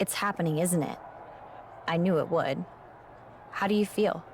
It's happening, isn't it? I knew it would. How do you feel?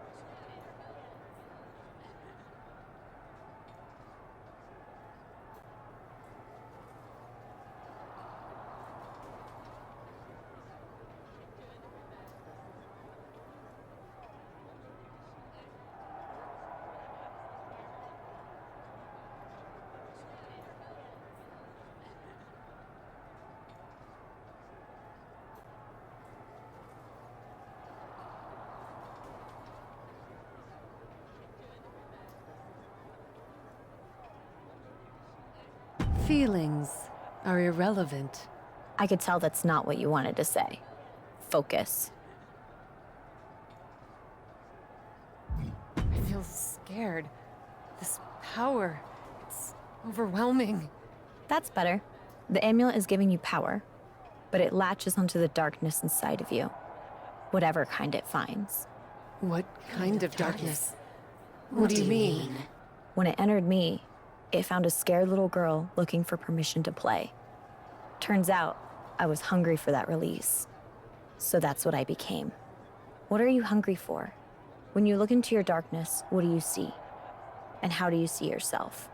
Feelings are irrelevant. I could tell that's not what you wanted to say. Focus. I feel scared. This power, it's overwhelming. That's better. The amulet is giving you power, but it latches onto the darkness inside of you. Whatever kind it finds. What kind of darkness? What do you mean? When it entered me, it found a scared little girl looking for permission to play. Turns out, I was hungry for that release. So that's what I became. What are you hungry for? When you look into your darkness, what do you see? And how do you see yourself?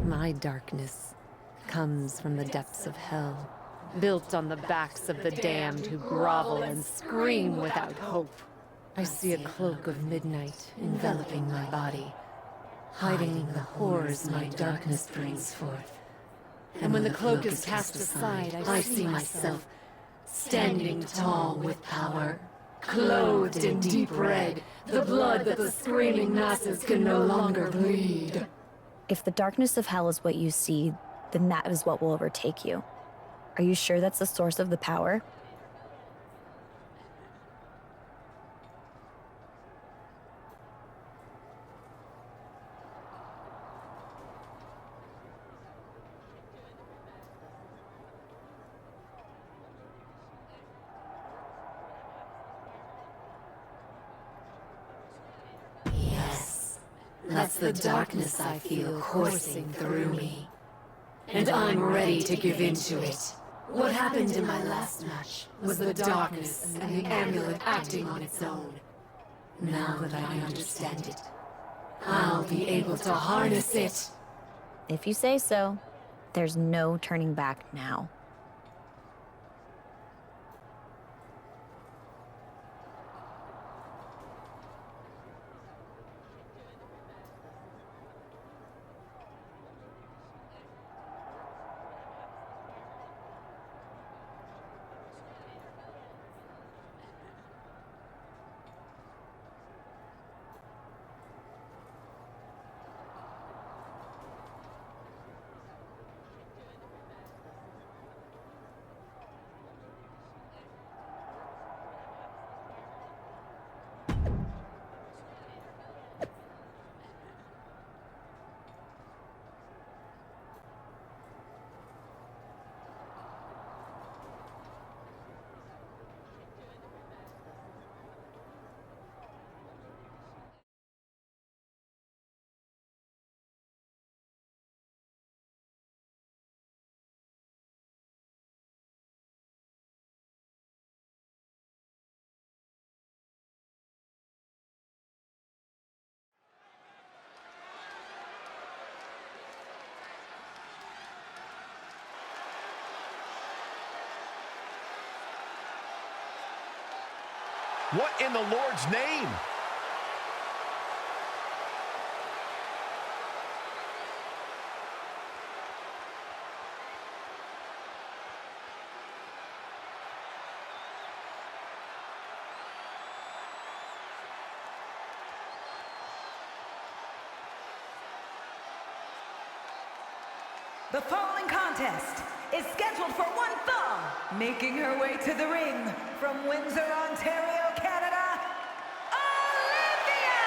My darkness comes from the depths of hell, built on the backs of the damned who grovel and scream without hope. I see a cloak of midnight enveloping my body, hiding the horrors my darkness brings forth. And when the cloak is cast aside, I see myself standing tall with power, clothed in deep red, the blood that the screaming masses can no longer bleed. If the darkness of hell is what you see, then that is what will overtake you. Are you sure that's the source of the power? That's the darkness I feel coursing through me. And I'm ready to give in to it. What happened in my last match was the darkness and the amulet acting on its own. Now that I understand it, I'll be able to harness it. If you say so, there's no turning back now. What in the Lord's name? The following contest is scheduled for one fall, making her way to the ring from Windsor, Ontario, Canada, Olivia!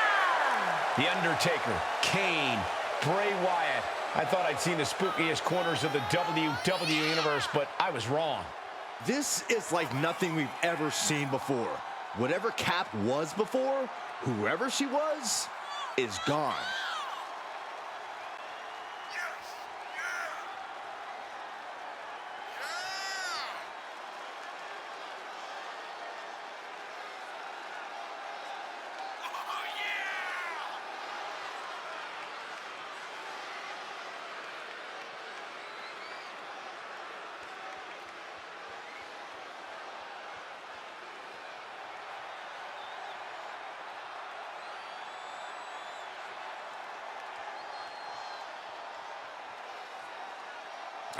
The Undertaker, Kane, Bray Wyatt. I thought I'd seen the spookiest corners of the WWE Universe, but I was wrong. This is like nothing we've ever seen before. Whatever Cap was before, whoever she was, is gone.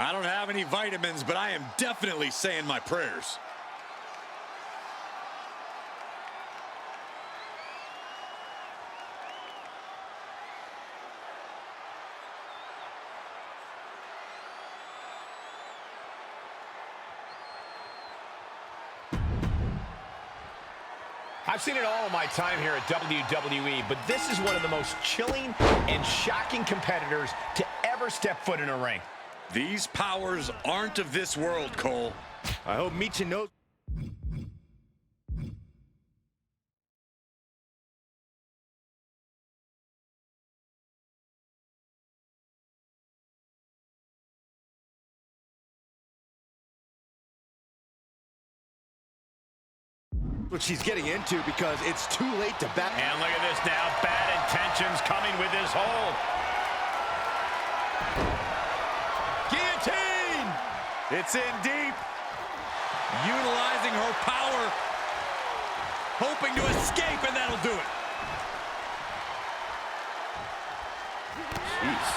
I don't have any vitamins, but I am definitely saying my prayers. I've seen it all in my time here at WWE, but this is one of the most chilling and shocking competitors to ever step foot in a ring. These powers aren't of this world, Cole. I hope Michin knows. What she's getting into, because it's too late to back. And look at this now. Bad intentions coming with this hold. Guillotine! It's in deep. Utilizing her power. Hoping to escape, and that'll do it. Jeez.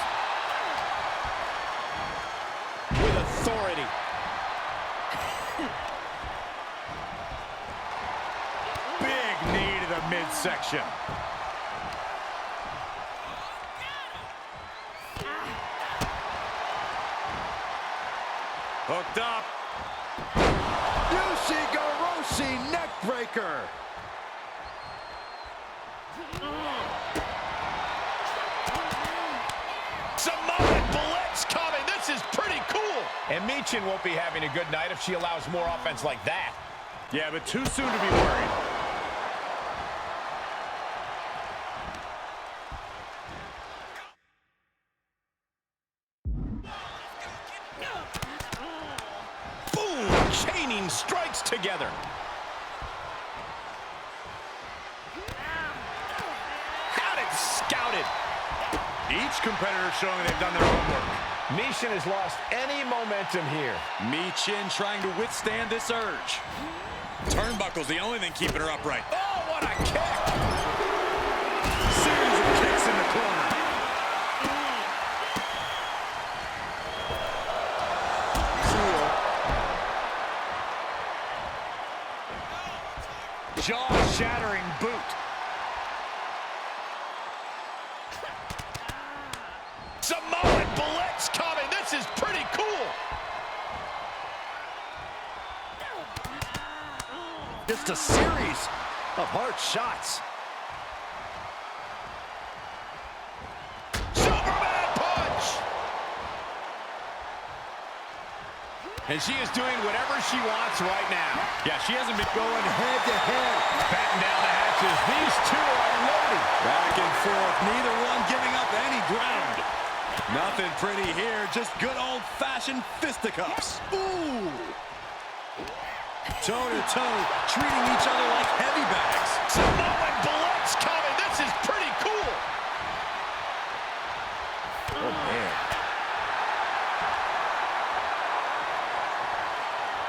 With authority. Big knee to the midsection. Hooked up. Ushigoroshi neck breaker. Samoan blitz coming. This is pretty cool. And Michin won't be having a good night if she allows more offense like that. Yeah, but too soon to be worried. Boom! Chaining strikes together. Had it scouted. Each competitor showing they've done their homework. Michin has lost any momentum here. Michin trying to withstand this urge. Turnbuckle's the only thing keeping her upright. Oh, what a kick! Series of kicks in the corner. Jaw-shattering boot. Samoan blitz coming. This is pretty cool. Just a series of hard shots. Superman punch! And she is doing whatever she wants right now. Yeah, she hasn't been Going head to head. Batten down the hatches. These two are loaded. back and forth, neither one giving up any ground. Nothing pretty here, just good old-fashioned fisticuffs. Ooh. Toe-to-toe, treating each other like heavy bags. Samoan blitz coming. This is pretty cool. Oh, man.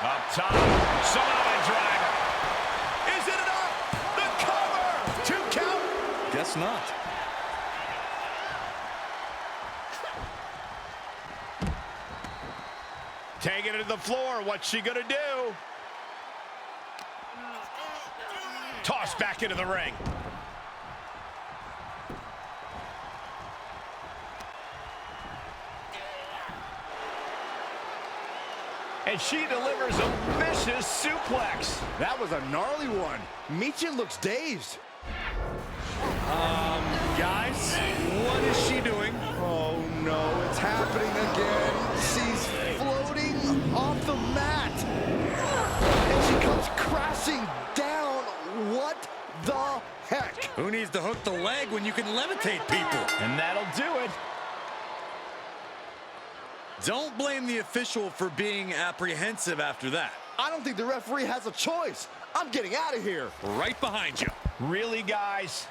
Up top, Samoan driver. Is it enough? The cover. 2 count. Guess not. Taking it to the floor. What's she gonna do? Toss back into the ring. And she delivers a vicious suplex. That was a gnarly one. Michin looks dazed. Guys, what is she doing? Oh, no, it's happening again. She's floating off the mat. And she comes crashing down. What the heck? Who needs to hook the leg when you can levitate people? And that'll do it. Don't blame the official for being apprehensive after that. I don't think the referee has a choice. I'm getting out of here. Right behind you. Really, guys?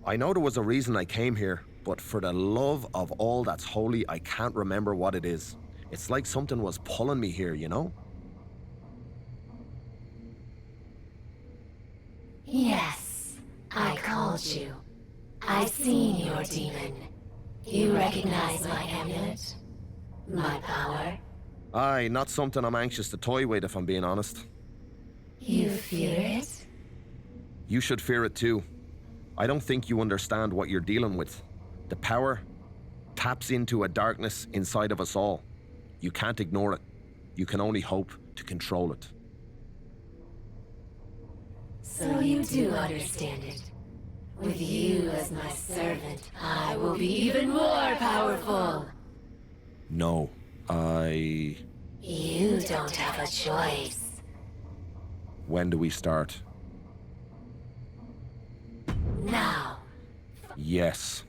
I know there was a reason I came here, but for the love of all that's holy, I can't remember what it is. It's like something was pulling me here, you know? Yes, I called you. I've seen your demon. You recognize my amulet? My power? Aye, not something I'm anxious to toy with, if I'm being honest. You fear it? You should fear it too. I don't think you understand what you're dealing with. The power taps into a darkness inside of us all. You can't ignore it. You can only hope to control it. So you do understand it. With you as my servant, I will be even more powerful. No, You don't have a choice. When do we start? Now. Yes.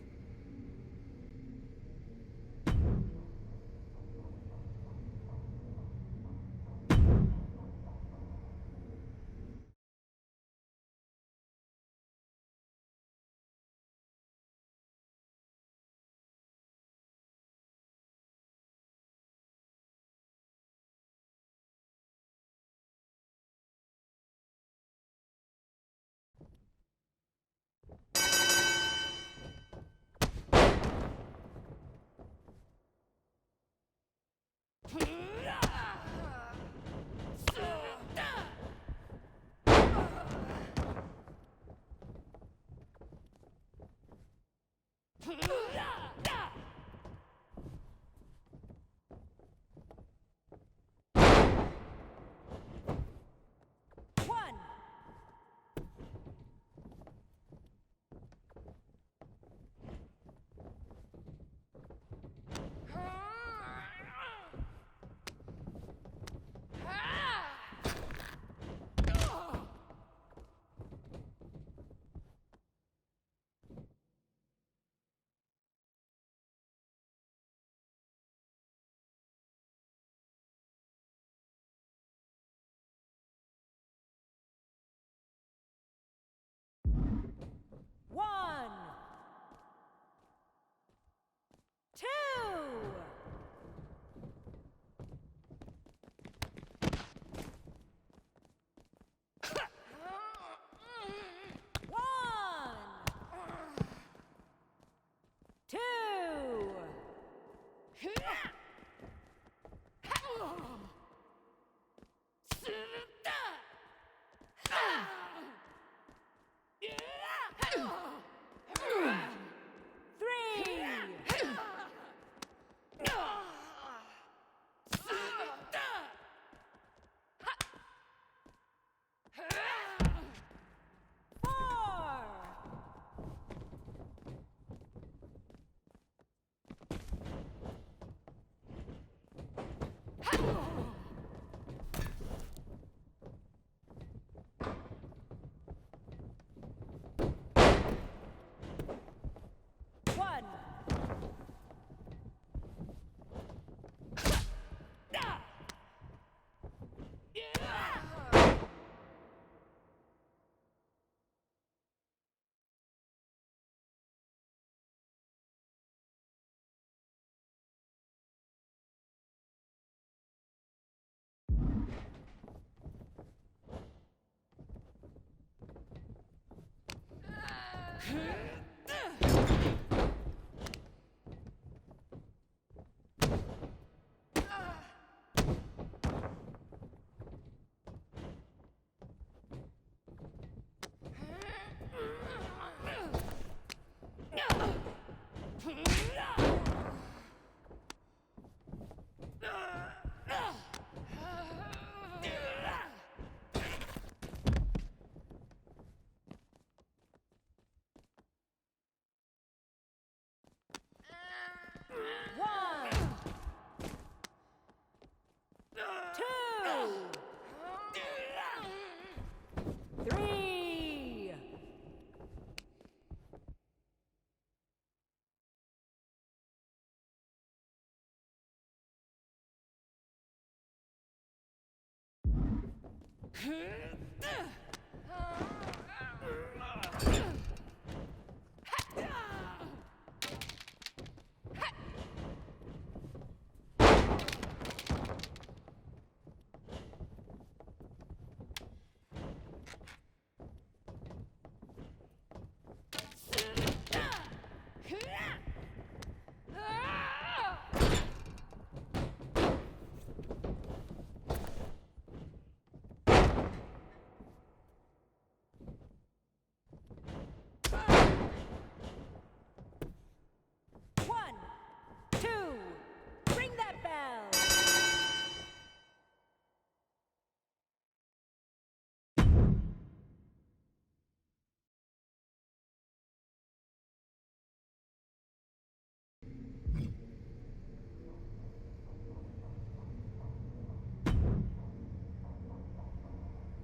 One, two.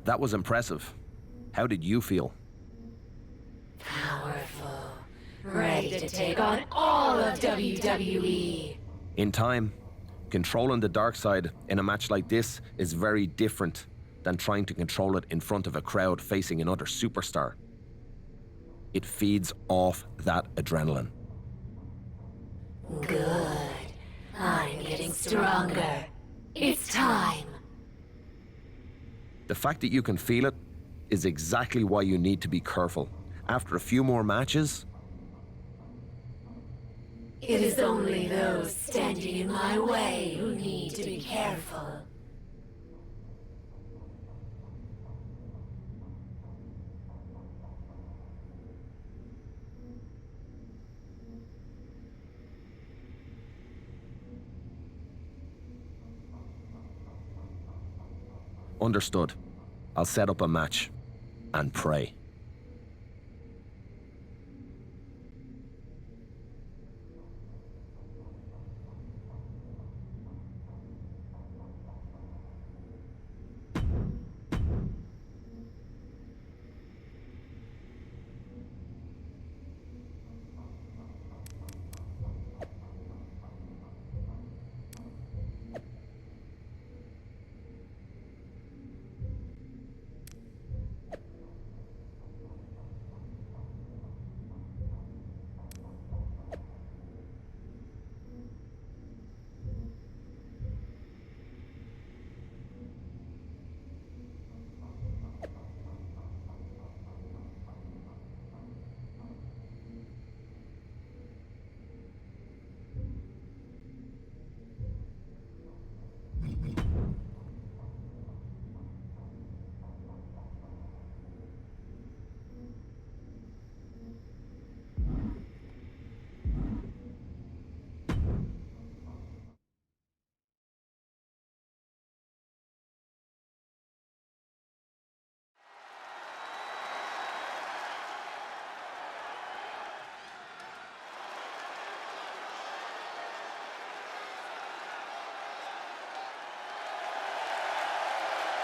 That was impressive. How did you feel? Powerful. Ready to take on all of WWE. In time, controlling the dark side in a match like this is very different than trying to control it in front of a crowd facing another superstar. It feeds off that adrenaline. Good. I'm getting stronger. It's time. The fact that you can feel it is exactly why you need to be careful. After a few more matches, It is only those standing in my way who need to be careful. understood. I'll set up a match and pray.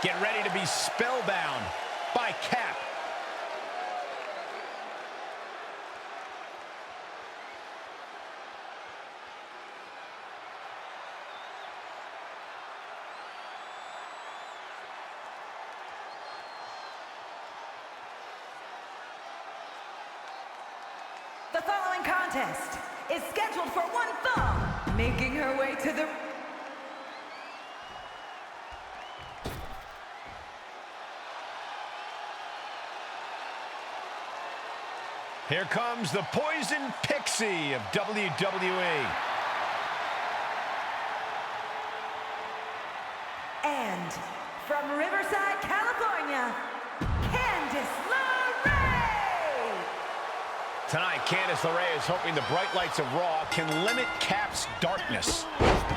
Get ready to be spellbound by Cap. The following contest is scheduled for one fall, making her way to the... Here comes the Poison Pixie of WWE. And from Riverside, California, Candice LeRae! Tonight, Candice LeRae is hoping the bright lights of Raw can limit Cap's darkness.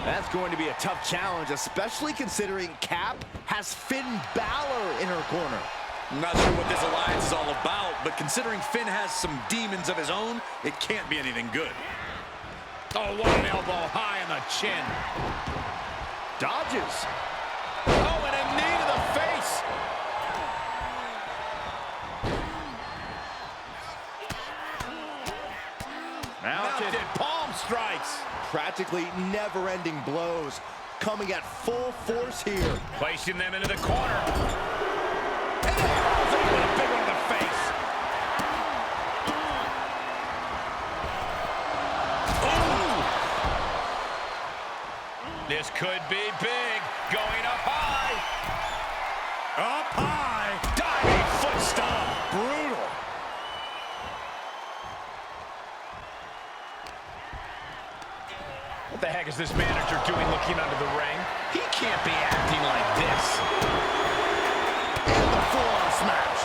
That's going to be a tough challenge, especially considering Cap has Finn Balor in her corner. I'm not sure what this alliance is all about, but considering Finn has some demons of his own, it can't be anything good. Oh, what an elbow high on the chin. Dodges. Oh, and a knee to the face. Mounted palm strikes. Practically never-ending blows coming at full force here. Placing them into the corner. And a big one in the face. Ooh. This could be big. Going up high. Up high. Diving foot stomp. Brutal. What the heck is this manager doing looking under the ring? He can't be acting like this. And the forearm smash.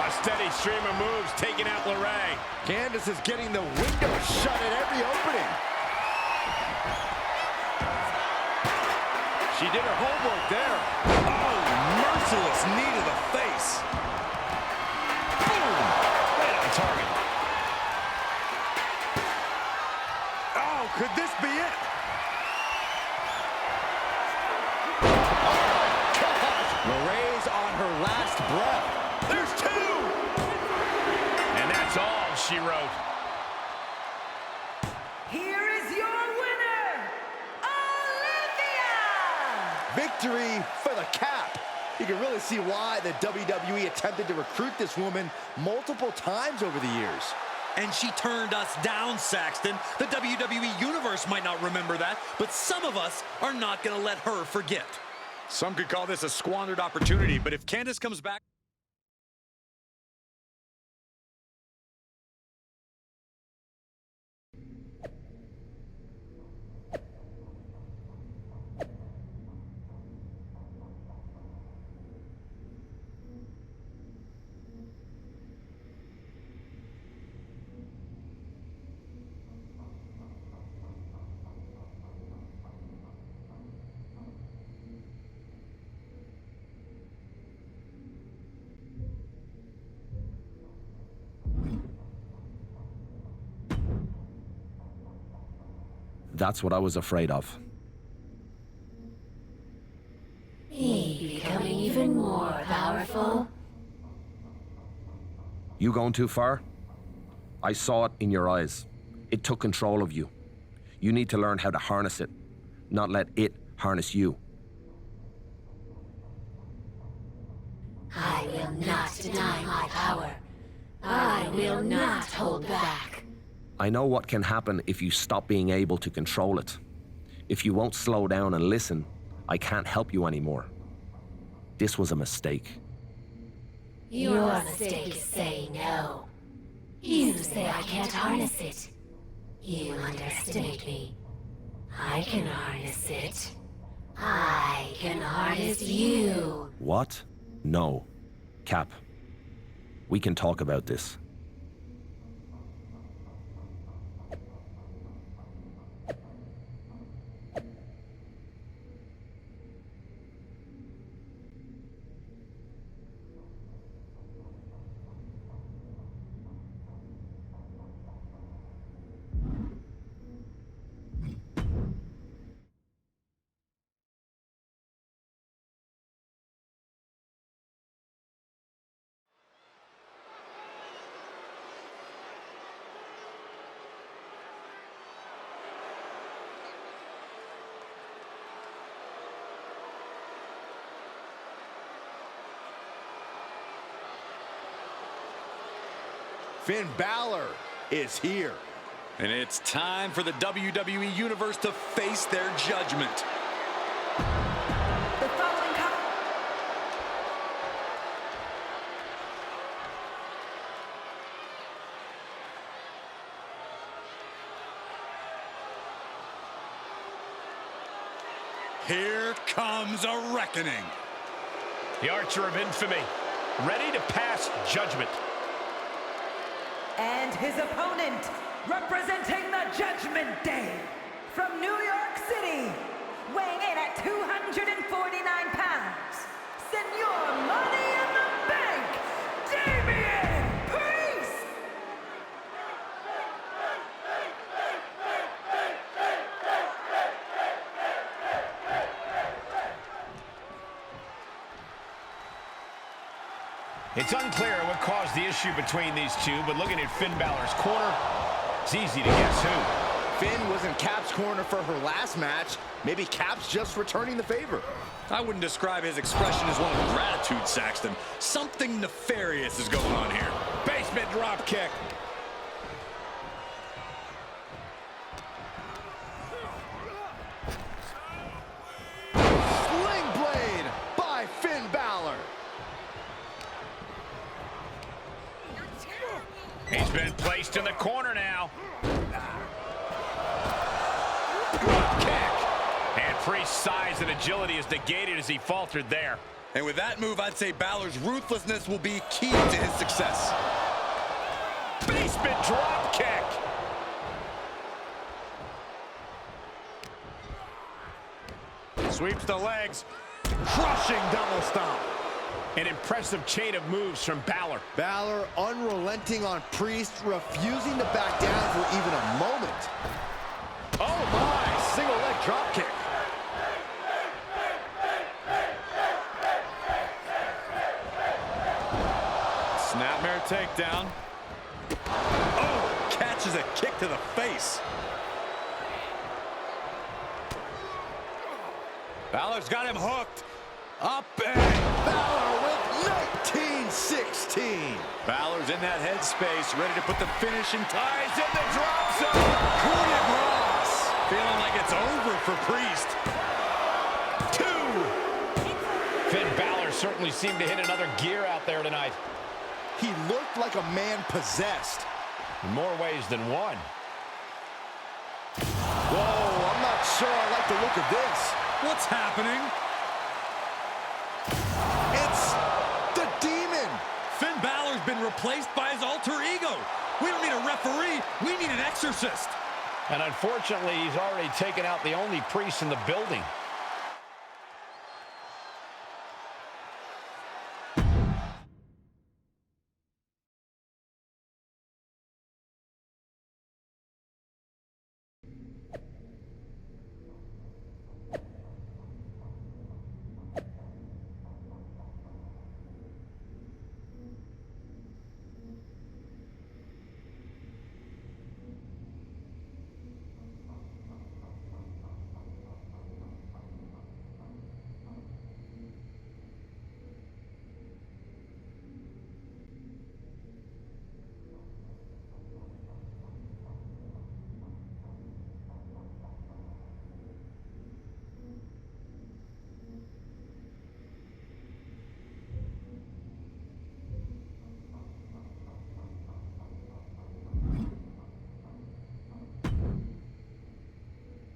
A steady stream of moves taking out LeRae. Candice is getting the window shut at every opening. She did her homework there. Oh, merciless knee to the face. Boom! Right on target. Oh, could this be it? LeRae's on her last victory for the Cap. You can really see why the WWE attempted to recruit this woman multiple times over the years. And she turned us down, Saxton. The WWE Universe might not remember that, but some of us are not going to let her forget. Some could call this a squandered opportunity, but if Candice comes back... That's what I was afraid of. Me becoming even more powerful? You going too far? I saw it in your eyes. It took control of you. You need to learn how to harness it, not let it harness you. I will not deny my power. I will not hold back. I know what can happen if you stop being able to control it. If you won't slow down and listen, I can't help you anymore. This was a mistake. Your mistake is saying no. You say I can't harness it. You underestimate me. I can harness it. I can harness you. What? No. Cap, we can talk about this. Finn Balor is here. And it's time for the WWE Universe to face their judgment. The following Here comes a reckoning. The Archer of Infamy, ready to pass judgment. And his opponent, representing the Judgment Day, from New York City, weighing in at 249 pounds, Senor Money in the Bank, Damian Priest! It's unclear what caused the issue between these two, but looking at Finn Balor's corner, it's easy to guess who. Finn was in Cap's corner for her last match. Maybe Cap's just returning the favor. I wouldn't describe his expression as one of gratitude, Saxton. Something nefarious is going on here. Basement drop kick. Sling blade by Finn Balor. He's been placed in the corner now. Kick. And Priest's size and agility is negated as he faltered there. And with that move, I'd say Balor's ruthlessness will be key to his success. Basement drop kick. Sweeps the legs. Crushing double stomp. An impressive chain of moves from Balor. Balor unrelenting on Priest, refusing to back down for even a moment. Oh my, single leg drop kick. Snapmare takedown. Oh, catches a kick to the face. Balor's got him hooked. Up and Balor with 1916. Balor's in that headspace, ready to put the finishing ties in the drop zone. Coup de grace. Feeling like it's over for Priest. 2. Finn Balor certainly seemed to hit another gear out there tonight. He looked like a man possessed. In more ways than one. Whoa, I'm not sure I like the look of this. What's happening? It's the Demon. Finn Balor's been replaced by his alter ego. We don't need a referee. We need an exorcist. And unfortunately, he's already taken out the only priest in the building.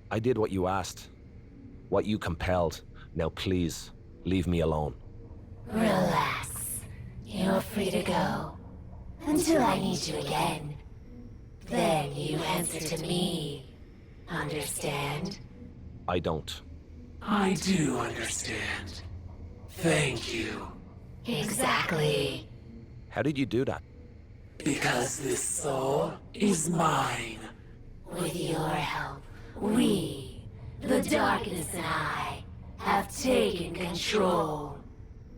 I did what you asked, what you compelled. Now please, leave me alone. Relax. You're free to go. Until I need you again. Then you answer to me. Understand? I don't. I do understand. Thank you. Exactly. How did you do that? Because this soul is mine. With your help, we, the darkness and I, have taken control.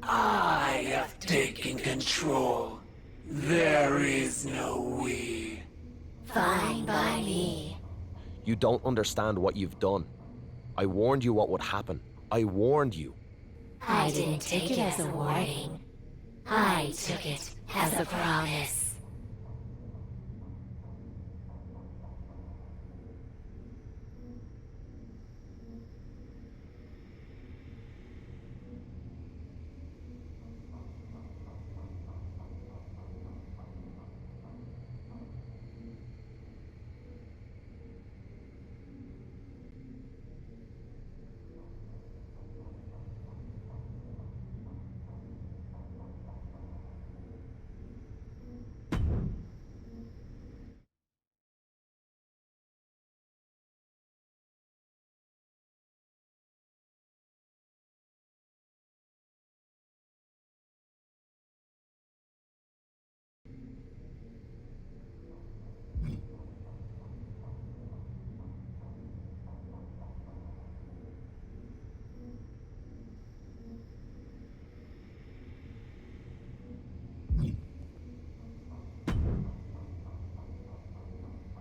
I have taken control. There is no we. Fine by me. You don't understand what you've done. I warned you what would happen. I warned you. I didn't take it as a warning. I took it as a promise.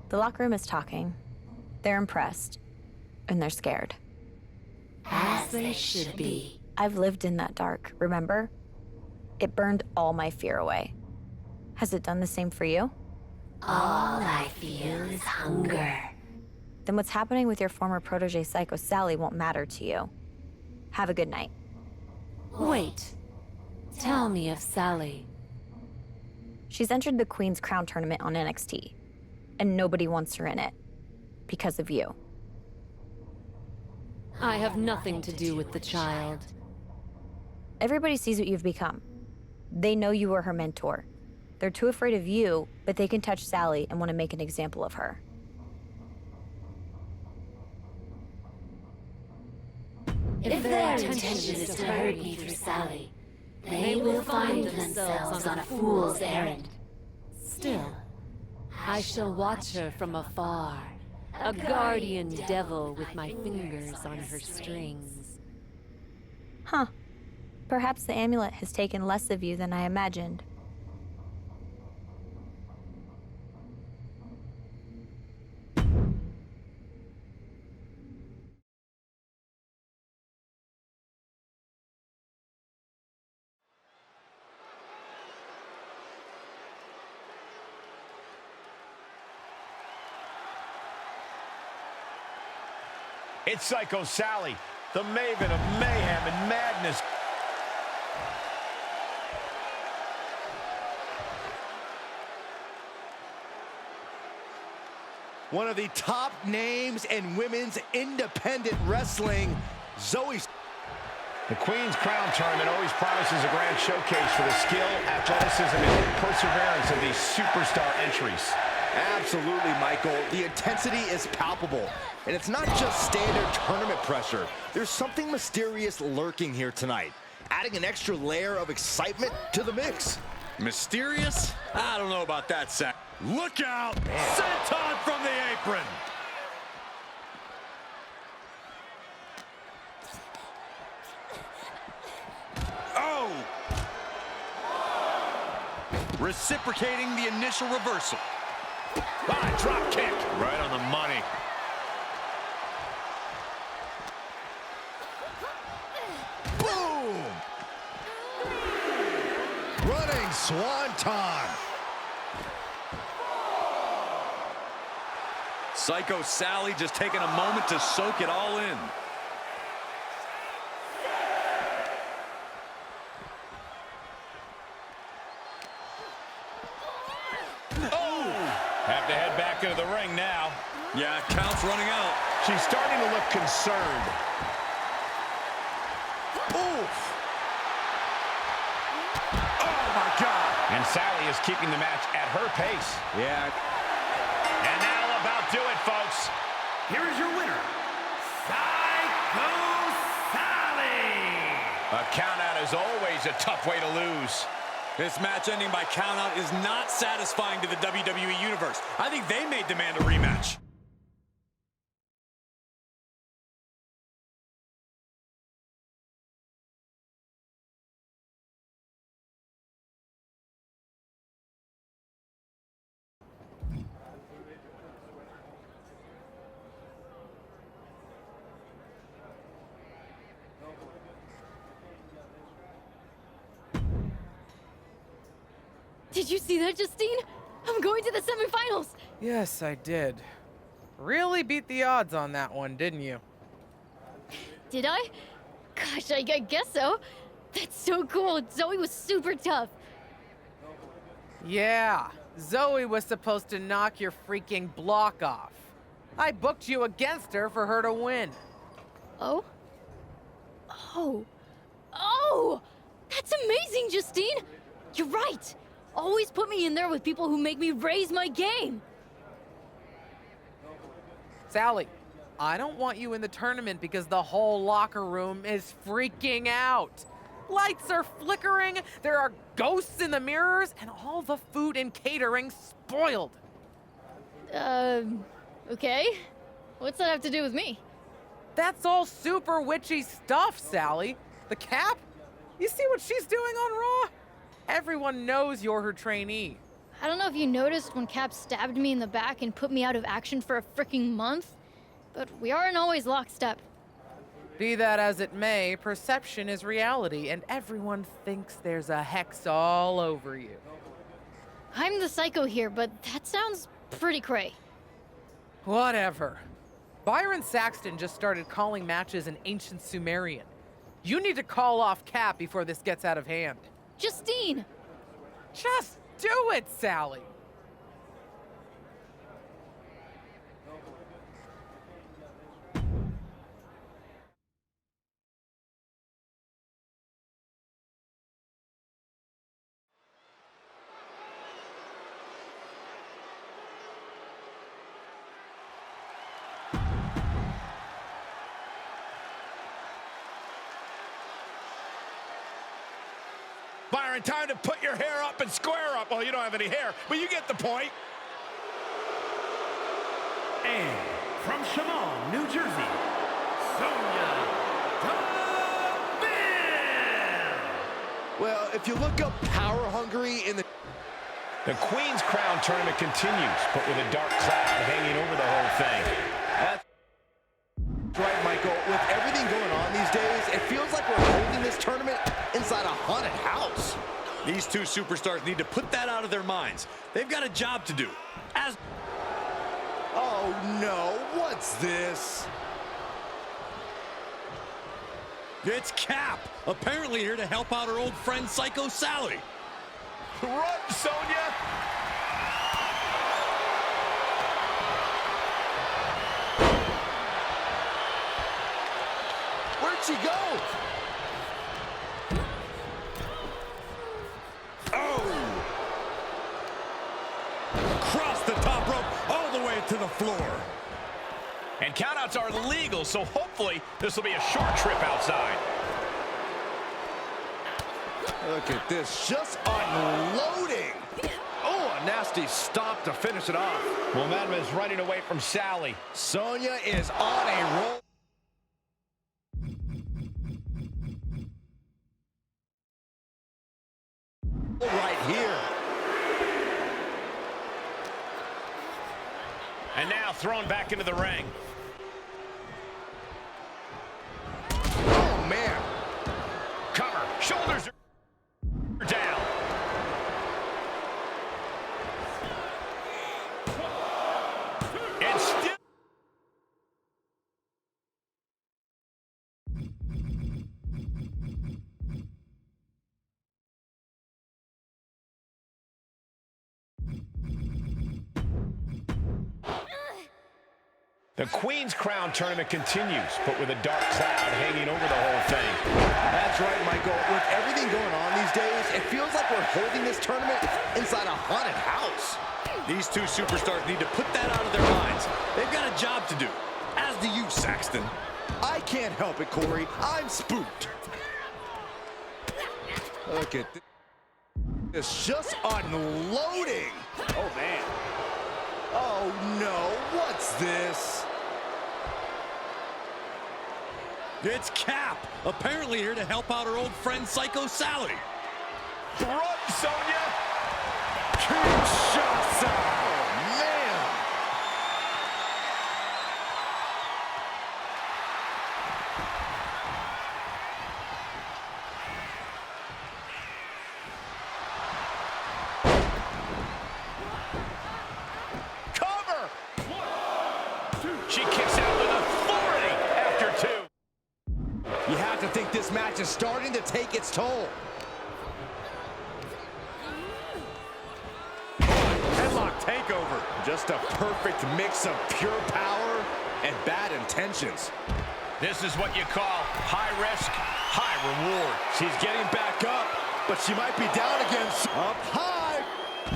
The locker room is talking. They're impressed. And they're scared. As they should be. I've lived in that dark, remember? It burned all my fear away. Has it done the same for you? All I feel is hunger. Then what's happening with your former protege Psycho Sally won't matter to you. Have a good night. Wait. Tell me of Sally. She's entered the Queen's Crown tournament on NXT. And nobody wants her in it. Because of you. I have nothing to do with the child. Everybody sees what you've become. They know you were her mentor. They're too afraid of you, but they can touch Sally and want to make an example of her. If their intention is to hurt me through Sally, they will find themselves on a fool's errand. Still, I shall watch her from afar, a guardian devil with my fingers on her strings. Huh. Perhaps the amulet has taken less of you than I imagined. It's Psycho Sally, the maven of mayhem and madness. One of the top names in women's independent wrestling, Zoe. The Queen's Crown Tournament always promises a grand showcase for the skill, athleticism, and perseverance of these superstar entries. Absolutely, Michael. The intensity is palpable. And it's not just standard tournament pressure. There's something mysterious lurking here tonight, adding an extra layer of excitement to the mix. Mysterious? I don't know about that, Zach. Look out! Senton from the apron! Oh! Reciprocating the initial reversal. Ah, drop kick. Right on the money. Boom! Running swanton. Psycho Sally just taking a moment to soak it all in. Have to head back into the ring now. Yeah, count's running out. She's starting to look concerned. Oof! Oh, my God. And Sally is keeping the match at her pace. Yeah. And that'll about do it, folks. Here is your winner, Psycho Sally. A countout is always a tough way to lose. This match ending by countout is not satisfying to the WWE Universe. I think they may demand a rematch. Did you see that, Justine? I'm going to the semifinals! Yes, I did. Really beat the odds on that one, didn't you? Did I? Gosh, I guess so. That's so cool. Zoe was super tough. Yeah, Zoe was supposed to knock your freaking block off. I booked you against her for her to win. Oh? Oh! That's amazing, Justine! You're right! Always put me in there with people who make me raise my game! Sally, I don't want you in the tournament because the whole locker room is freaking out. Lights are flickering, there are ghosts in the mirrors, and all the food and catering spoiled. Okay. What's that have to do with me? That's all super witchy stuff, Sally. The Cap? You see what she's doing on Raw? Everyone knows you're her trainee. I don't know if you noticed when Cap stabbed me in the back and put me out of action for a freaking month, but we aren't always lockstep. Be that as it may, perception is reality, and everyone thinks there's a hex all over you. I'm the psycho here, but that sounds pretty cray. Whatever. Byron Saxton just started calling matches in ancient Sumerian. You need to call off Cap before this gets out of hand. Justine! Just do it, Sally! Byron, time to put your hair up and square up. Well, you don't have any hair, but you get the point. And from Chemung, New Jersey, Sonya Deville. Well, if you look up Power Hungry in the... The Queen's Crown Tournament continues, but with a dark cloud hanging over the whole thing. That's right, Michael. With everything going on these days, it feels like we're holding this tournament inside a haunted house. These two superstars need to put that out of their minds. They've got a job to do. Oh no, what's this? It's Cap, apparently here to help out her old friend Psycho Sally. Run, Sonya! Where'd she go? Oh! Across the top rope, all the way to the floor. And countouts are legal, so hopefully this will be a short trip outside. Look at this, just unloading. Oh, a nasty stop to finish it off. Momentum is running away from Sally. Sonya is on a roll. Right here. And now thrown back into the ring. Oh, man. Cover. Shoulders are down. And still. The Queen's Crown tournament continues, but with a dark cloud hanging over the whole thing. That's right, Michael. With everything going on these days, it feels like we're holding this tournament inside a haunted house. These two superstars need to put that out of their minds. They've got a job to do, as do you, Saxton. I can't help it, Corey. I'm spooked. Look at this. It's just unloading. Oh, man. Oh, no. What's this? It's Cap, apparently here to help out her old friend Psycho Sally. Run, Sonya! Kinshasa! Oh, man. Cover! She kicks out with authority after 2. You have to think this match is starting to take its toll. Headlock takeover. Just a perfect mix of pure power And bad intentions. This is what you call high risk, high reward. She's getting back up, but she might be down again. Up high.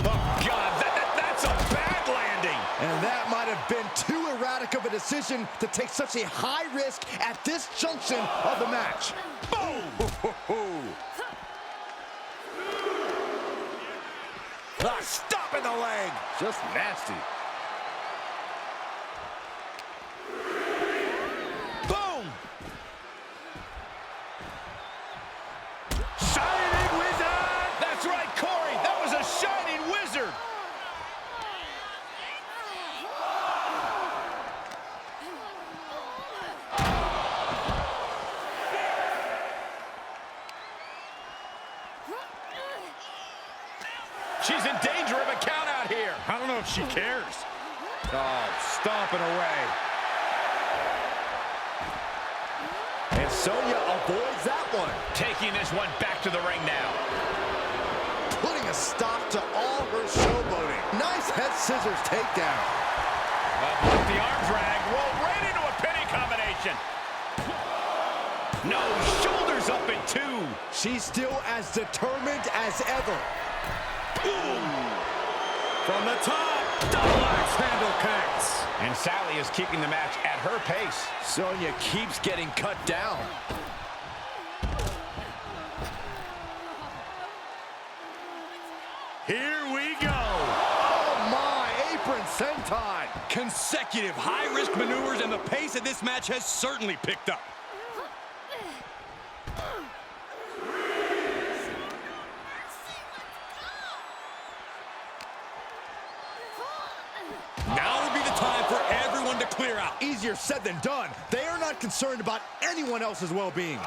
Oh, God, that's a bad landing. And that might have been too erratic of a decision to take such a high risk at this junction of the match. Boom! Stop in the leg. Just nasty. Boom! Shining Wizard! That's right, Corey. That was a Shining Wizard. She's in danger of a count out here. I don't know if she cares. Oh, stomping away. And Sonya avoids that one. Taking this one back to the ring now. Putting a stop to all her showboating. Nice head scissors takedown. With the arm drag, roll right into a pinning combination. No, shoulders up in 2. She's still as determined as ever. From the top, double axe handle kicks. And Sally is keeping the match at her pace. Sonya keeps getting cut down. Here we go. Oh my, apron senton. Consecutive high-risk maneuvers, and the pace of this match has certainly picked up. Now would be the time for everyone to clear out. Easier said than done. They are not concerned about anyone else's well-being.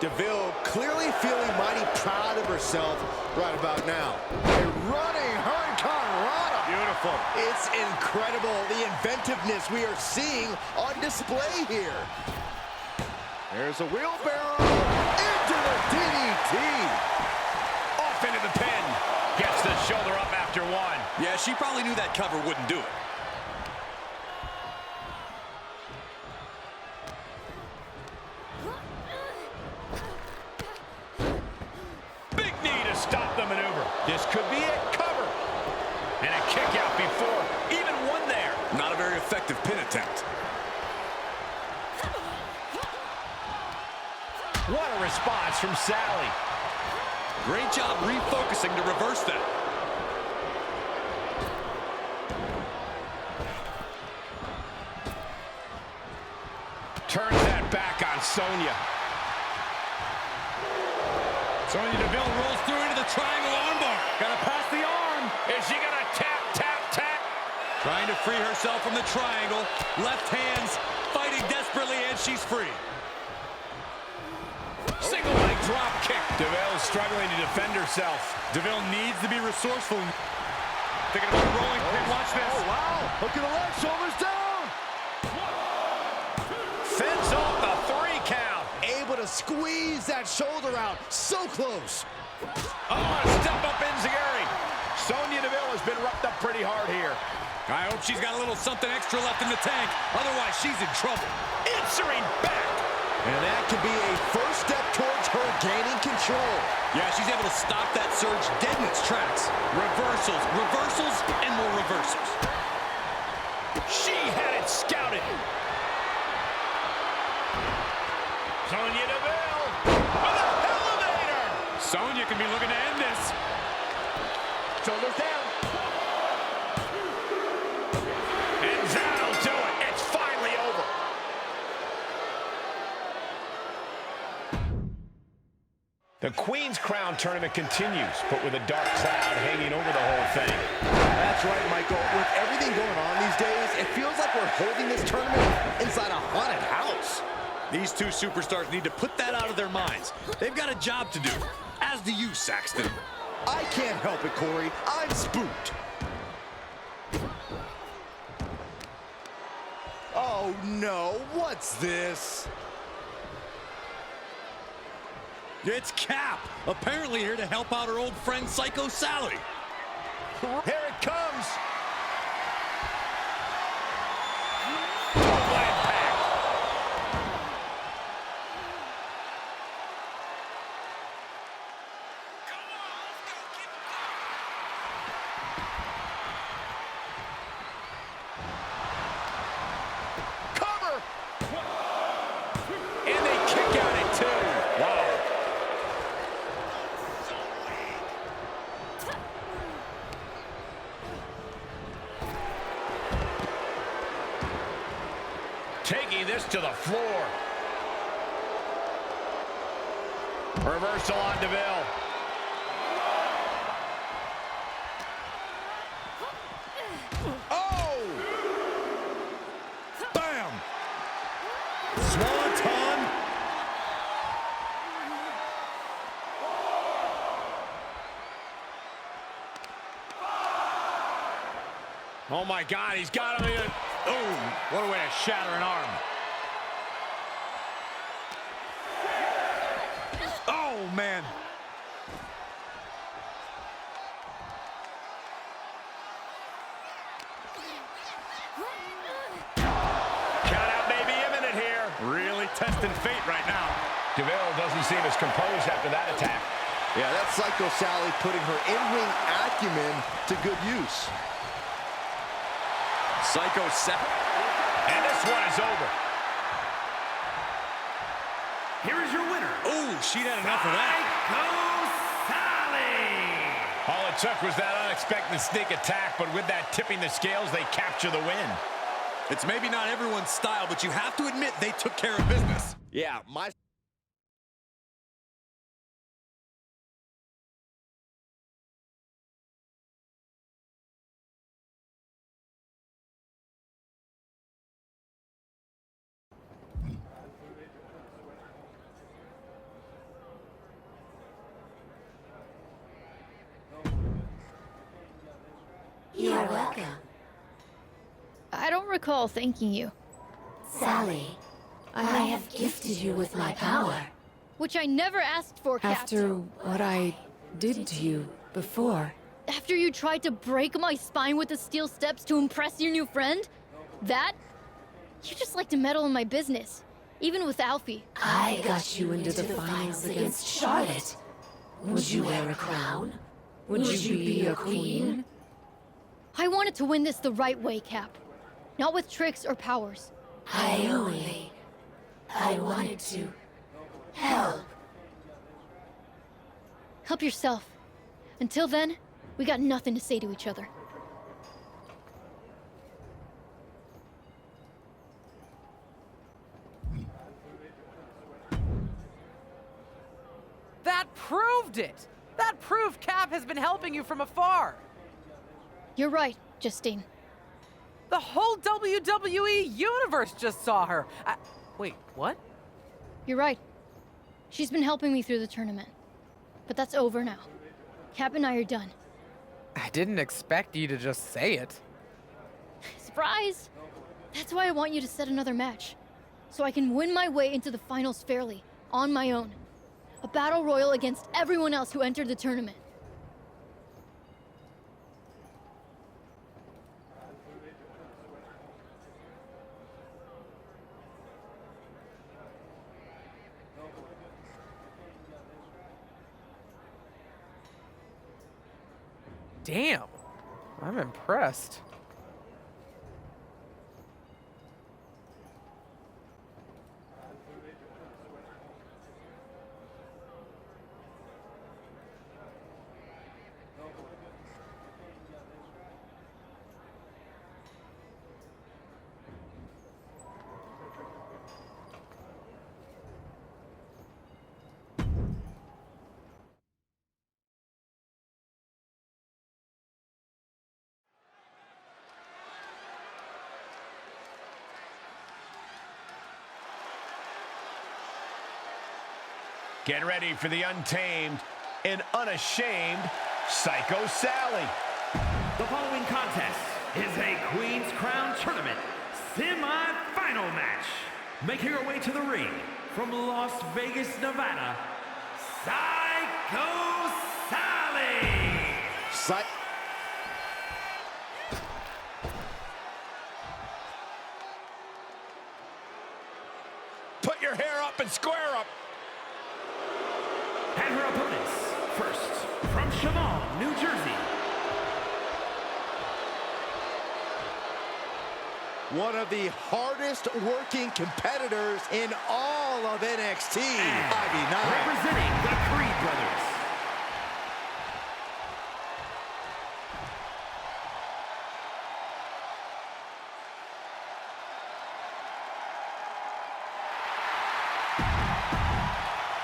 DeVille clearly feeling mighty proud of herself right about now. A running Hurricane Rana. Beautiful. It's incredible, the inventiveness we are seeing on display here. There's a wheelbarrow into the DDT. Off into the pin. Gets the shoulder up after one. Yeah, she probably knew that cover wouldn't do it. Big knee to stop the maneuver. This could be it. Cover. And a kick out before. Even one there. Not a very effective pin attempt. What a response from Sally. Great job refocusing to reverse that. Turns that back on Sonya. Sonya Deville rolls through into the triangle armbar. Gotta pass the arm. Is she gonna tap, tap, tap? Trying to free herself from the triangle. Left hands fighting desperately, and she's free. Single leg drop kick. Deville struggling to defend herself. Deville needs to be resourceful. Thinking about rolling pin. Watch this. Oh, wow. Look at the leg, shoulders down. Fends off the 3 count. Able to squeeze that shoulder out. So close. Oh, a step up Enziguri. Sonya Deville has been roughed up pretty hard here. I hope she's got a little something extra left in the tank. Otherwise, she's in trouble. Answering back. And that could be a first step towards her gaining control. Yeah, she's able to stop that surge dead in its tracks. Reversals, reversals, and more reversals. She had it scouted. Sonya Deville with an elevator. Sonya can be looking to end this. Shoulders down. And that'll do it. It's finally over. The Queen's Crown tournament continues, but with a dark cloud hanging over the whole thing. That's right, Michael. With everything going on these days, it feels like we're holding this tournament inside a haunted house. These two superstars need to put that out of their minds. They've got a job to do, as do you, Saxton. I can't help it, Corey. I'm spooked. Oh, no. What's this? It's Cap, apparently here to help out her old friend Psycho Sally. Here it comes. Cover. And they kick out at 2. Wow. Taking this to the floor. Reversal on Deville. Oh! Bam! Swanton. Oh my God, he's got him in. Oh, what a way to shatter an arm. Oh, man. Count out may be imminent here. Really testing fate right now. Deville doesn't seem as composed after that attack. Yeah, that's Psycho Sally putting her in-ring acumen to good use. Psycho Sally. And this one is over. Here is your winner. Oh, she'd had enough of that. Psycho Sally. All it took was that unexpected sneak attack, but with that tipping the scales, they capture the win. It's maybe not everyone's style, but you have to admit they took care of business. Yeah, my You're welcome. I don't recall thanking you. Sally, I have gifted you with my power. Which I never asked for, Cap. After what I did to you before. After you tried to break my spine with the steel steps to impress your new friend? That? You just like to meddle in my business. Even with Alfie. I got you into the finals against Charlotte. Would you wear a crown? Would you be a queen? I wanted to win this the right way, Cap. Not with tricks or powers. I wanted to help. Help yourself. Until then, we got nothing to say to each other. That proved it! That proved Cap has been helping you from afar! You're right, Justine. The whole WWE universe just saw her! Wait, what? You're right. She's been helping me through the tournament. But that's over now. Cap and I are done. I didn't expect you to just say it. Surprise! That's why I want you to set another match. So I can win my way into the finals fairly, on my own. A battle royal against everyone else who entered the tournament. Damn, I'm impressed. Get ready for the untamed and unashamed Psycho Sally. The following contest is a Queen's Crown Tournament semi-final match. Making her way to the ring from Las Vegas, Nevada, Psycho Sally. Put your hair up and square up. And her opponents, first, from Chemung, New Jersey. One of the hardest working competitors in all of NXT. Ivy Nile. Representing the Creed Brothers.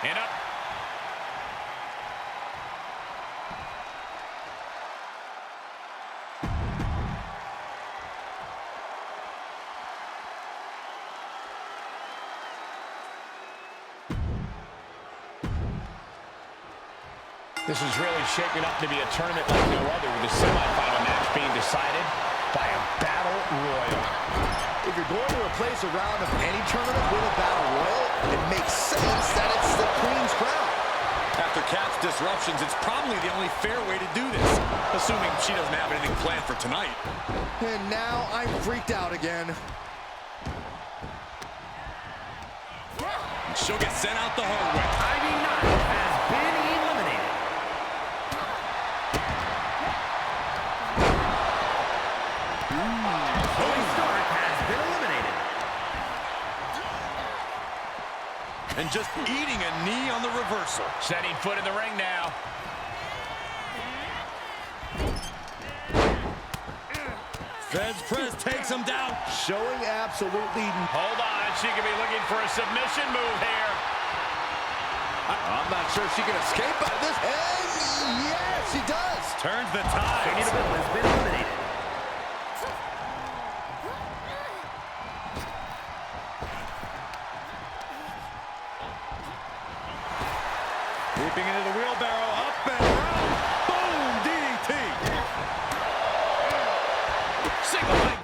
And up. This is really shaping up to be a tournament like no other, with the semifinal match being decided by a battle royal. If you're going to replace a round of any tournament with a battle royal, it makes sense that it's the Queen's Crown. After Cap's disruptions, it's probably the only fair way to do this, assuming she doesn't have anything planned for tonight. And now I'm freaked out again. And she'll get sent out the hard way. Ivy Nile has been eliminated. Zoe Stark has been eliminated. And just eating a knee on the reversal. Setting foot in the ring now. Feds press takes him down. Showing absolutely... Hold on, she could be looking for a submission move here. I'm not sure she can escape out of this. And yes, she does. Turns the tide. Sonya Deville has been eliminated. Leaping into the wheelbarrow, up and around. Boom, DDT. Single leg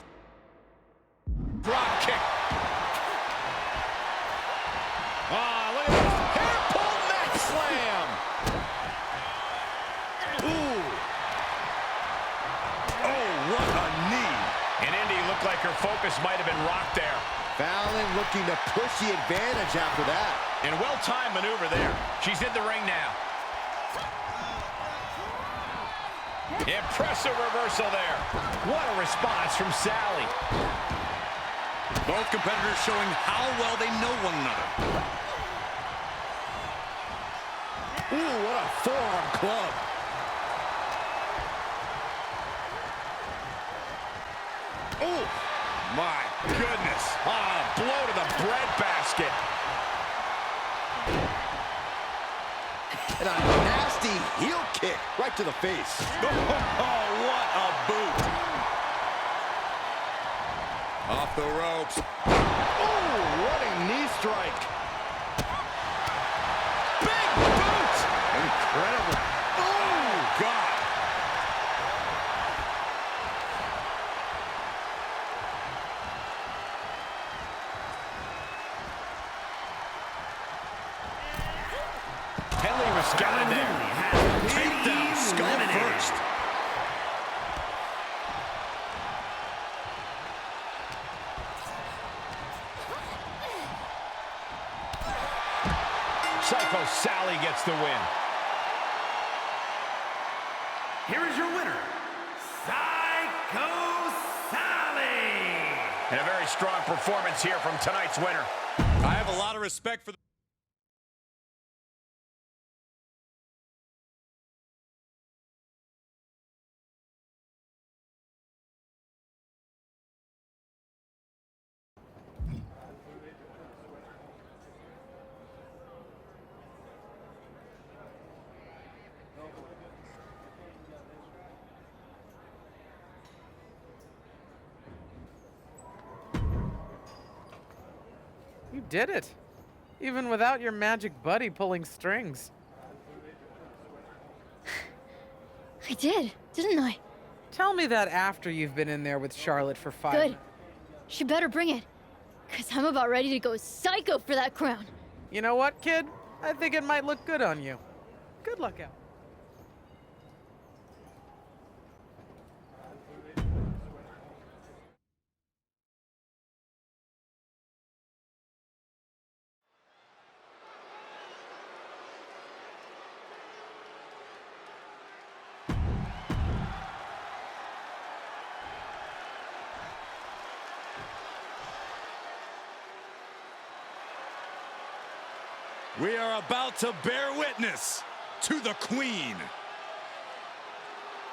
drop kick. Look at this. Hair pull neck slam. Ooh. Oh, what a knee. And Indy looked like her focus might have been rocked there. Fallon looking to push the advantage after that. And well-timed maneuver there. She's in the ring now. Impressive reversal there. What a response from Sally. Both competitors showing how well they know one another. Ooh, what a forearm club. Oh, my goodness. Blow to the breadbasket. And a nasty heel kick right to the face. Oh, what a boot. Off the ropes. Oh, running knee strike. Big boot. Incredible. Oh, God. Henley was scouted there. Takedown, skull first. Psycho Sally gets the win. Here is your winner, Psycho Sally. And a very strong performance here from tonight's winner. I have a lot of respect for the You did it. Even without your magic buddy pulling strings. I did, didn't I? Tell me that after you've been in there with Charlotte for 5 Good. minutes. She better bring it. Because I'm about ready to go psycho for that crown. You know what, kid? I think it might look good on you. Good luck out. We are about to bear witness to the Queen.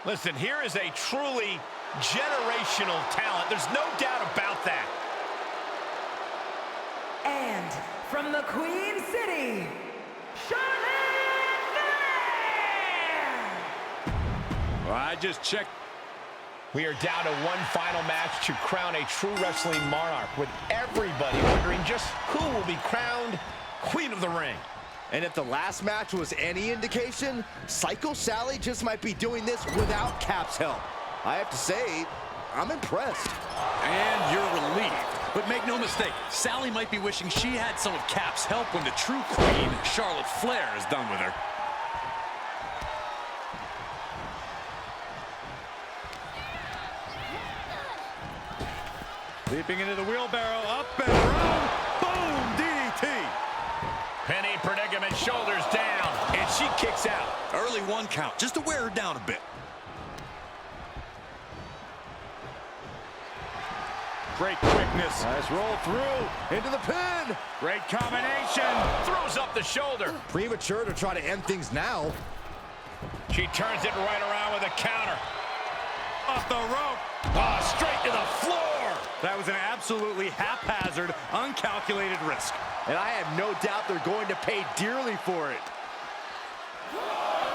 Listen, here is a truly generational talent. There's no doubt about that. And from the Queen City, Charlotte Flair! Well, I just checked. We are down to one final match to crown a true wrestling monarch, with everybody wondering just who will be crowned Queen of the Ring. And if the last match was any indication, Psycho Sally just might be doing this without Cap's help. I have to say, I'm impressed. And you're relieved. But make no mistake, Sally might be wishing she had some of Cap's help when the true Queen, Charlotte Flair, is done with her. Leaping into the wheelbarrow, up and around, boom, DDT. Penny predicament, shoulders down, and she kicks out. Early 1 count, just to wear her down a bit. Great quickness. Nice roll through, into the pin. Great combination. Throws up the shoulder. Premature to try to end things now. She turns it right around with a counter. Off the rope. Straight to the floor. That was an absolutely haphazard, uncalculated risk. And I have no doubt they're going to pay dearly for it.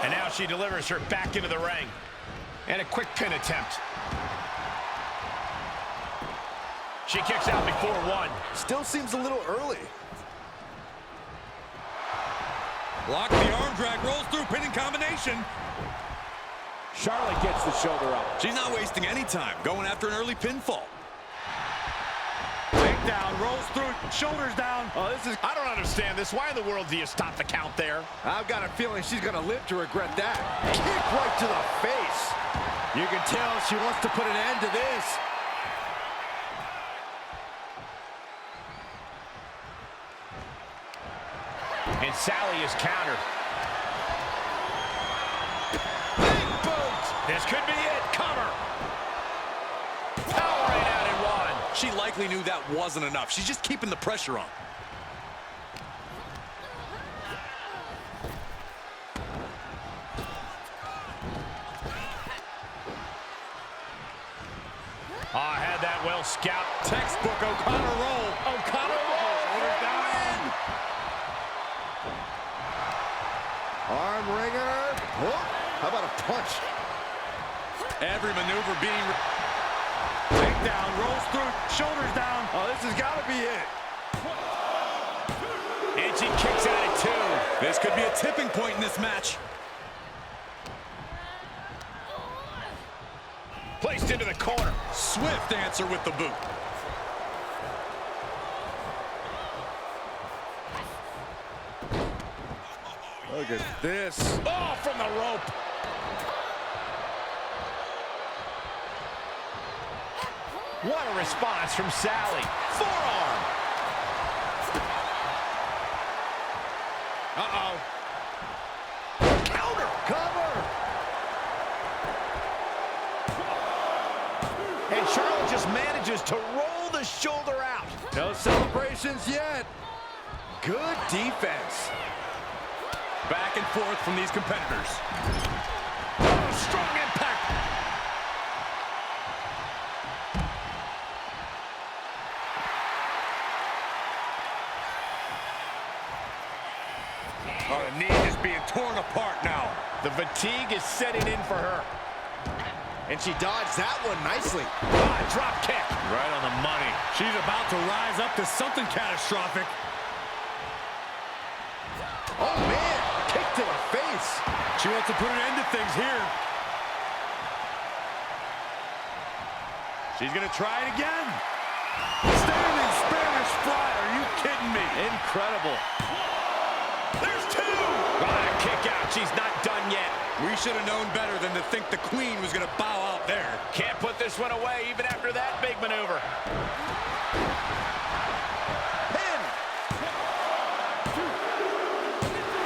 And now she delivers her back into the ring. And a quick pin attempt. She kicks out before 1. Still seems a little early. Block the arm drag, rolls through, pinning combination. Charlotte gets the shoulder up. She's not wasting any time, going after an early pinfall. Down, rolls through, shoulders down. I don't understand this. Why in the world do you stop the count there? I've got a feeling she's going to live to regret that. Kick right to the face. You can tell she wants to put an end to this. And Sally is countered. Big boot. This could be it. Cover. Powering out in one. She likely knew that wasn't enough. She's just keeping the pressure on. I had that well scouted. Textbook O'Connor roll. O'Connor roll. Down. Arm wringer. Oh, how about a punch? Every maneuver being... Takedown, rolls through, shoulders down. Oh, this has got to be it. And she kicks out at two. This could be a tipping point in this match. Placed into the corner. Swift answer with the boot. Look at this. Oh, from the rope. What a response from Sally. Forearm. Uh-oh. Counter. Cover. And Charlotte just manages to roll the shoulder out. No celebrations yet. Good defense. Back and forth from these competitors. Oh, strong impact. Oh, the knee is being torn apart now. The fatigue is setting in for her. And she dodged that one nicely. Drop kick. Right on the money. She's about to rise up to something catastrophic. Oh, man. Kick to the face. She wants to put an end to things here. She's going to try it again. Standing Spanish fly. Are you kidding me? Incredible. There's two. Kick out. She's not done yet. We should have known better than to think the Queen was going to bow out there. Can't put this one away even after that big maneuver. Pin.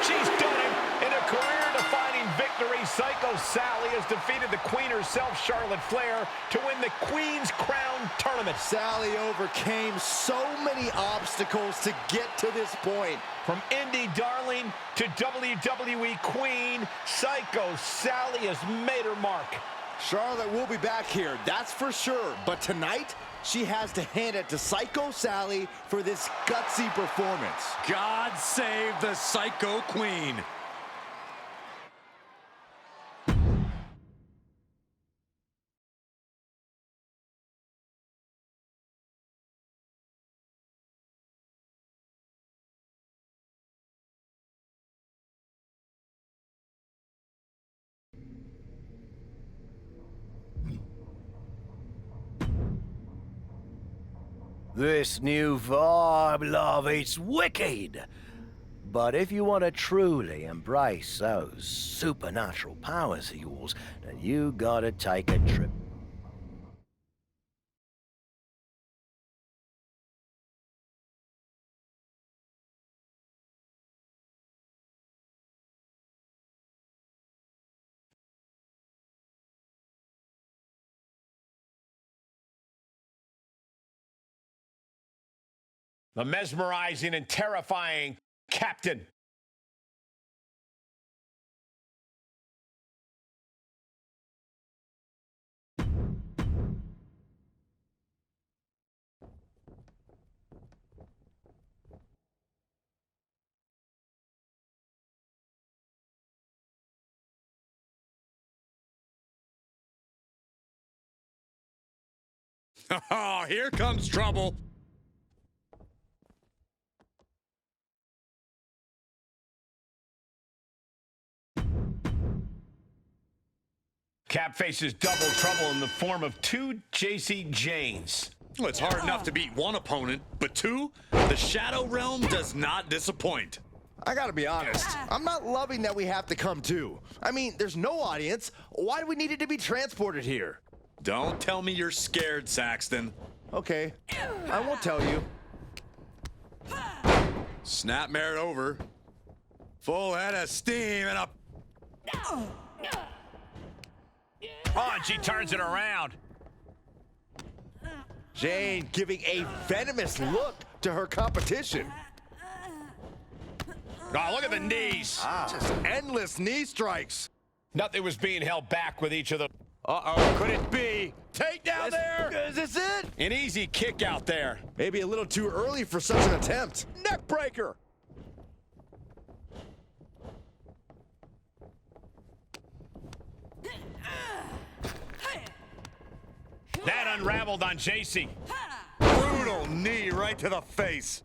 She's done it. In a career-defining victory, Psycho Sally has defeated the Queen herself, Charlotte Flair, to win the Queen's Crown Tournament. Sally overcame so many obstacles to get to this point. From indie darling to WWE Queen, Psycho Sally has made her mark. Charlotte will be back here, that's for sure. But tonight, she has to hand it to Psycho Sally for this gutsy performance. God save the Psycho Queen. This new vibe, love, it's wicked. But if you want to truly embrace those supernatural powers of yours, then you gotta take a trip. The mesmerizing and terrifying Captain. Oh, here comes trouble. Cap faces double trouble in the form of two Jacy Jaynes. Well, it's hard enough to beat one opponent, but two? The Shadow Realm does not disappoint. I gotta be honest, I'm not loving that we have to come too. I mean, there's no audience. Why do we need it to be transported here? Don't tell me you're scared, Saxton. Okay, I won't tell you. Snapmare it over. Full head of steam and up. Oh, and she turns it around. Jane giving a venomous look to her competition. Oh, look at the knees. Just endless knee strikes. Nothing was being held back with each of them. Uh-oh, could it be? Takedown there! Is this it? An easy kick out there. Maybe a little too early for such an attempt. Neck breaker! That unraveled on Jacy. Brutal knee right to the face.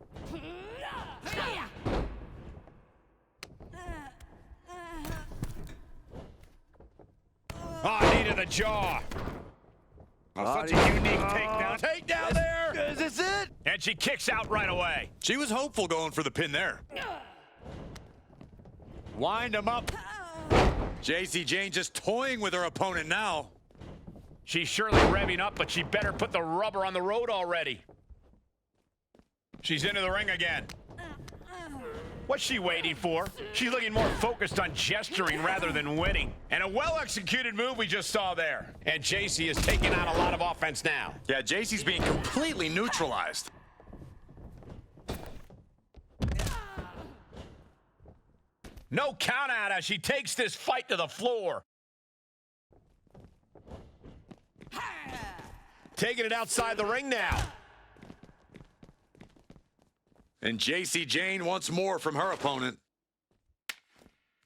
Oh, knee to the jaw. Oh, such a unique takedown. Takedown there! Is this it? And she kicks out right away. She was hopeful going for the pin there. Wind him up. Jacy Jayne just toying with her opponent now. She's surely revving up, but she better put the rubber on the road already. She's into the ring again. What's she waiting for? She's looking more focused on gesturing rather than winning. And a well-executed move we just saw there. And Jacy is taking on a lot of offense now. Yeah, Jacy's being completely neutralized. No count out as she takes this fight to the floor. Taking it outside the ring now. And Jacy Jayne wants more from her opponent.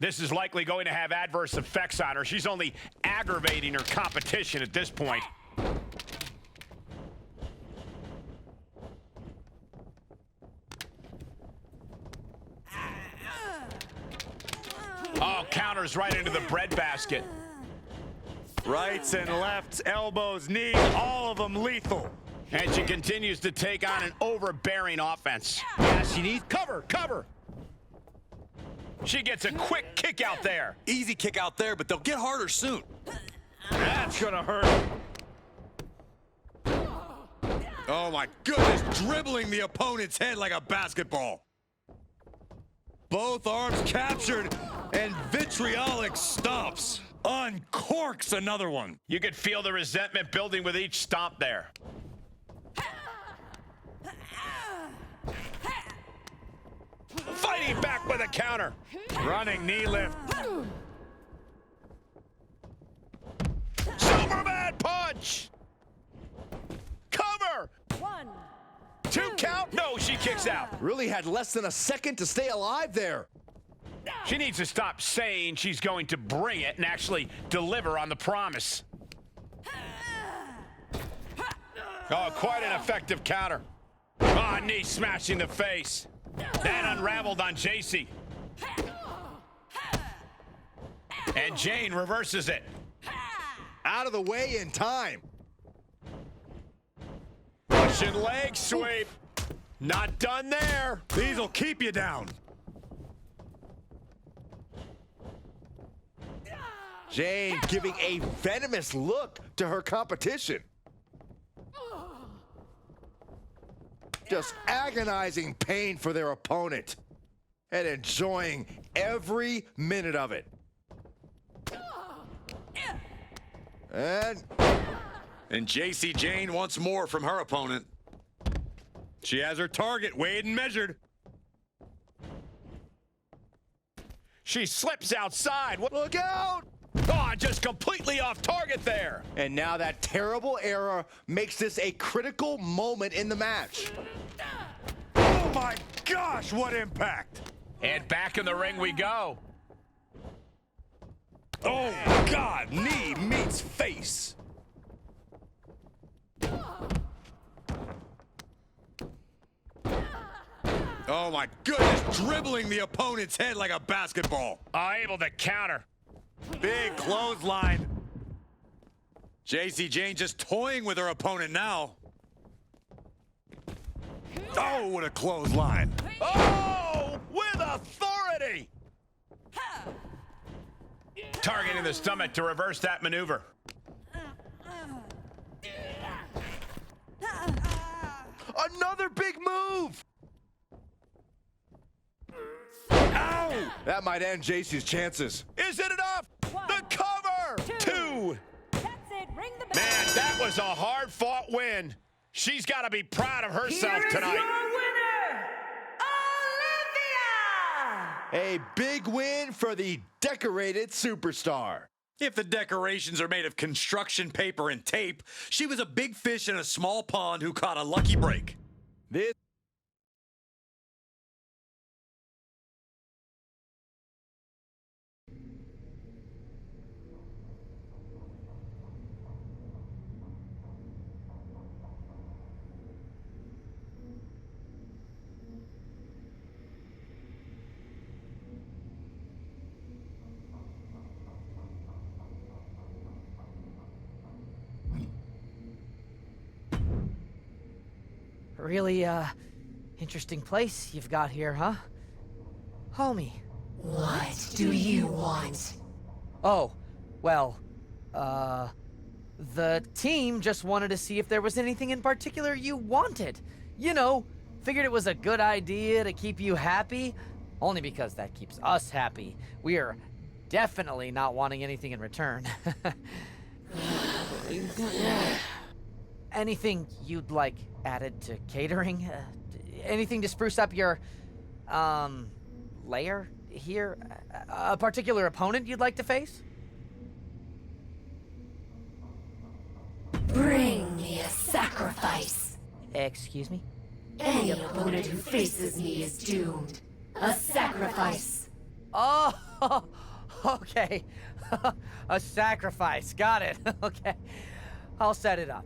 This is likely going to have adverse effects on her. She's only aggravating her competition at this point. Oh, counters right into the breadbasket. Rights and lefts, elbows, knees, all of them lethal. And she continues to take on an overbearing offense. Yeah, she needs cover. She gets a quick kick out there. Easy kick out there, but they'll get harder soon. That's gonna hurt. Oh my goodness, dribbling the opponent's head like a basketball. Both arms captured, and vitriolic stomps. Uncorks another one. You could feel the resentment building with each stomp there. Fighting back with a counter. Running knee lift. Superman punch! Cover! 1, 2 count? No, she kicks out. Really had less than a second to stay alive there. She needs to stop saying she's going to bring it and actually deliver on the promise. Oh, quite an effective counter. Oh, knee smashing the face. That unraveled on Jacy. And Jayne reverses it. Out of the way in time. Russian leg sweep. Not done there. These will keep you down. Jane giving a venomous look to her competition. Just agonizing pain for their opponent and enjoying every minute of it. And Jacy Jayne wants more from her opponent. She has her target weighed and measured. She slips outside. Look out! Oh, just completely off target there. And now that terrible error makes this a critical moment in the match. Oh my gosh, what impact! And back in the ring we go. Oh God, knee meets face. Oh my goodness, dribbling the opponent's head like a basketball. Able to counter. Big clothesline. JC Jane just toying with her opponent now. Oh, what a clothesline. Oh, with authority! Targeting the stomach to reverse that maneuver. Another big move! Ow! That might end JC's chances. Is it enough? The cover! Two! That's it. Ring the bell. Man, that was a hard-fought win. She's got to be proud of herself tonight. Your winner, Olivia! A big win for the decorated superstar. If the decorations are made of construction paper and tape, she was a big fish in a small pond who caught a lucky break. This Really, interesting place you've got here, huh? Homie. What do you want? Oh, well, the team just wanted to see if there was anything in particular you wanted. You know, figured it was a good idea to keep you happy, only because that keeps us happy. We are definitely not wanting anything in return. Anything you'd like added to catering? Anything to spruce up your, lair here? A particular opponent you'd like to face? Bring me a sacrifice. Excuse me? Any opponent who faces me is doomed. A sacrifice. Oh, okay. A sacrifice. Got it. Okay. I'll set it up.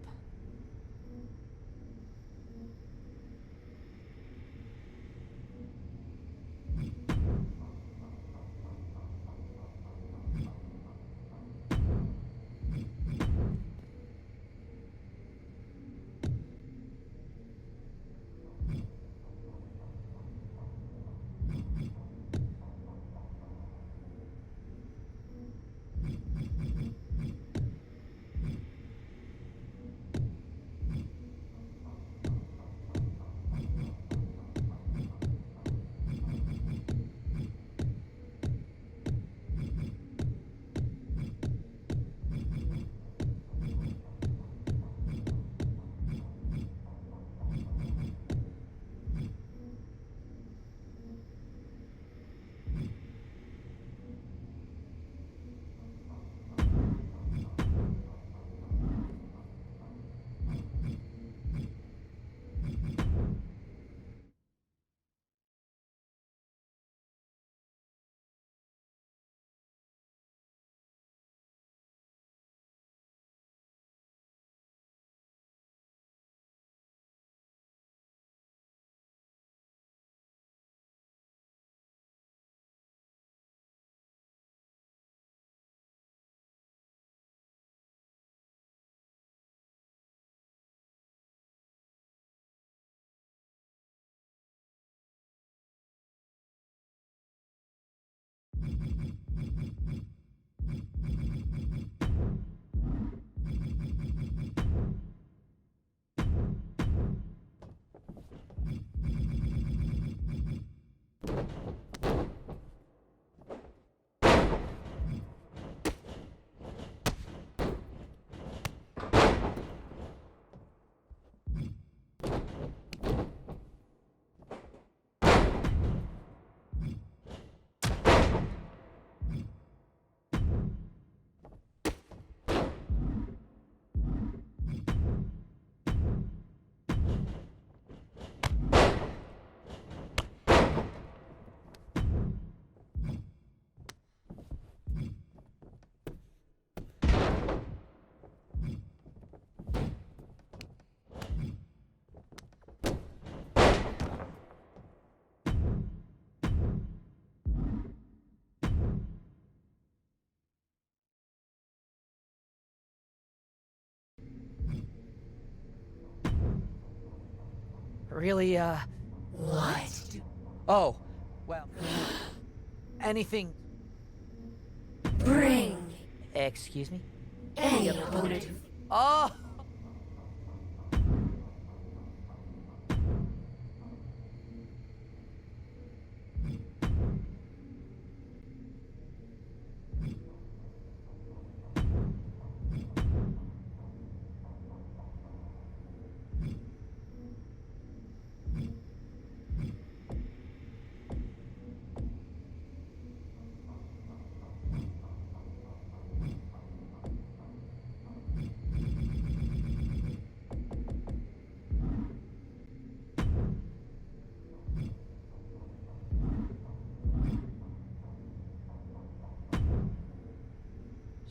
really, What? Oh, well, anything. Bring Excuse me? any opponent. Oh!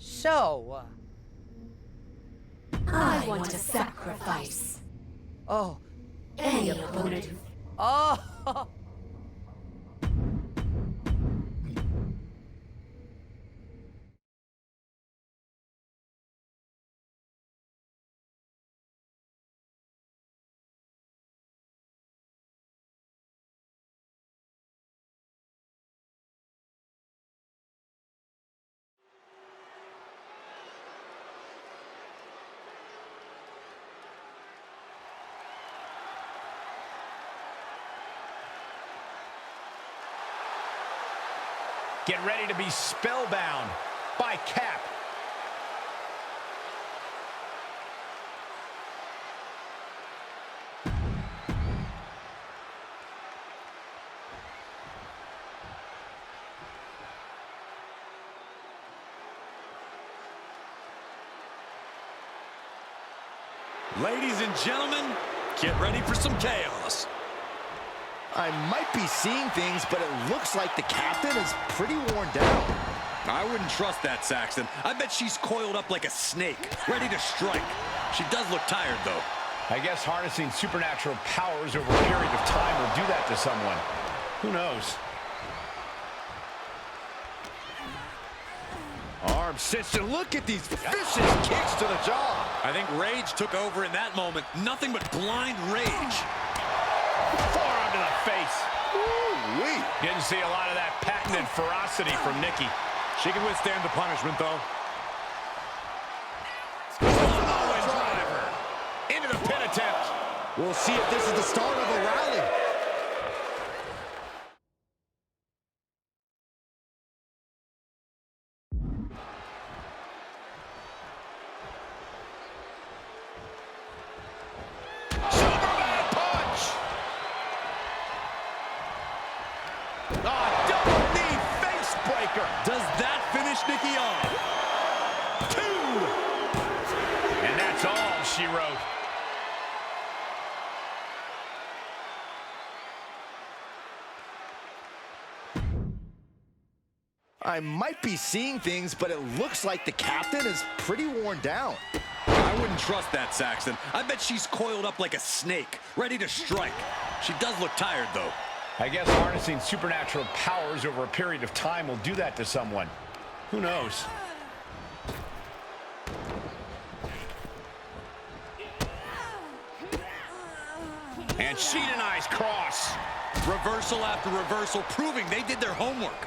So, I want to sacrifice oh, any opponent. oh! Get ready to be spellbound by Cap. Ladies and gentlemen, get ready for some chaos. I might be seeing things, but it looks like the captain is pretty worn down. I wouldn't trust that, Saxton. I bet she's coiled up like a snake, ready to strike. She does look tired, though. I guess harnessing supernatural powers over a period of time will do that to someone. Who knows? Arm cinched, and look at these vicious kicks to the jaw. I think rage took over in that moment. Nothing but blind rage. Forearm to the face. Woo-wee. Didn't see a lot of that patented ferocity from Nikki. She can withstand the punishment, though. Samoan driver. Into the pin attempt. We'll see if this is the start of a rally. Superman punch. Double knee face breaker. Does that finish Nikki off? 2. And that's all she wrote. I might be seeing things, but it looks like the captain is pretty worn down. I wouldn't trust that, Saxton. I bet she's coiled up like a snake, ready to strike. She does look tired, though. I guess harnessing supernatural powers over a period of time will do that to someone. Who knows? And she denies cross. Reversal after reversal, proving they did their homework.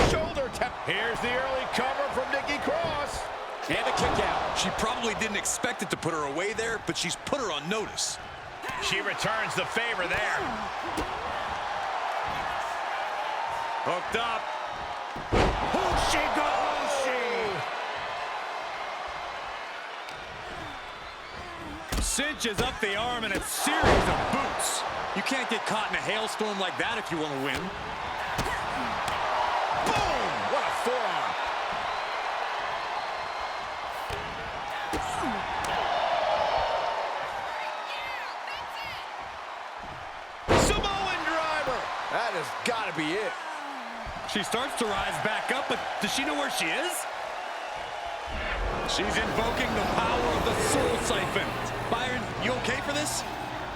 Shoulder tap. Here's the early cover from Nikki Cross. And a kick out. She probably didn't expect it to put her away there, but she's put her on notice. She returns the favor there. Hooked up. Cinches up the arm in a series of boots. You can't get caught in a hailstorm like that if you want to win. Boom! What a forearm. Samoan driver. That has got to be it. She starts to rise back up, but does she know where she is? She's invoking the power of the soul siphon. Byron, you okay for this?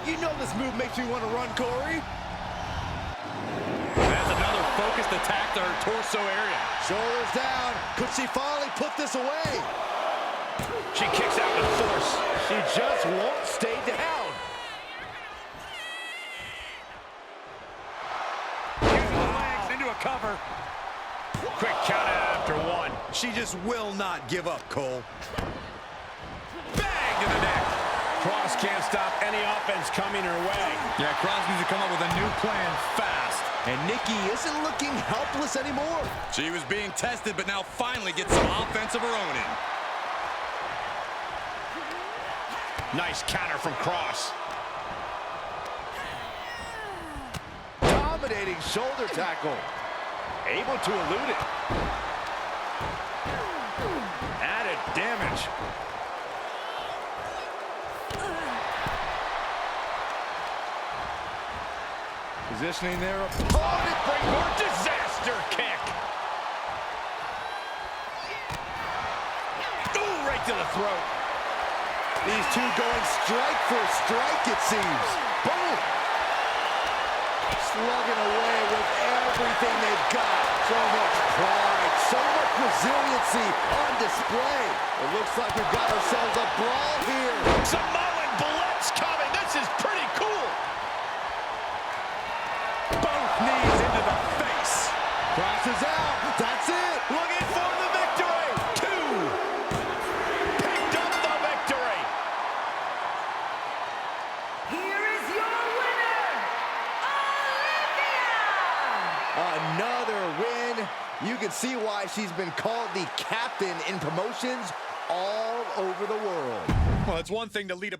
You know this move makes me want to run, Corey. That's another focused attack to her torso area. Shoulders down. Could she finally put this away? She kicks out with force. She just won't stay down. Using the legs into a cover. Quick count after one. She just will not give up, Cole. Bang to the neck. Cross can't stop any offense coming her way. Yeah, Cross needs to come up with a new plan fast. And Nikki isn't looking helpless anymore. She was being tested, but now finally gets some offense of her own in. Nice counter from Cross. Dominating shoulder tackle. Able to elude it. Added damage. Positioning their opponent. Bring more disaster kick. Ooh, right to the throat. These two going strike for strike, it seems. Boom! Slugging away with everything they've got. So much pride, so much resiliency on display. It looks like we've got ourselves a brawl here. Samoan Blitz coming. This is pretty cool. Both knees into the face. Cross is out. That's it. Looking for the victory. 2. Picked up the victory. Here is your winner, Olivia! Another win. You can see why she's been called the captain in promotions all over the world. Well, it's one thing to lead a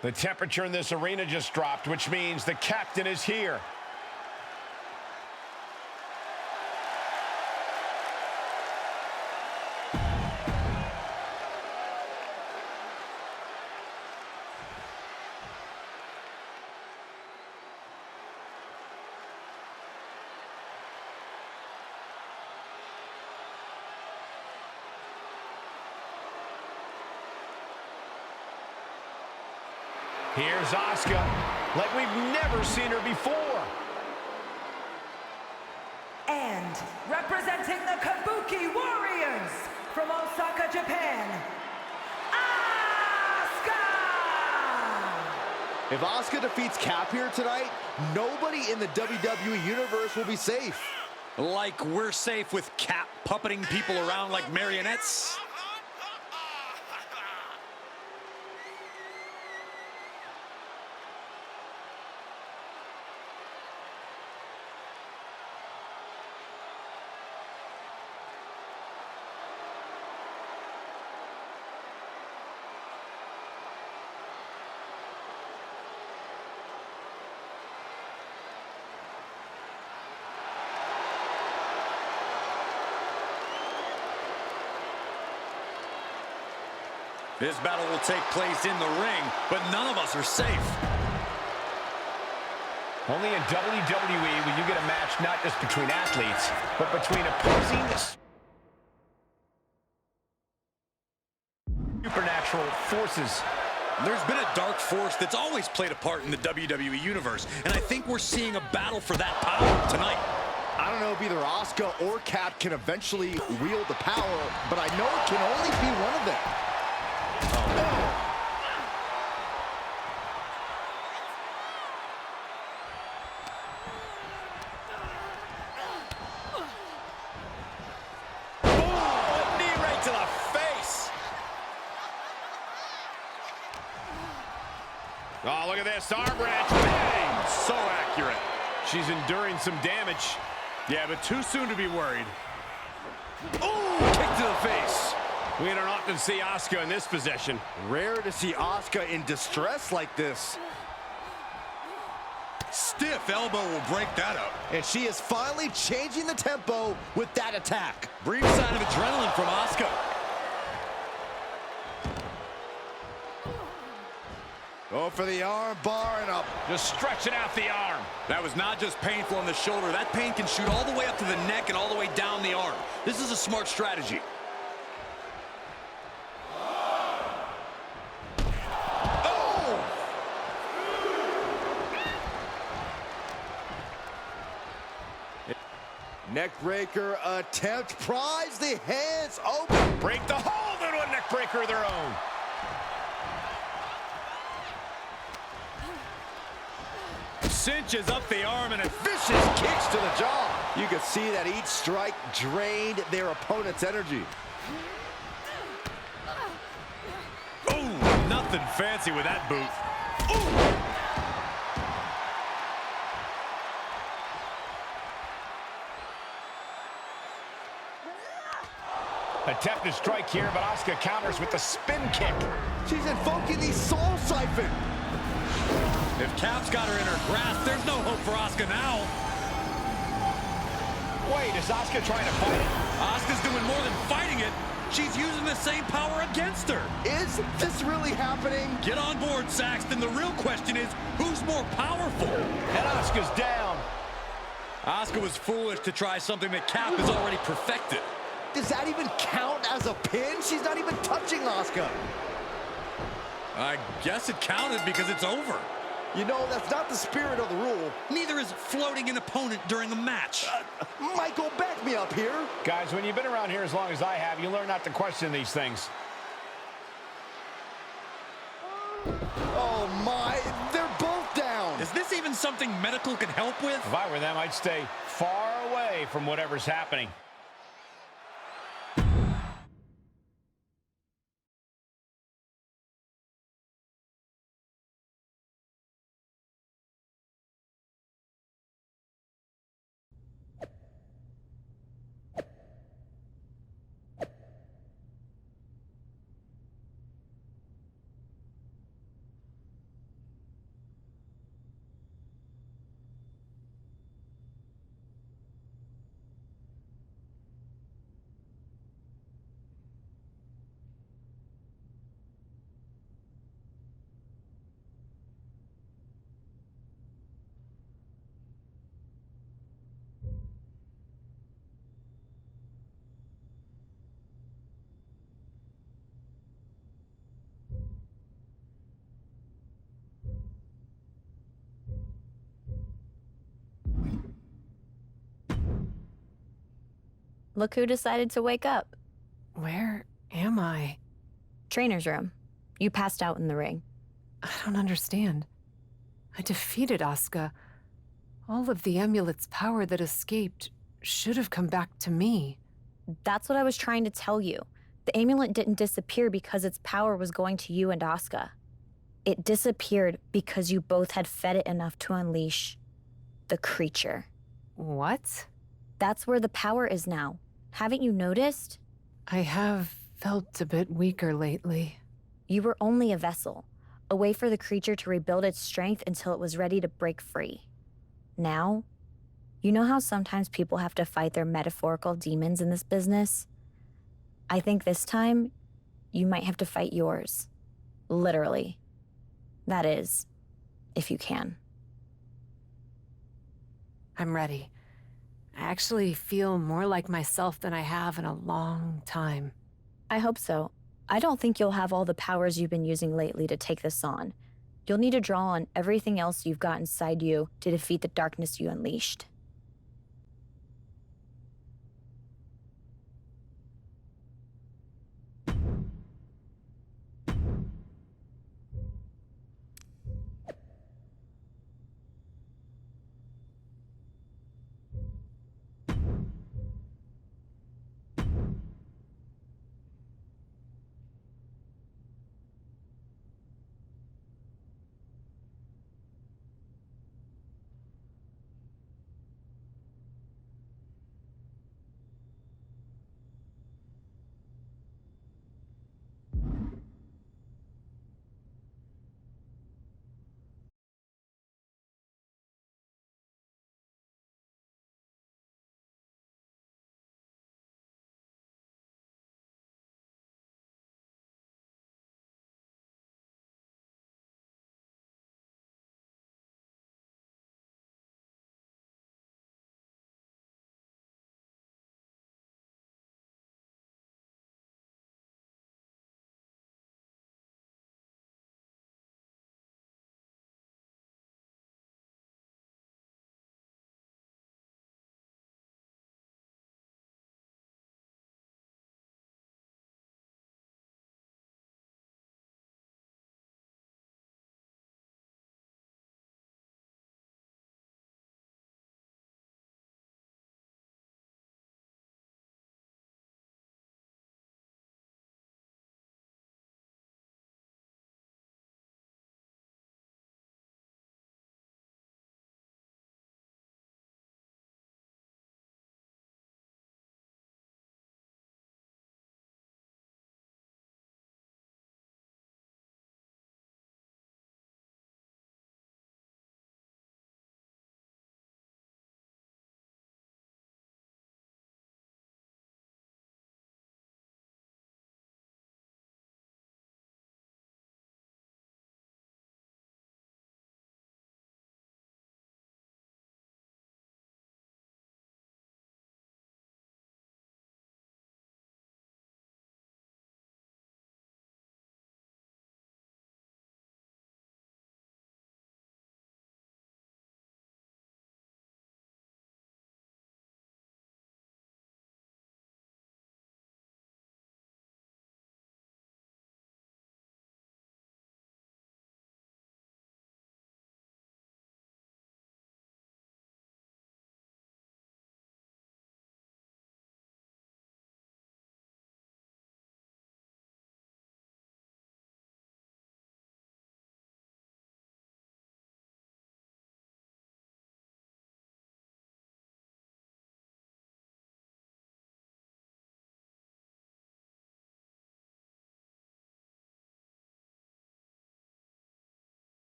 The temperature in this arena just dropped, which means the captain is here. Here's Asuka, like we've never seen her before. And representing the Kabuki Warriors from Osaka, Japan, Asuka! If Asuka defeats Cap here tonight, nobody in the WWE Universe will be safe. Like we're safe with Cap puppeting people around like marionettes? This battle will take place in the ring, but none of us are safe. Only in WWE will you get a match not just between athletes, but between opposing supernatural forces. There's been a dark force that's always played a part in the WWE Universe, and I think we're seeing a battle for that power tonight. I don't know if either Asuka or Cap can eventually wield the power, but I know it can only be one of them. Oh, look at this. Arm wrench. Bang! So accurate. She's enduring some damage. Yeah, but too soon to be worried. Oh, kick to the face. We don't often see Asuka in this position. Rare to see Asuka in distress like this. Stiff elbow will break that up. And she is finally changing the tempo with that attack. Brief sign of adrenaline from Asuka. Go for the arm bar and up. Just stretching out the arm. That was not just painful on the shoulder. That pain can shoot all the way up to the neck and all the way down the arm. This is a smart strategy. Oh! Neckbreaker attempt. Pries the hands open. Break the hold into a neckbreaker of their own. Cinches up the arm and a vicious kicks to the jaw. You could see that each strike drained their opponent's energy. Oh, nothing fancy with that boot. Ooh. Attempt to strike here, but Asuka counters with the spin kick. She's invoking the Soul Siphon. If Cap's got her in her grasp, there's no hope for Asuka now. Wait, is Asuka trying to fight it? Asuka's doing more than fighting it. She's using the same power against her. Is this really happening? Get on board, Saxton. The real question is, who's more powerful? And Asuka's down. Asuka was foolish to try something that Cap has already perfected. Does that even count as a pin? She's not even touching Asuka. I guess it counted because it's over. You know, that's not the spirit of the rule. Neither is floating an opponent during a match. Michael, back me up here. Guys, when you've been around here as long as I have, you learn not to question these things. Oh, my. They're both down. Is this even something medical can help with? If I were them, I'd stay far away from whatever's happening. look who decided to wake up. Where am I? Trainer's room. You passed out in the ring. I don't understand. I defeated Asuka. All of the amulet's power that escaped should have come back to me. That's what I was trying to tell you. The amulet didn't disappear because its power was going to you and Asuka. It disappeared because you both had fed it enough to unleash the creature. What? That's where the power is now. Haven't you noticed? I have felt a bit weaker lately. You were only a vessel, a way for the creature to rebuild its strength until it was ready to break free. Now, you know how sometimes people have to fight their metaphorical demons in this business? I think this time, you might have to fight yours. Literally. That is, if you can. I'm ready. I actually feel more like myself than I have in a long time. I hope so. I don't think you'll have all the powers you've been using lately to take this on. You'll need to draw on everything else you've got inside you to defeat the darkness you unleashed.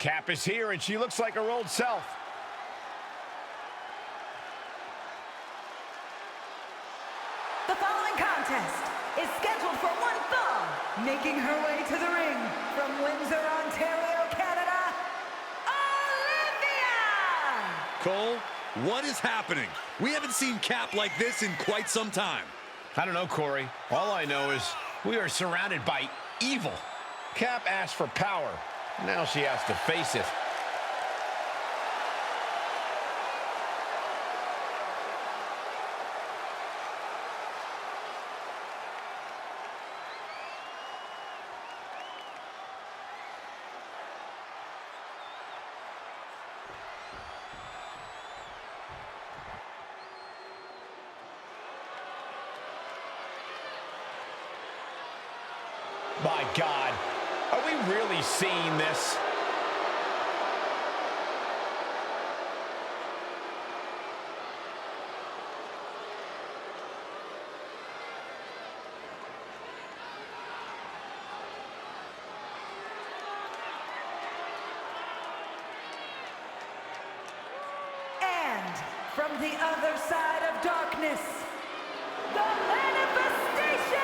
Cap is here, and she looks like her old self. The following contest is scheduled for one fall, making her way to the ring from Windsor, Ontario, Canada, Olivia! Cole, what is happening? We haven't seen Cap like this in quite some time. I don't know, Corey. All I know is we are surrounded by evil. Cap asked for power. Now she has to face it. My God, are we really seeing this? And from the other side of darkness, the manifestation!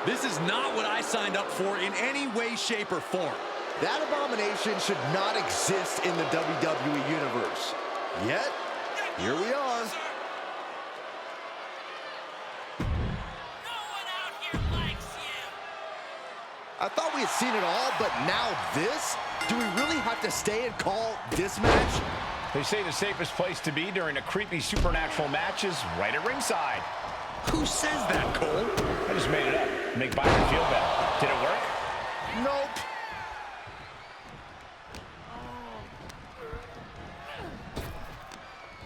This is not what I signed up for in any way, shape, or form. That abomination should not exist in the WWE Universe. Yet, here we are. I thought we had seen it all, but now this? Do we really have to stay and call this match? They say the safest place to be during a creepy supernatural match is right at ringside. Who says that, Cole? I just made it up. Make Byron feel better. Did it work? Nope.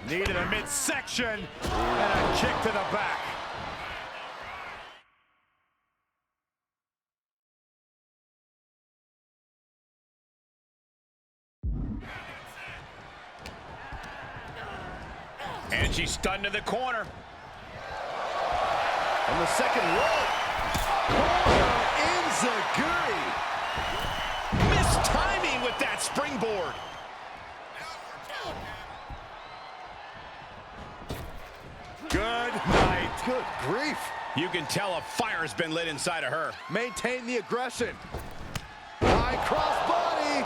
Needed a midsection and a kick to the back. And she's stunned to the corner. On the second rope. Corner Enziguri. Missed timing with that springboard. Good night. Good grief. You can tell a fire's been lit inside of her. Maintain the aggression. High cross body.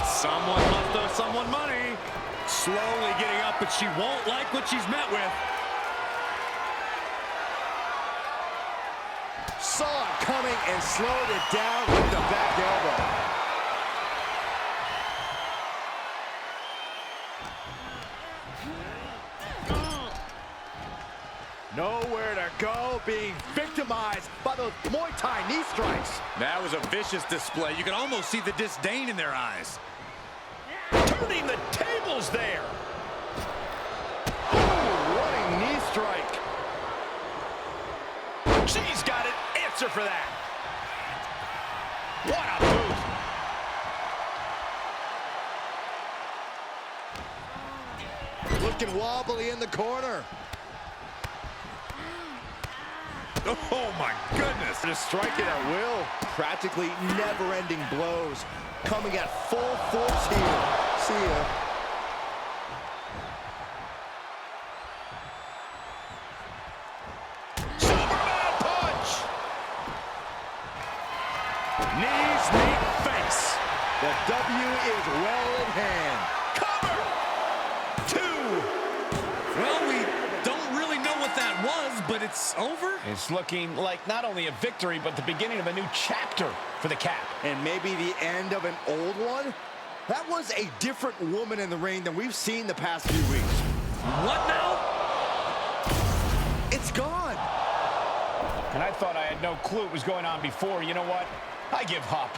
Someone must owe someone money. Slowly getting up, but she won't like what she's met with. Saw it coming and slowed it down with the back elbow. Nowhere to go, being victimized by those Muay Thai knee strikes. That was a vicious display. You can almost see the disdain in their eyes. Turning the tables there. Ooh, running knee strike. She's got an answer for that. What a boot. Looking wobbly in the corner. Oh my goodness. Just striking at will. Practically never-ending blows. Coming at full force here. See ya. Superman punch. Knees meet face. The W is well in hand. Cover. 2. Well, we don't really know what that was, but it's over. It's looking like not only a victory, but the beginning of a new chapter for the Cap. And maybe the end of an old one? That was a different woman in the ring than we've seen the past few weeks. What now? It's gone. And I thought I had no clue what was going on before. You know what? I give up.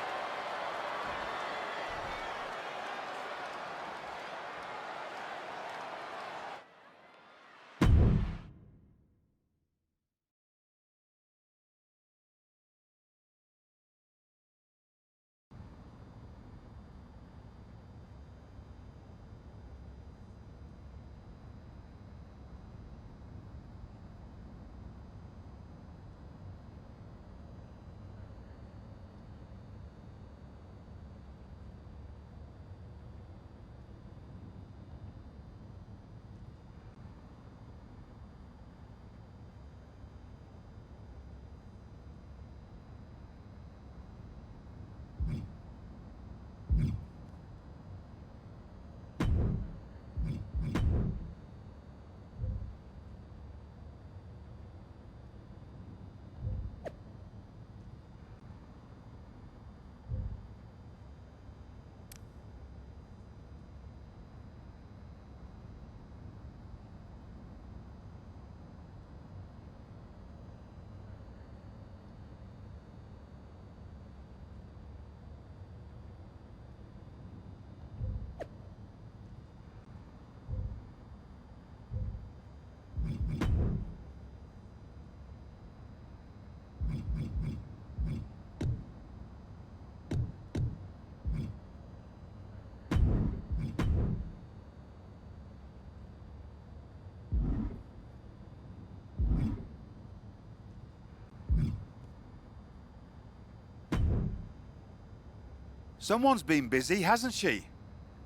Someone's been busy, hasn't she?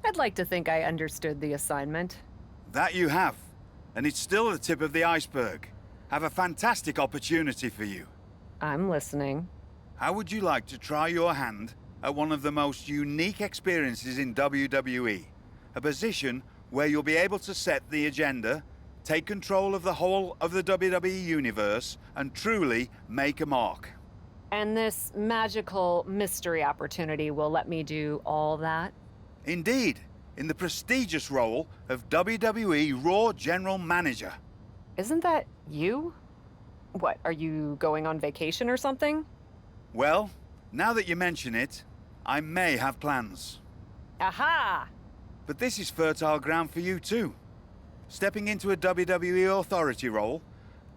I'd like to think I understood the assignment. That you have. And it's still the tip of the iceberg. Have a fantastic opportunity for you. I'm listening. How would you like to try your hand at one of the most unique experiences in WWE? A position where you'll be able to set the agenda, take control of the whole of the WWE Universe, and truly make a mark. And this magical mystery opportunity will let me do all that? Indeed, in the prestigious role of WWE Raw General Manager. Isn't that you? What, are you going on vacation or something? Well, now that you mention it, I may have plans. Aha! But this is fertile ground for you too. Stepping into a WWE authority role,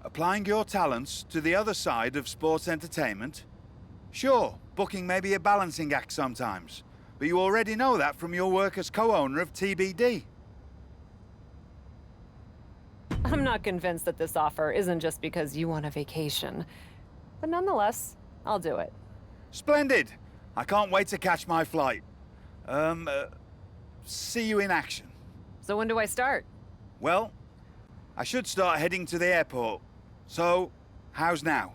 applying your talents to the other side of sports entertainment. Sure, booking may be a balancing act sometimes, but you already know that from your work as co-owner of TBD. I'm not convinced that this offer isn't just because you want a vacation. But nonetheless, I'll do it. Splendid! I can't wait to catch my flight. See you in action. So when do I start? Well, I should start heading to the airport. So, how's now?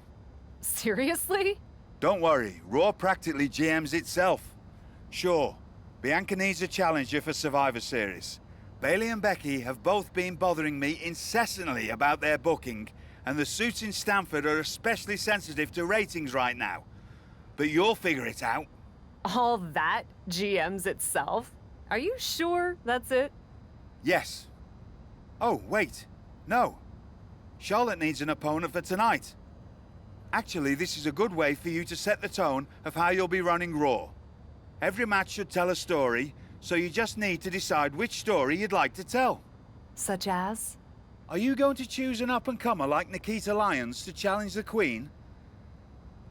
Seriously? Don't worry, Raw practically GMs itself. Sure, Bianca needs a challenger for Survivor Series. Bailey and Becky have both been bothering me incessantly about their booking, and the suits in Stamford are especially sensitive to ratings right now. But you'll figure it out. All that GMs itself? Are you sure that's it? Yes. Oh, wait. No. Charlotte needs an opponent for tonight. Actually, this is a good way for you to set the tone of how you'll be running Raw. Every match should tell a story, so you just need to decide which story you'd like to tell. Such as? Are you going to choose an up-and-comer like Nikita Lyons to challenge the Queen?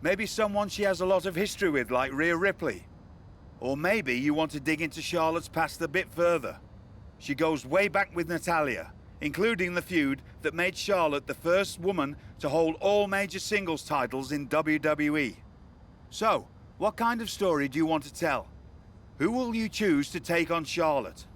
Maybe someone she has a lot of history with, like Rhea Ripley. Or maybe you want to dig into Charlotte's past a bit further. She goes way back with Natalya, including the feud that made Charlotte the first woman to hold all major singles titles in WWE. So, what kind of story do you want to tell? Who will you choose to take on Charlotte?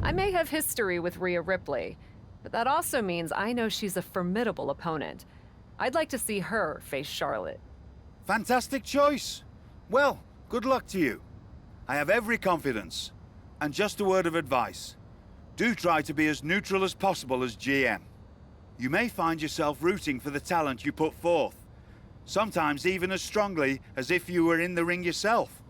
I may have history with Rhea Ripley, but that also means I know she's a formidable opponent. I'd like to see her face Charlotte. Fantastic choice. Well, good luck to you. I have every confidence. And just a word of advice. Do try to be as neutral as possible as GM. You may find yourself rooting for the talent you put forth. Sometimes even as strongly as if you were in the ring yourself.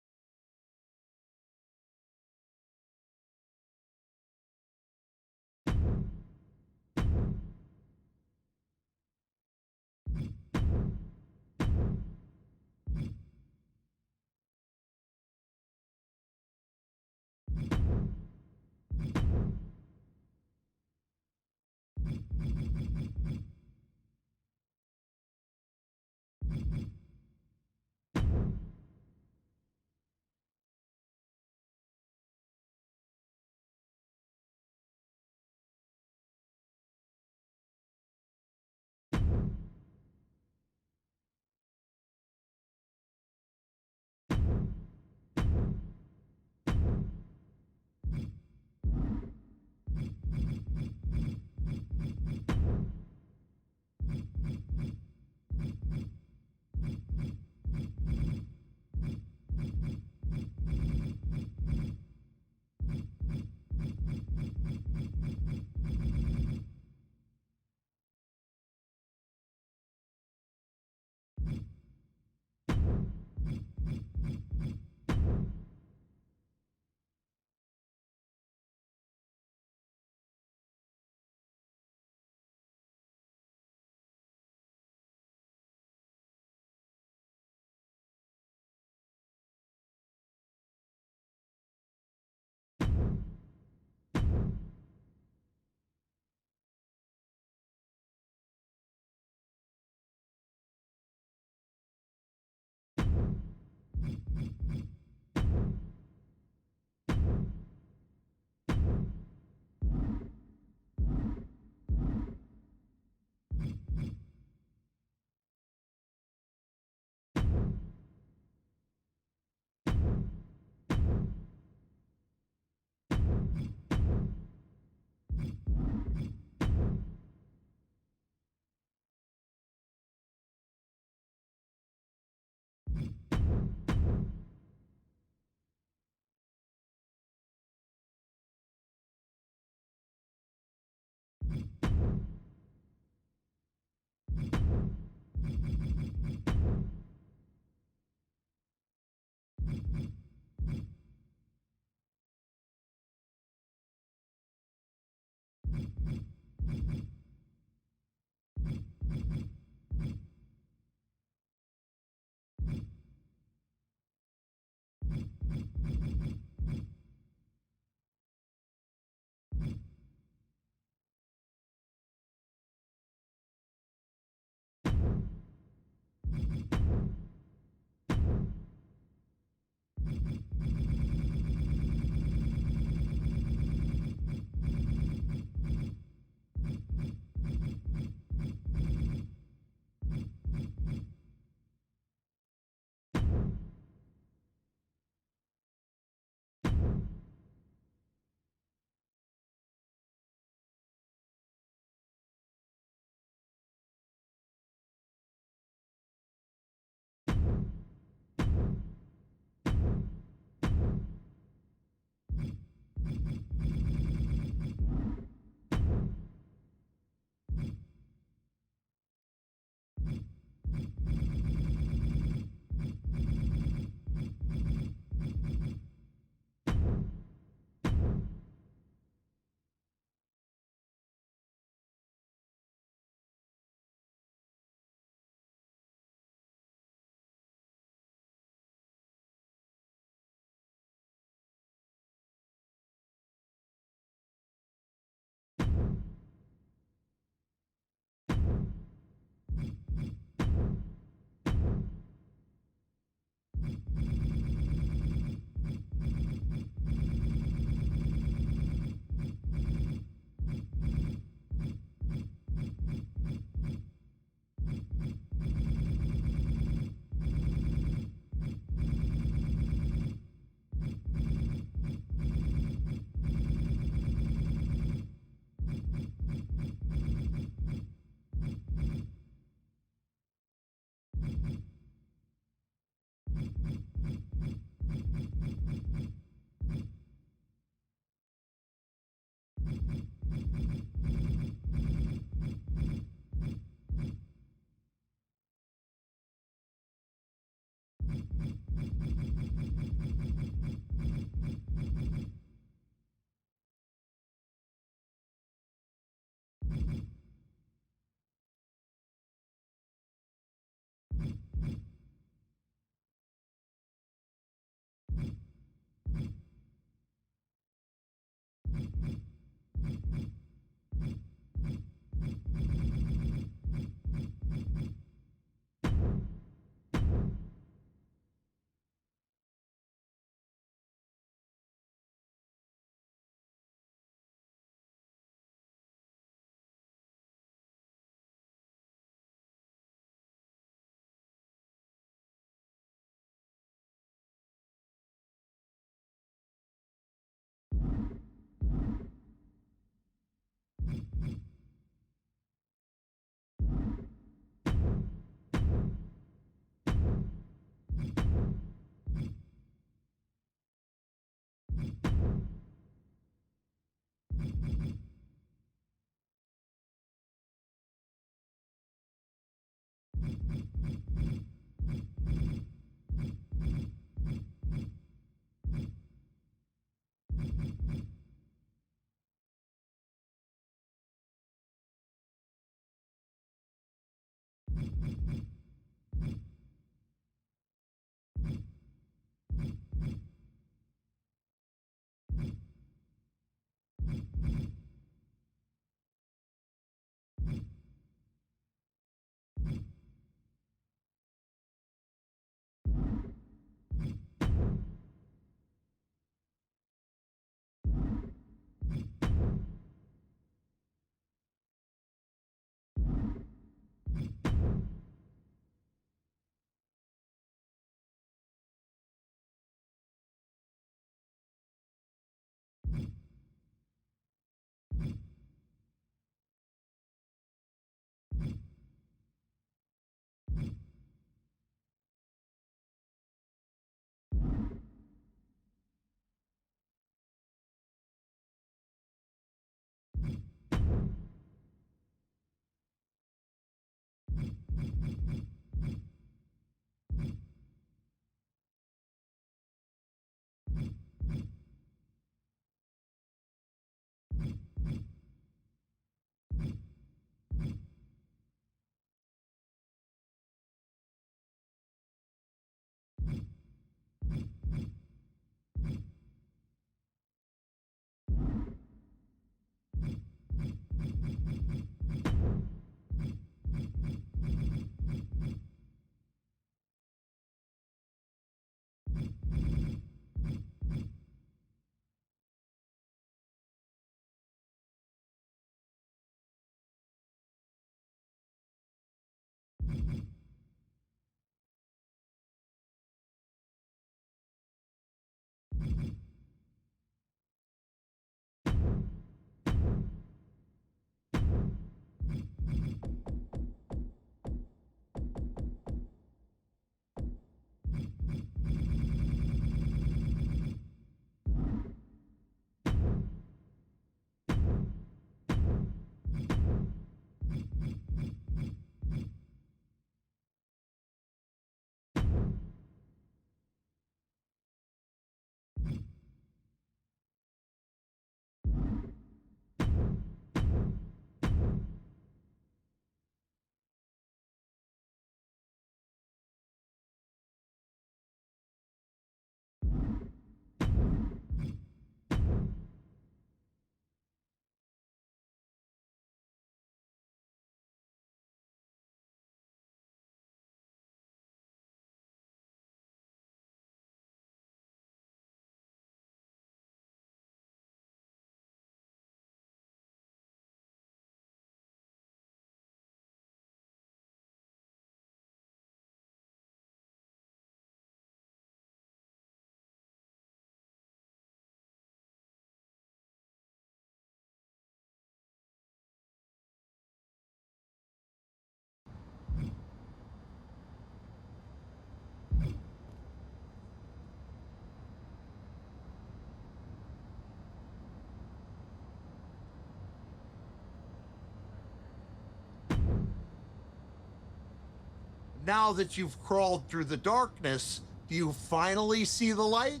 Now that you've crawled through the darkness, do you finally see the light?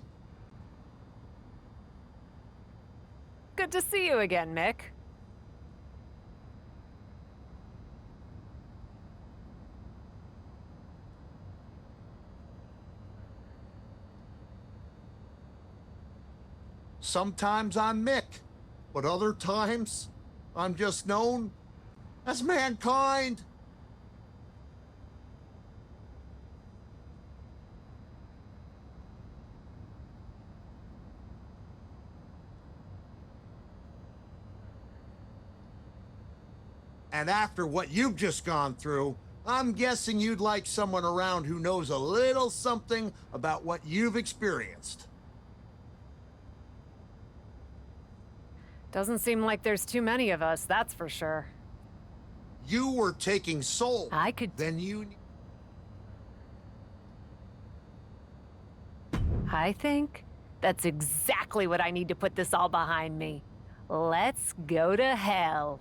Good to see you again, Mick. Sometimes I'm Mick, but other times I'm just known as Mankind. And after what you've just gone through, I'm guessing you'd like someone around who knows a little something about what you've experienced. Doesn't seem like there's too many of us, that's for sure. You were taking soul. I could... Then you... I think that's exactly what I need to put this all behind me. Let's go to hell.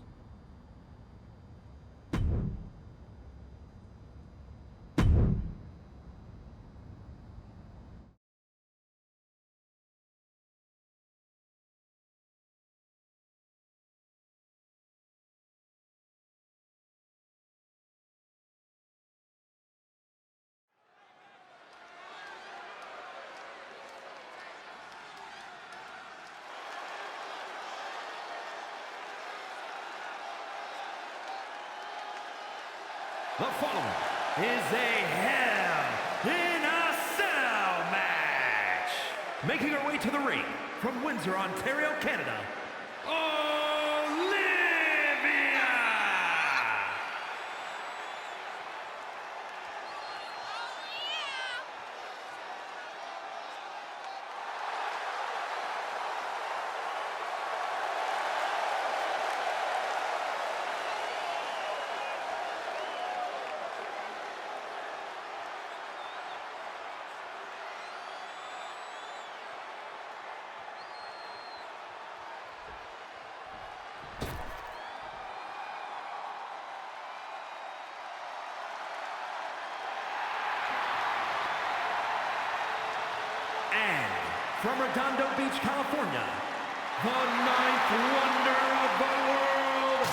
The following is a Hell in a Cell match. Making her way to the ring from Windsor, Ontario, Canada, Olivia! And from Redondo Beach, California, the ninth wonder of the world,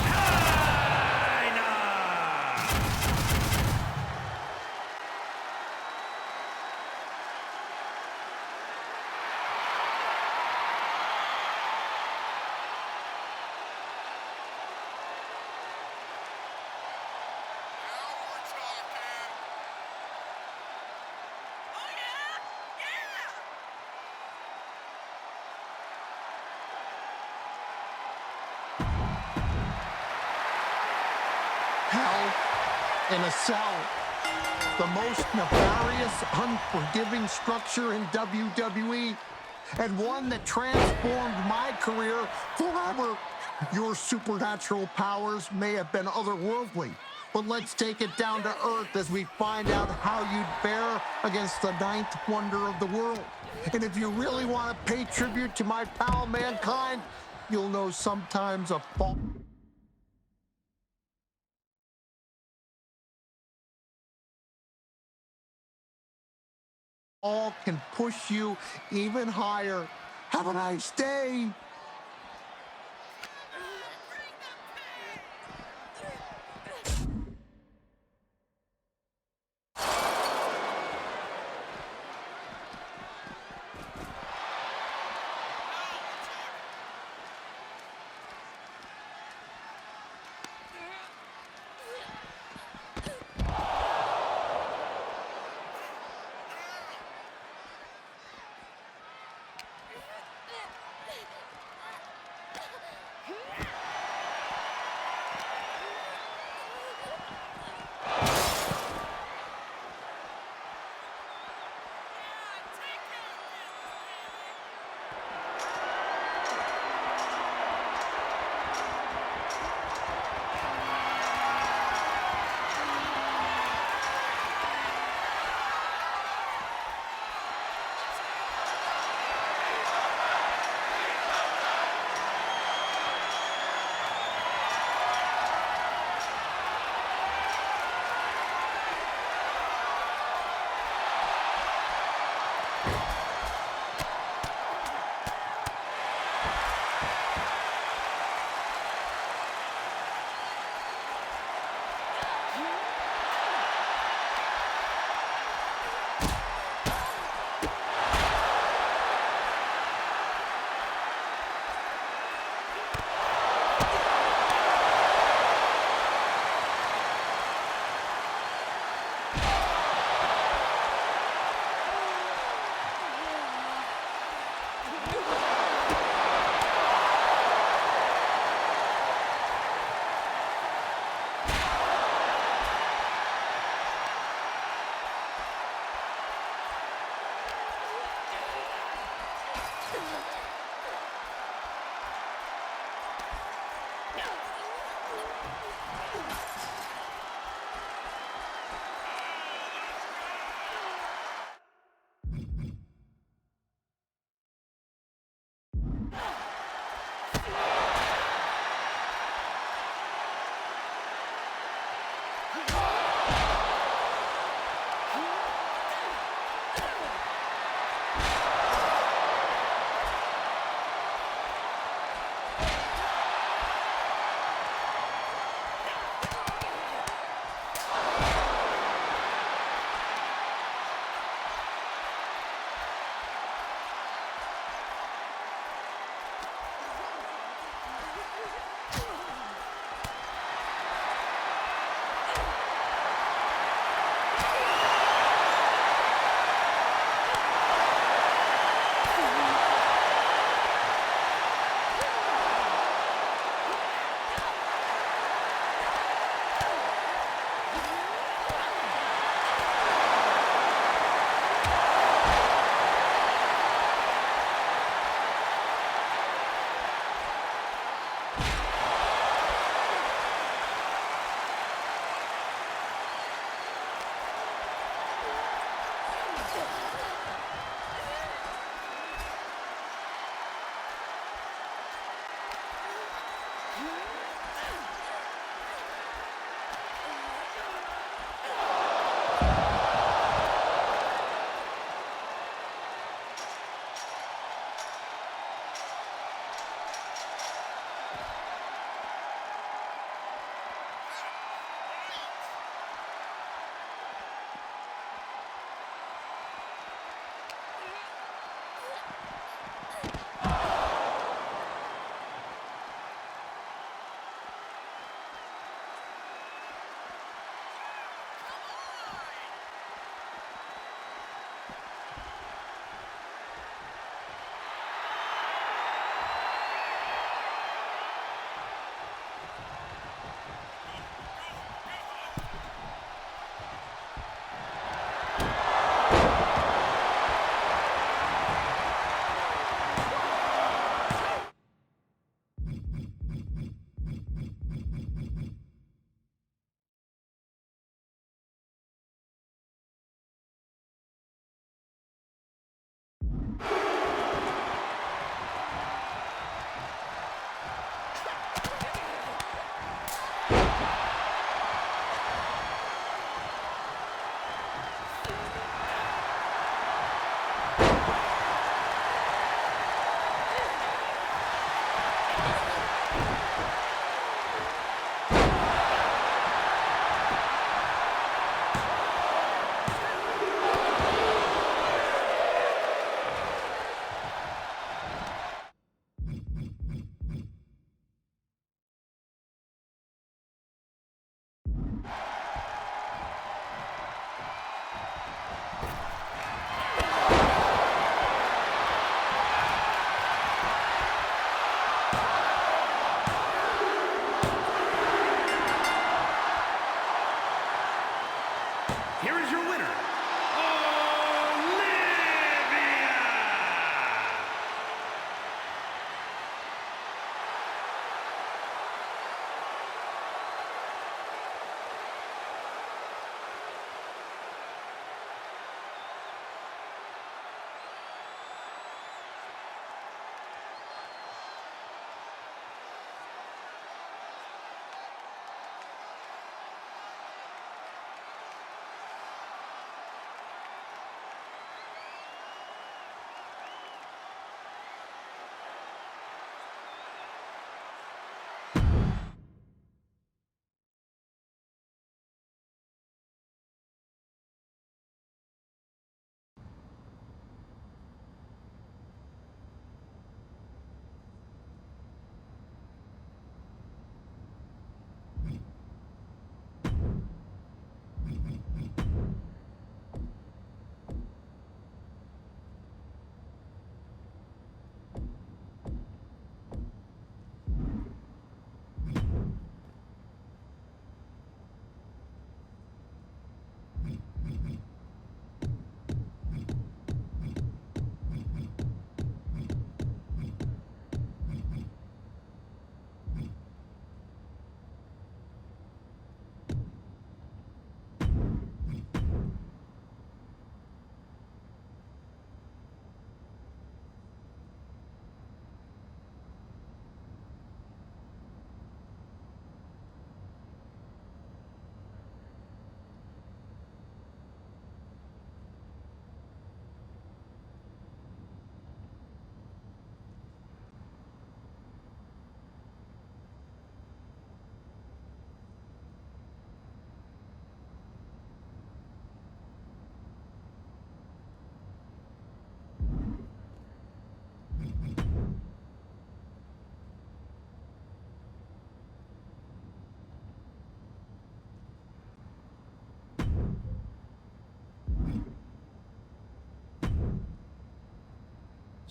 Chyna! Hell in a Cell. The most nefarious, unforgiving structure in WWE, and one that transformed my career forever. Your supernatural powers may have been otherworldly, but let's take it down to earth as we find out how you'd fare against the ninth wonder of the world. And if you really want to pay tribute to my pal Mankind, you'll know sometimes a fall can push you even higher. Have a nice day.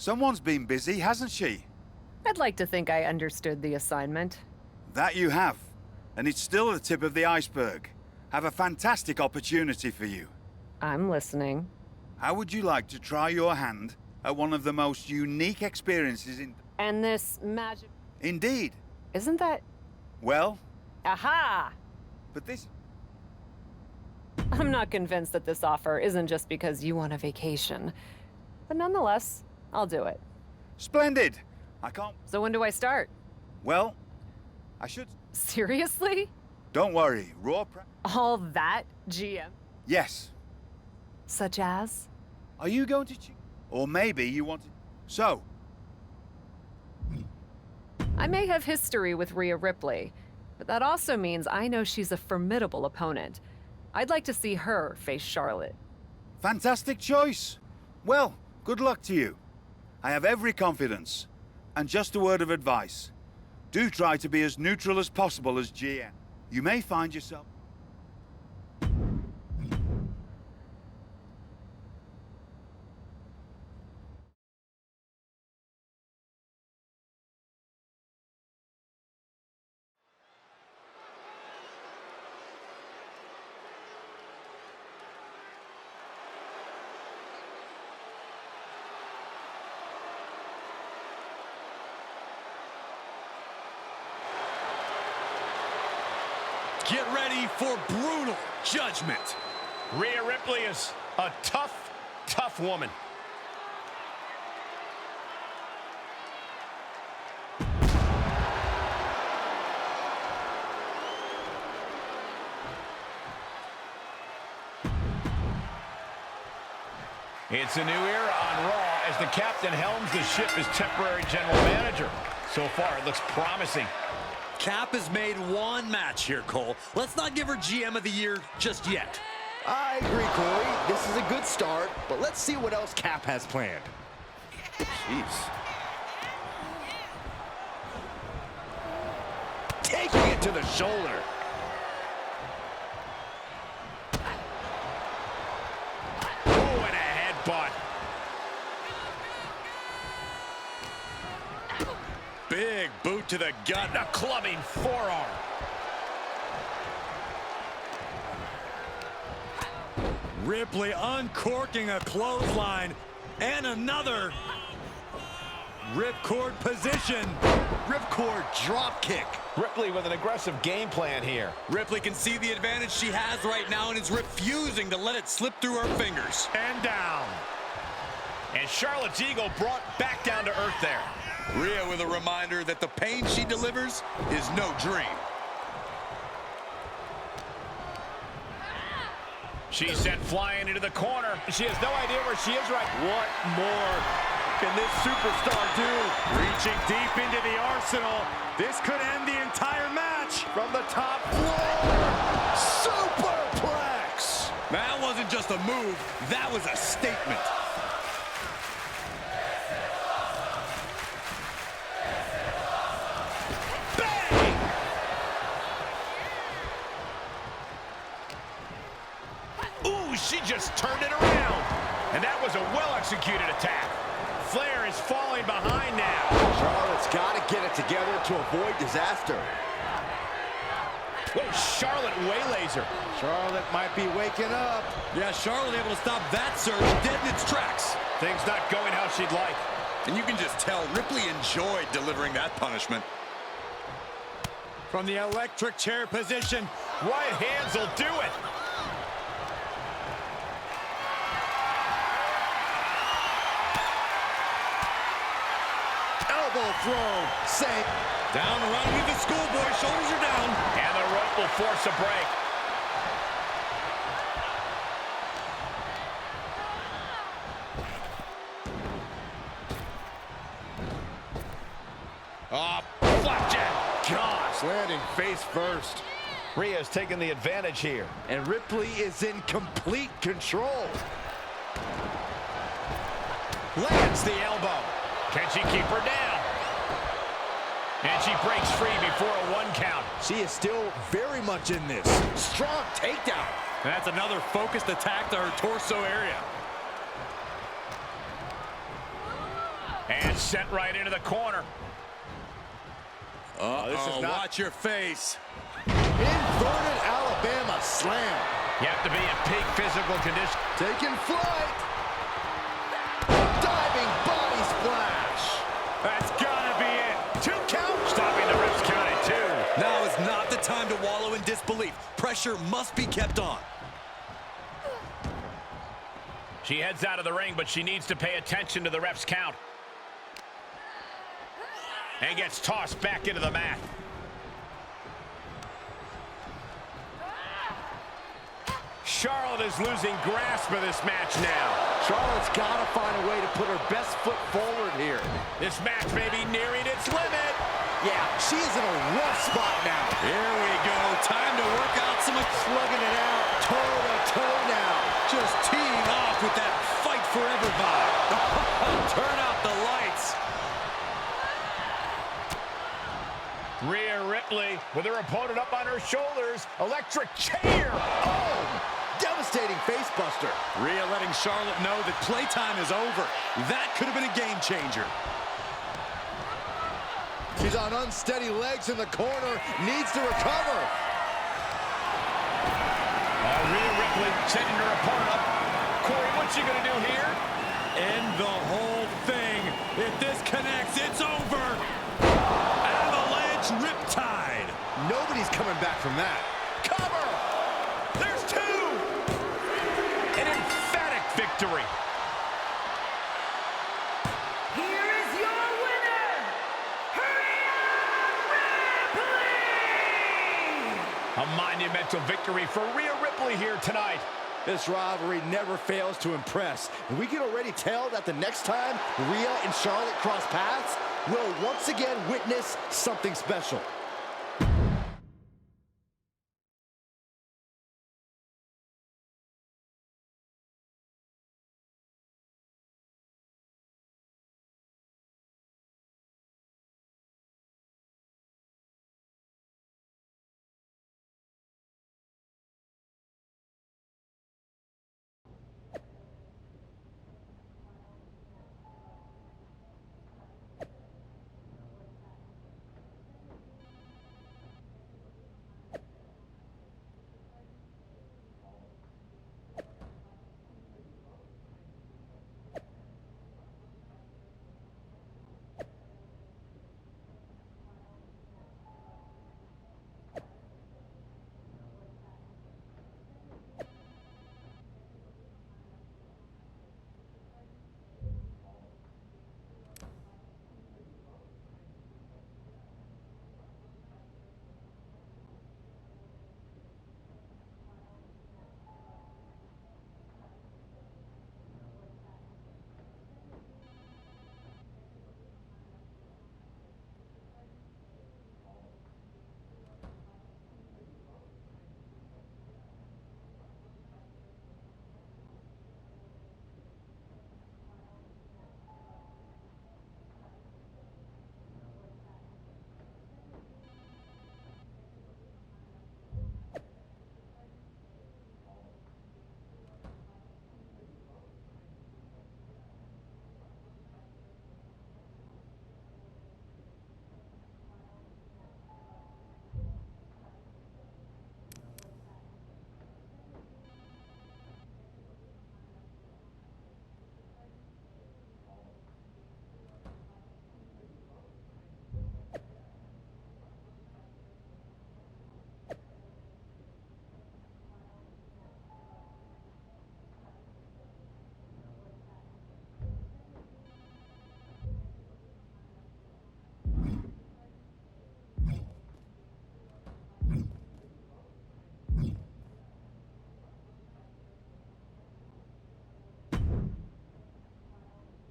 Someone's been busy, hasn't she? I'd like to think I understood the assignment. That you have. And it's still the tip of the iceberg. Have a fantastic opportunity for you. I'm listening. How would you like to try your hand at one of the most unique experiences in... And this magic... Indeed. Isn't that... Well... Aha! But this... I'm not convinced that this offer isn't just because you want a vacation. But nonetheless, I'll do it. Splendid! I can't... So when do I start? Well, I should... Seriously? Don't worry, All that, GM? Yes. Such as? Are you going to choose? Or maybe you want to... So... I may have history with Rhea Ripley, but that also means I know she's a formidable opponent. I'd like to see her face Charlotte. Fantastic choice. Well, good luck to you. I have every confidence. And just a word of advice. Do try to be as neutral as possible as GM. You may find yourself... Get ready for brutal judgment. Rhea Ripley is a tough, tough woman. It's a new era on Raw as the captain helms the ship as temporary general manager. So far, it looks promising. Cap has made one match here, Cole. Let's not give her GM of the Year just yet. I agree, Corey. This is a good start, but let's see what else Cap has planned. Jeez. Taking it to the shoulder. Oh, and a headbutt. Big boot to the gut. A clubbing forearm. Ripley uncorking a clothesline. And another. Ripcord position. Ripcord drop kick. Ripley with an aggressive game plan here. Ripley can see the advantage she has right now and is refusing to let it slip through her fingers. And down. And Charlotte's ego brought back down to earth there. Rhea with a reminder that the pain she delivers is no dream. She's sent flying into the corner. She has no idea where she is right. What more can this superstar do? Reaching deep into the arsenal. This could end the entire match. From the top floor. Superplex. That wasn't just a move. That was a statement. She just turned it around. And that was a well-executed attack. Flair is falling behind now. Charlotte's got to get it together to avoid disaster. Whoa, Charlotte waylays her. Charlotte might be waking up. Yeah, Charlotte able to stop that surge dead in its tracks. Things not going how she'd like. And you can just tell Ripley enjoyed delivering that punishment. From the electric chair position. Right hands will do it. Elbow throw. Save. Down around with the schoolboy. Shoulders are down. And the rope will force a break. Flapjack. Gosh, landing face first. Rhea's taking the advantage here. And Ripley is in complete control. Lands the elbow. Can she keep her down? And she breaks free before a 1 count. She is still very much in this. Strong takedown. That's another focused attack to her torso area. And sent right into the corner. This is not... Watch your face. Inverted Alabama slam. You have to be in peak physical condition. Taking flight. Diving body splash. That's gotta be it. 2 count. Stopping the ref's count at 2. Now is not the time to wallow in disbelief. Pressure must be kept on. She heads out of the ring, but she needs to pay attention to the ref's count. And gets tossed back into the mat. Charlotte is losing grasp of this match now. Charlotte's got to find a way to put her best foot forward here. This match may be nearing its limit. Yeah, she is in a rough spot now. Here we go. Time to work out some... Slugging it out, toe-to-toe now. Just teeing off with that fight forever vibe. Turn out the lights. Rhea Ripley with her opponent up on her shoulders. Electric chair. Oh, devastating face buster. Rhea letting Charlotte know that playtime is over. That could have been a game changer. She's on unsteady legs in the corner. Needs to recover. Rhea Ripley setting her opponent up. Corey, what's she going to do here? End the whole thing. If this connects, it's over. Avalanche Riptide. Nobody's coming back from that. Cover. There's 2. An emphatic victory. Here is your winner, Rhea Ripley! A monumental victory for Rhea Ripley here tonight. This rivalry never fails to impress. And we can already tell that the next time Rhea and Charlotte cross paths, we'll once again witness something special.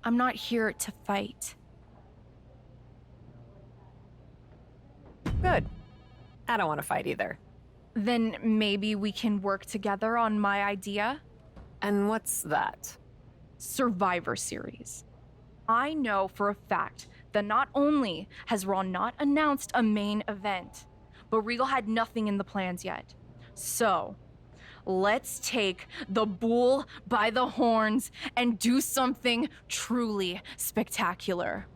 I'm not here to fight. Good. I don't want to fight either. Then maybe we can work together on my idea? And what's that? Survivor Series. I know for a fact that not only has Raw not announced a main event, but Regal had nothing in the plans yet. So, let's take the bull by the horns and do something truly spectacular.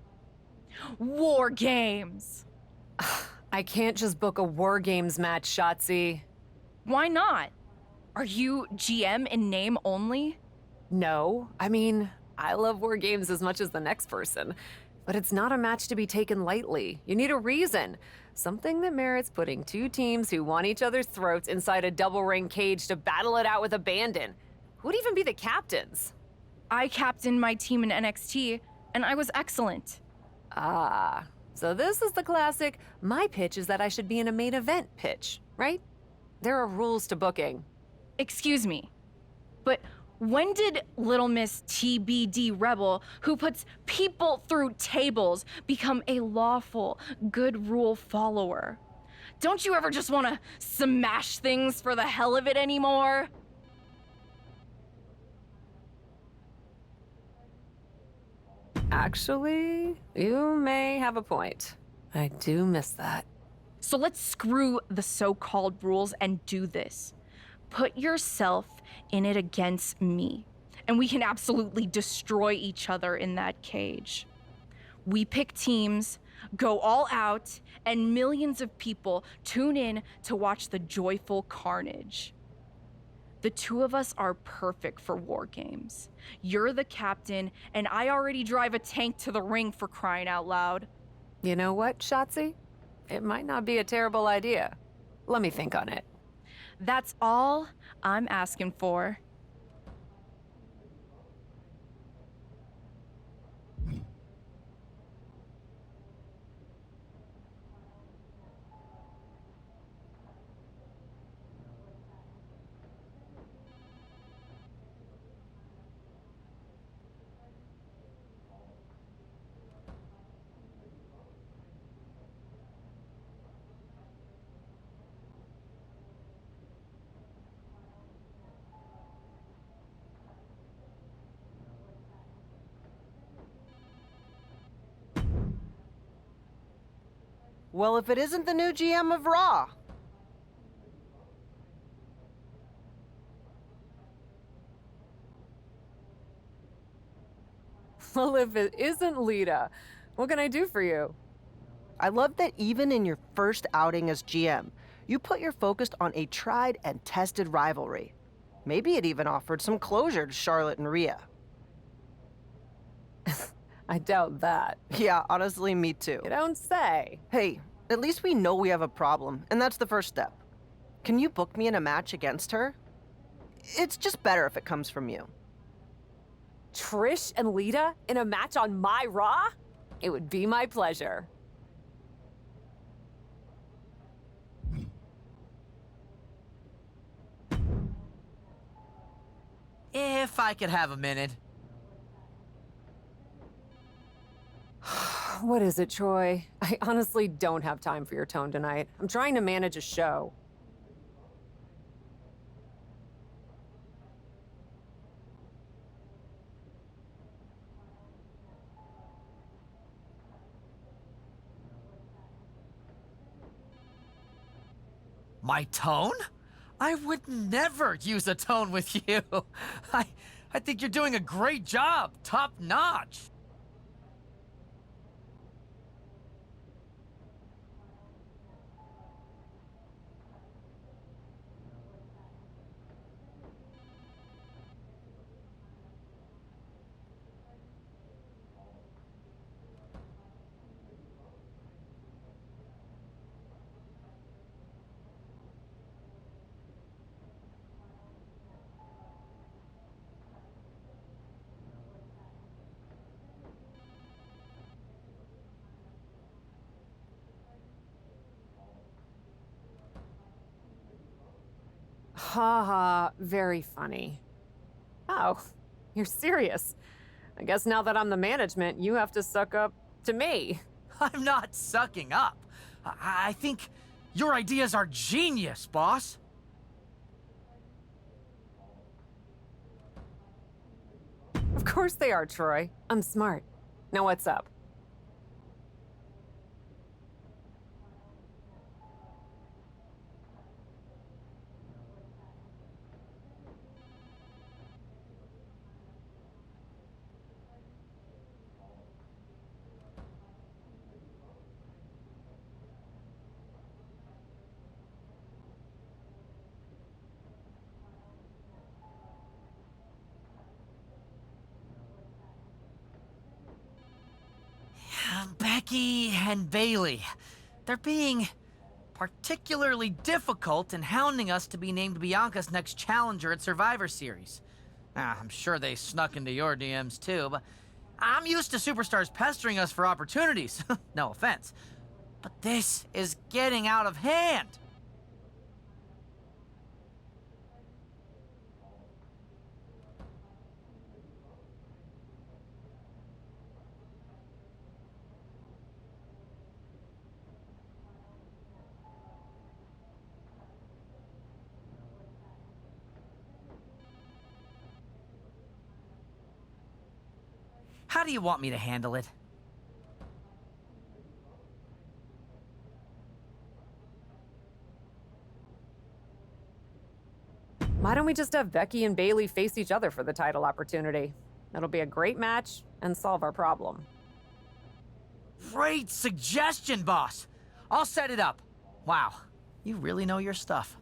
War Games! I can't just book a War Games match, Shotzi. Why not? Are you GM in name only? No. I mean, I love War Games as much as the next person. But it's not a match to be taken lightly. You need a reason. Something that merits putting two teams who want each other's throats inside a double ring cage to battle it out with abandon. Who'd even be the captains? I captained my team in NXT, and I was excellent. Ah, so this is the classic, my pitch is that I should be in a main event pitch, right? There are rules to booking. Excuse me, but when did Little Miss TBD Rebel, who puts people through tables, become a lawful, good rule follower? Don't you ever just want to smash things for the hell of it anymore? Actually, you may have a point. I do miss that. So let's screw the so-called rules and do this. Put yourself in it against me, and we can absolutely destroy each other in that cage. We pick teams, go all out, and millions of people tune in to watch the joyful carnage. The two of us are perfect for War Games. You're the captain, and I already drive a tank to the ring, for crying out loud. You know what, Shotzi? It might not be a terrible idea. Let me think on it. That's all I'm asking for. Well, if it isn't the new GM of Raw. Well, if it isn't Lita, what can I do for you? I love that even in your first outing as GM, you put your focus on a tried and tested rivalry. Maybe it even offered some closure to Charlotte and Rhea. I doubt that. Yeah, honestly, me too. You don't say. Hey, at least we know we have a problem, and that's the first step. Can you book me in a match against her? It's just better if it comes from you. Trish and Lita in a match on my Raw? It would be my pleasure. If I could have a minute. What is it, Troy? I honestly don't have time for your tone tonight. I'm trying to manage a show. My tone? I would never use a tone with you. I think you're doing a great job. Top notch. Ha ha, very funny. Oh, you're serious. I guess now that I'm the management, you have to suck up to me. I'm not sucking up. I think your ideas are genius, boss. Of course they are, Troy. I'm smart. Now what's up? Becky and Bailey. They're being particularly difficult in hounding us to be named Bianca's next challenger at Survivor Series. I'm sure they snuck into your DMs too, but I'm used to superstars pestering us for opportunities. No offense. But this is getting out of hand. How do you want me to handle it? Why don't we just have Becky and Bailey face each other for the title opportunity? That'll be a great match and solve our problem. Great suggestion, boss. I'll set it up. Wow, you really know your stuff.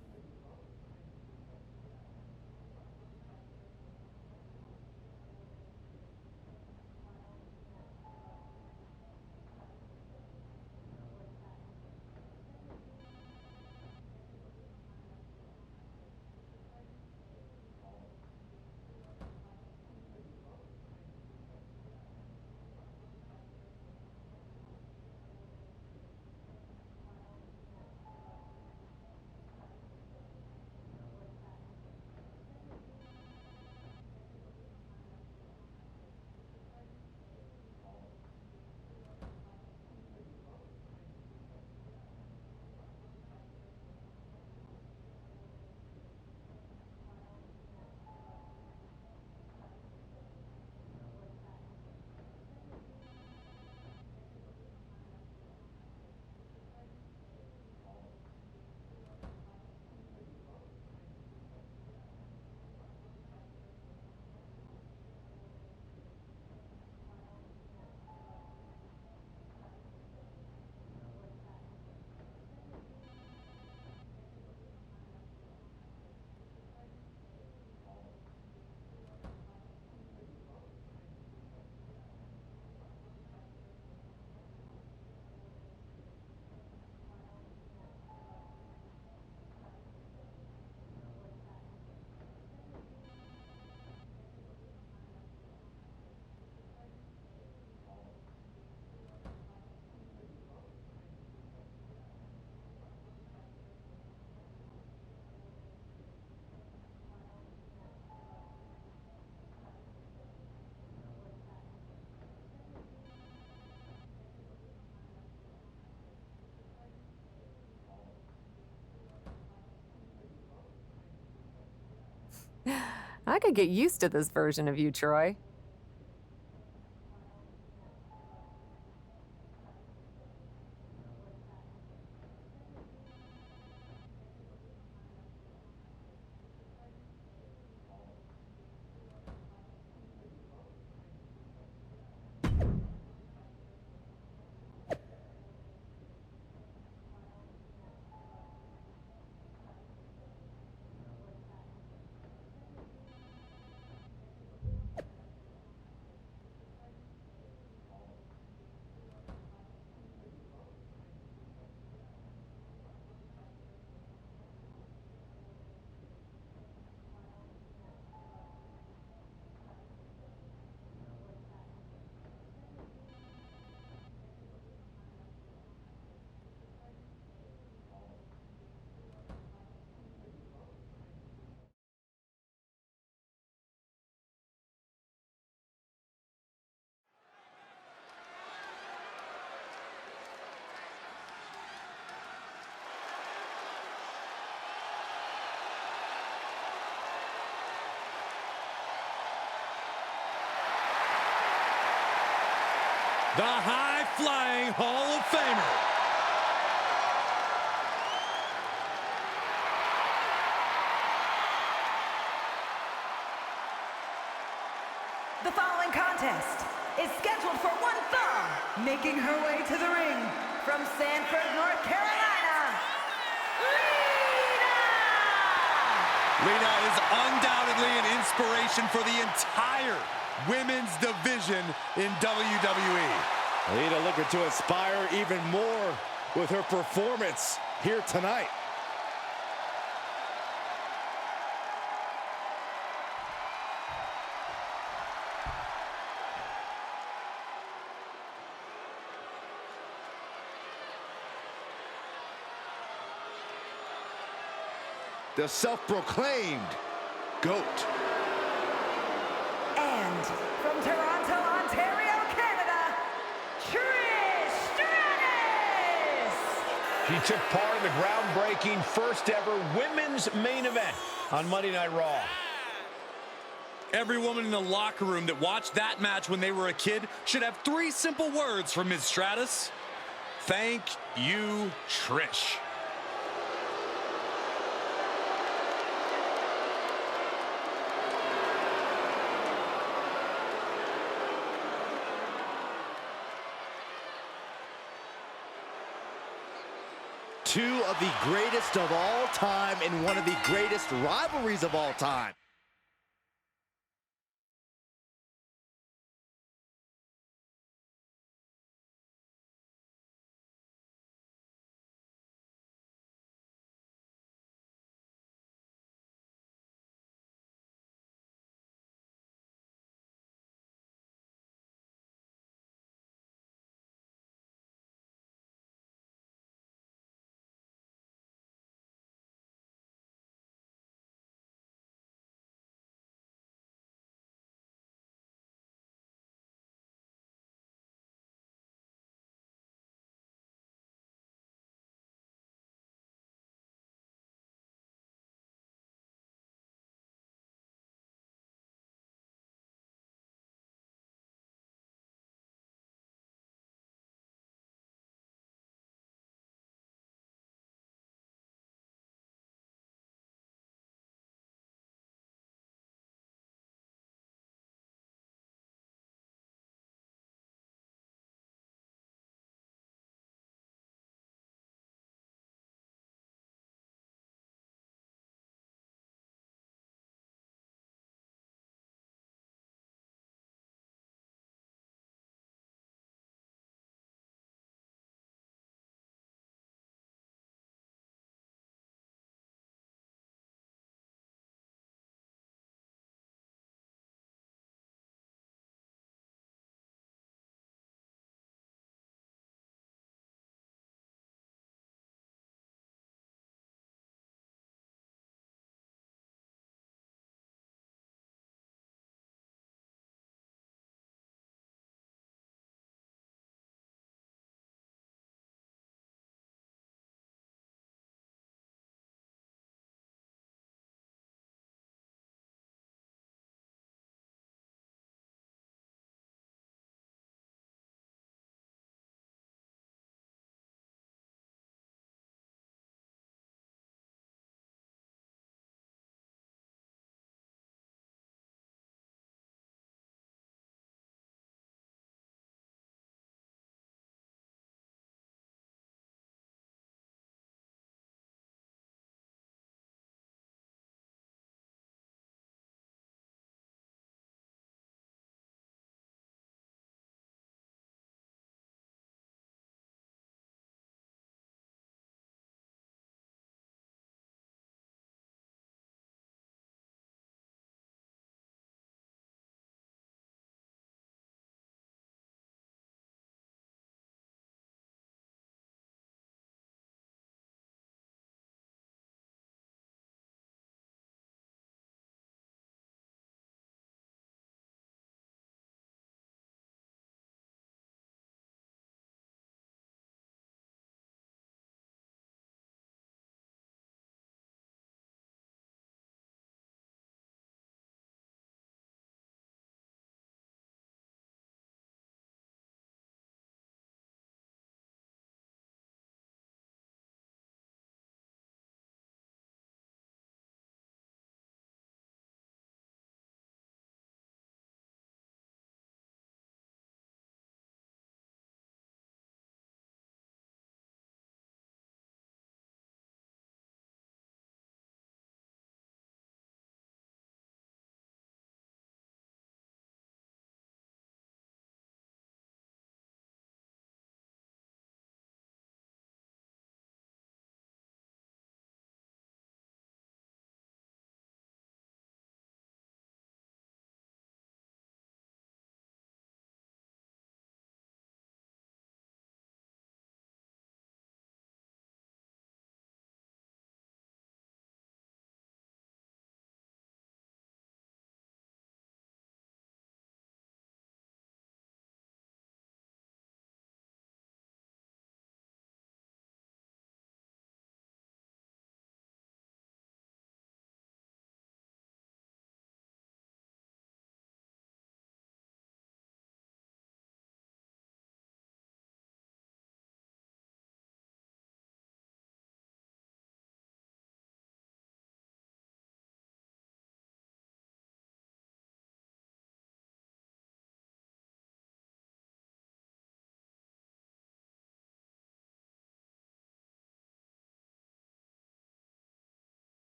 I could get used to this version of you, Troy. The high-flying Hall of Famer. The following contest is scheduled for one fall, making her way to the ring from Sanford, North Carolina, Lita is undoubtedly an inspiration for the entire women's division in WWE. Lita looking to inspire even more with her performance here tonight. The self-proclaimed GOAT. And from Toronto, Ontario, Canada, Trish Stratus! She took part in the groundbreaking first ever women's main event on Monday Night Raw. Every woman in the locker room that watched that match when they were a kid should have 3 simple words from Ms. Stratus. Thank you, Trish. Two of the greatest of all time in one of the greatest rivalries of all time.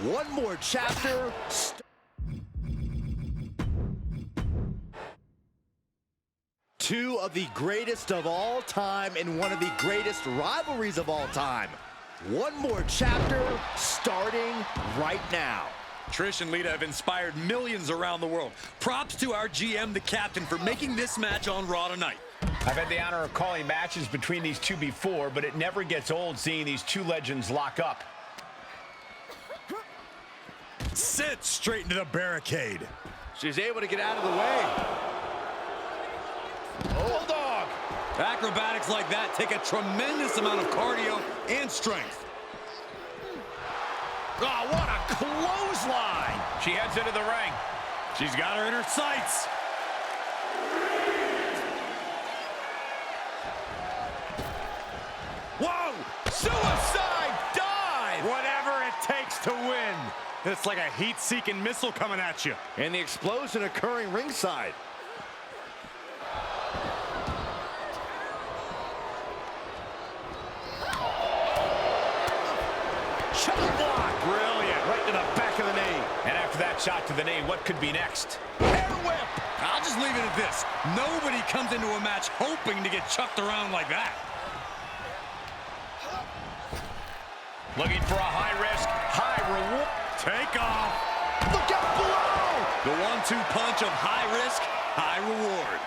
One more chapter. Two of the greatest of all time in one of the greatest rivalries of all time. One more chapter starting right now. Trish and Lita have inspired millions around the world. Props to our GM, the captain, for making this match on Raw tonight. I've had the honor of calling matches between these two before, but it never gets old seeing these two legends lock up. Sit straight into the barricade. She's able to get out of the way. Bulldog. Acrobatics like that take a tremendous amount of cardio and strength. Oh, what a clothesline. She heads into the ring. She's got her in her sights. Whoa! Suicide dive! Whatever it takes to win. It's like a heat-seeking missile coming at you. And the explosion occurring ringside. Shot block! Brilliant. Right to the back of the knee. And after that shot to the knee, what could be next? Hair whip! I'll just leave it at this. Nobody comes into a match hoping to get chucked around like that. Looking for a high-risk, high-reward. Take off. Look out below! The 1-2 punch of high risk, high reward.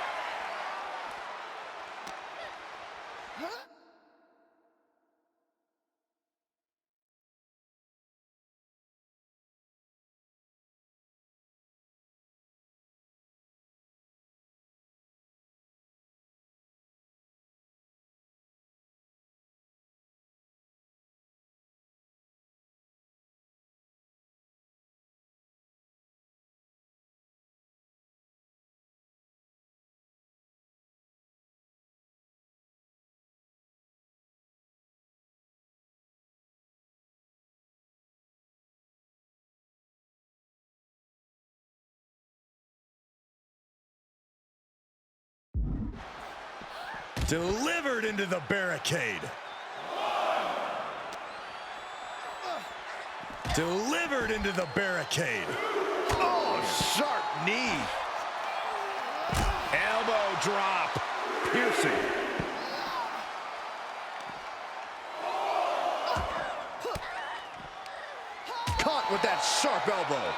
Delivered into the barricade. Delivered into the barricade. Oh, sharp knee. Elbow drop. Piercing. Caught with that sharp elbow.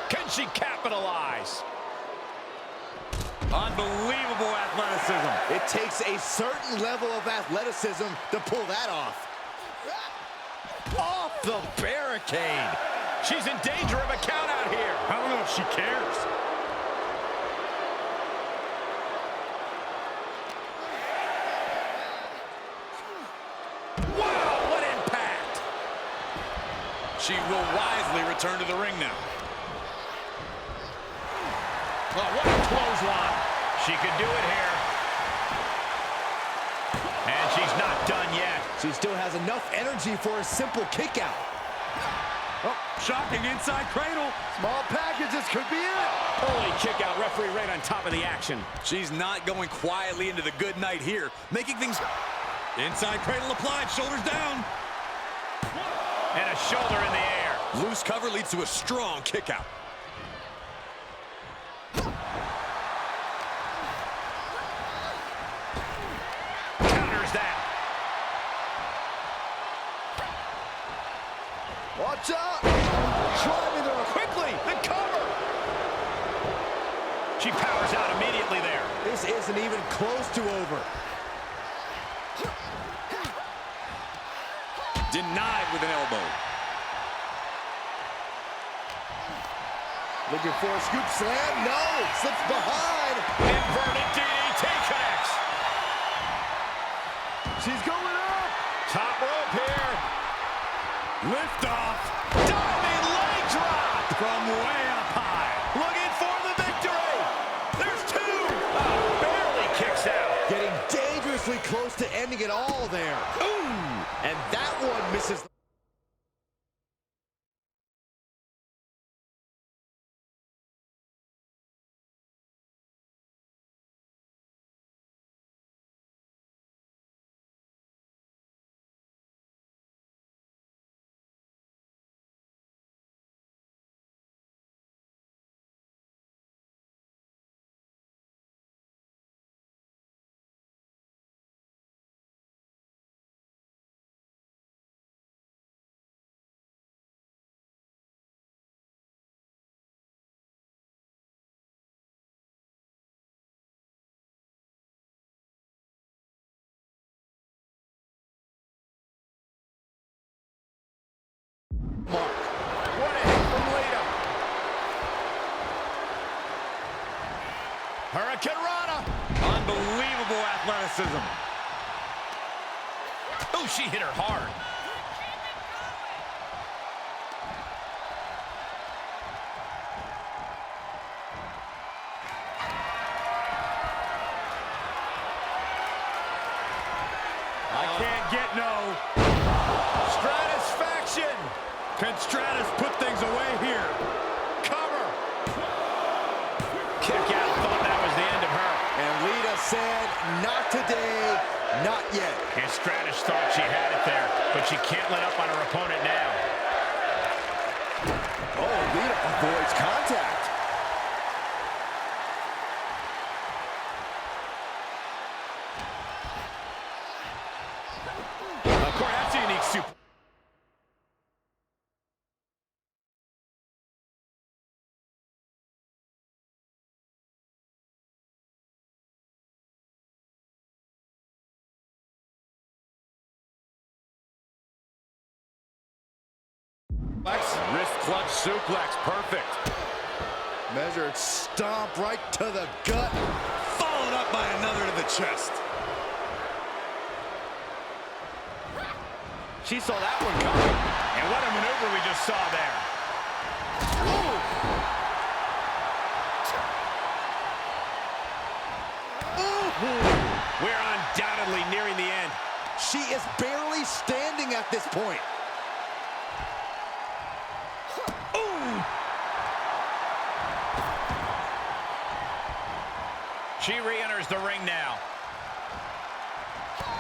Can she capitalize? Unbelievable athleticism. It takes a certain level of athleticism to pull that off. Off the barricade. She's in danger of a count out here. I don't know if she cares. Wow, what impact. She will wisely return to the ring now. Oh, what a clothesline. She could do it here. And she's not done yet. She still has enough energy for a simple kick out. Oh, shocking inside cradle. Small packages could be it. Holy kick out, referee right on top of the action. She's not going quietly into the good night here, making things... Inside cradle applied, shoulders down. And a shoulder in the air. Loose cover leads to a strong kick out. Watch out! Driving there quickly! The cover! She powers out immediately there. This isn't even close to over. Denied with an elbow. Looking for a scoop slam. No! Slips behind. Inverted DDT connects. She's going up. Top rope here. Lift off. Diving leg drop. From way up high. Looking for the victory. There's two. Oh, barely kicks out. Getting dangerously close to ending it all there. Ooh! And that one misses. mark. What a hit from Lita. Hurricane Rana. Unbelievable athleticism. Oh, she hit her hard. I can't get no. Stratusfaction. Can Stratus put things away here? Cover. Kick out. Thought that was the end of her. And Lita said, not today, not yet. And Stratus thought she had it there, but she can't let up on her opponent now. Oh, Lita avoids contact. Of course, that's a unique super. Wrist clutch suplex, perfect. Measured stomp right to the gut. Followed up by another to the chest. She saw that one coming. And what a maneuver we just saw there. We're undoubtedly nearing the end. She is barely standing at this point. She re-enters the ring now.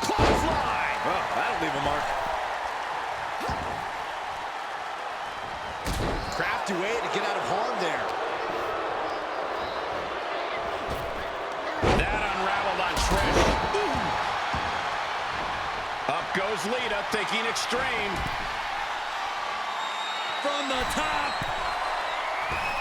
Clothesline! Well, that'll leave a mark. Crafty way to get out of harm there. That unraveled on Trish. Up goes Lita, thinking extreme. From the top.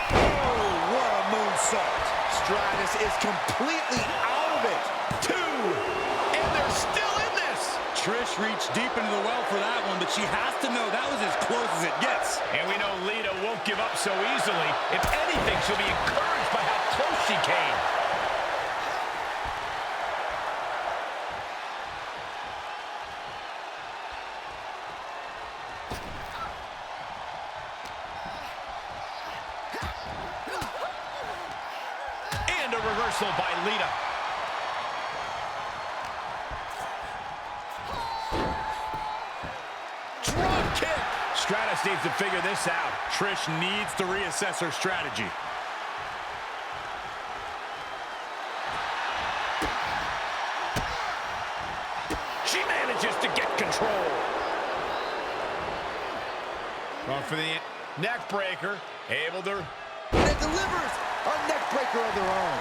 Oh, what a moonsault. Stratus is completely out of it. 2, and they're still in this. Trish reached deep into the well for that one, but she has to know that was as close as it gets. And we know Lita won't give up so easily. If anything, she'll be encouraged by how close she came. And a reversal by Lita. Drop kick. Stratus needs to figure this out. Trish needs to reassess her strategy. She manages to get control. Going for the neck breaker. Able to... And it delivers a neck breaker of their own.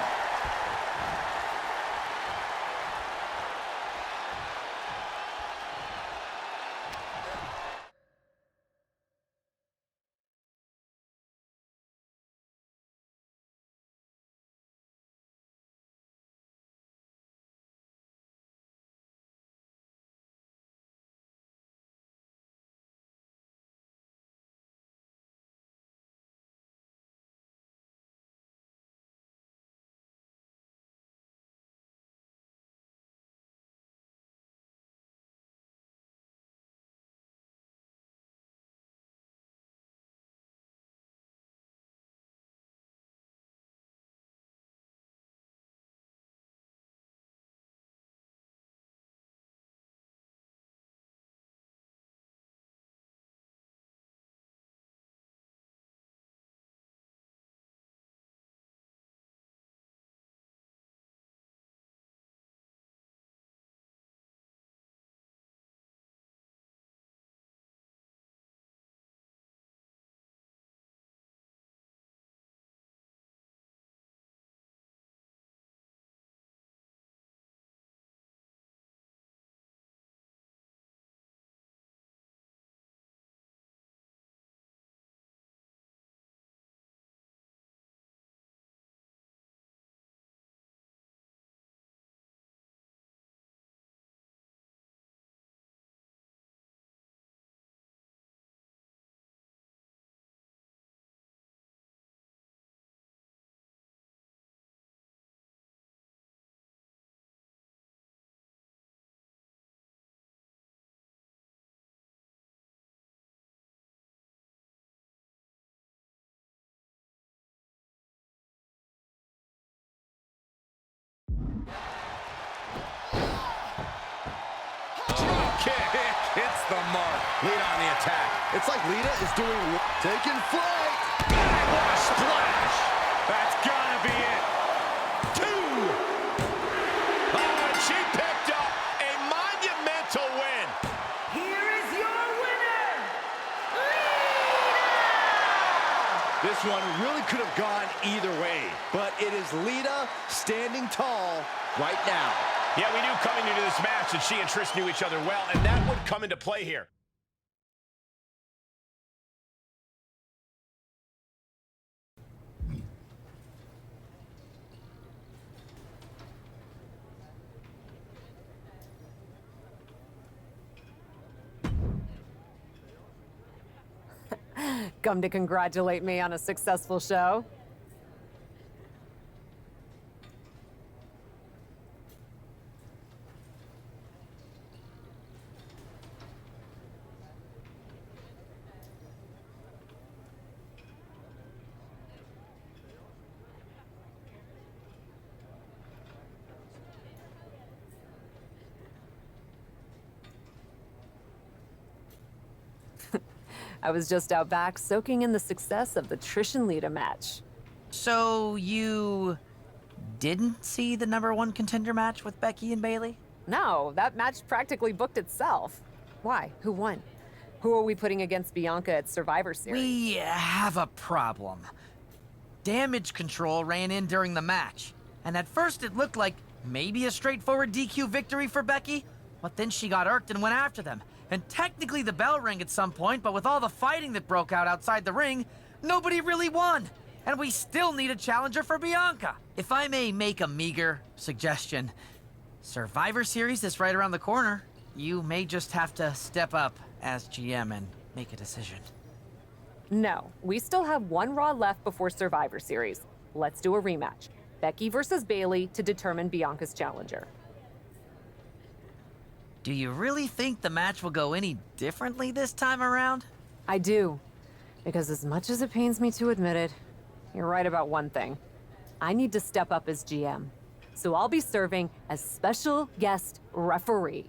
mark. Lita on the attack. It's like Lita is taking flight. Bang, what a splash. That's gotta be it. 2. Oh, and she picked up a monumental win. Here is your winner, This one really could have gone either way, but it is Lita standing tall right now. Yeah, we knew coming into this match that she and Trish knew each other well, and that would come into play here. Come to congratulate me on a successful show? I was just out back soaking in the success of the Trish and Lita match. So you didn't see the #1 contender match with Becky and Bayley? No, that match practically booked itself. Why? Who won? Who are we putting against Bianca at Survivor Series? We have a problem. Damage Control ran in during the match, and at first it looked like maybe a straightforward DQ victory for Becky, but then she got irked and went after them. And technically the bell rang at some point, but with all the fighting that broke out outside the ring, nobody really won. And we still need a challenger for Bianca. If I may make a meager suggestion, Survivor Series is right around the corner. You may just have to step up as GM and make a decision. No, we still have one Raw left before Survivor Series. Let's do a rematch. Becky versus Bayley to determine Bianca's challenger. Do you really think the match will go any differently this time around? I do. Because as much as it pains me to admit it, you're right about one thing. I need to step up as GM. So I'll be serving as special guest referee.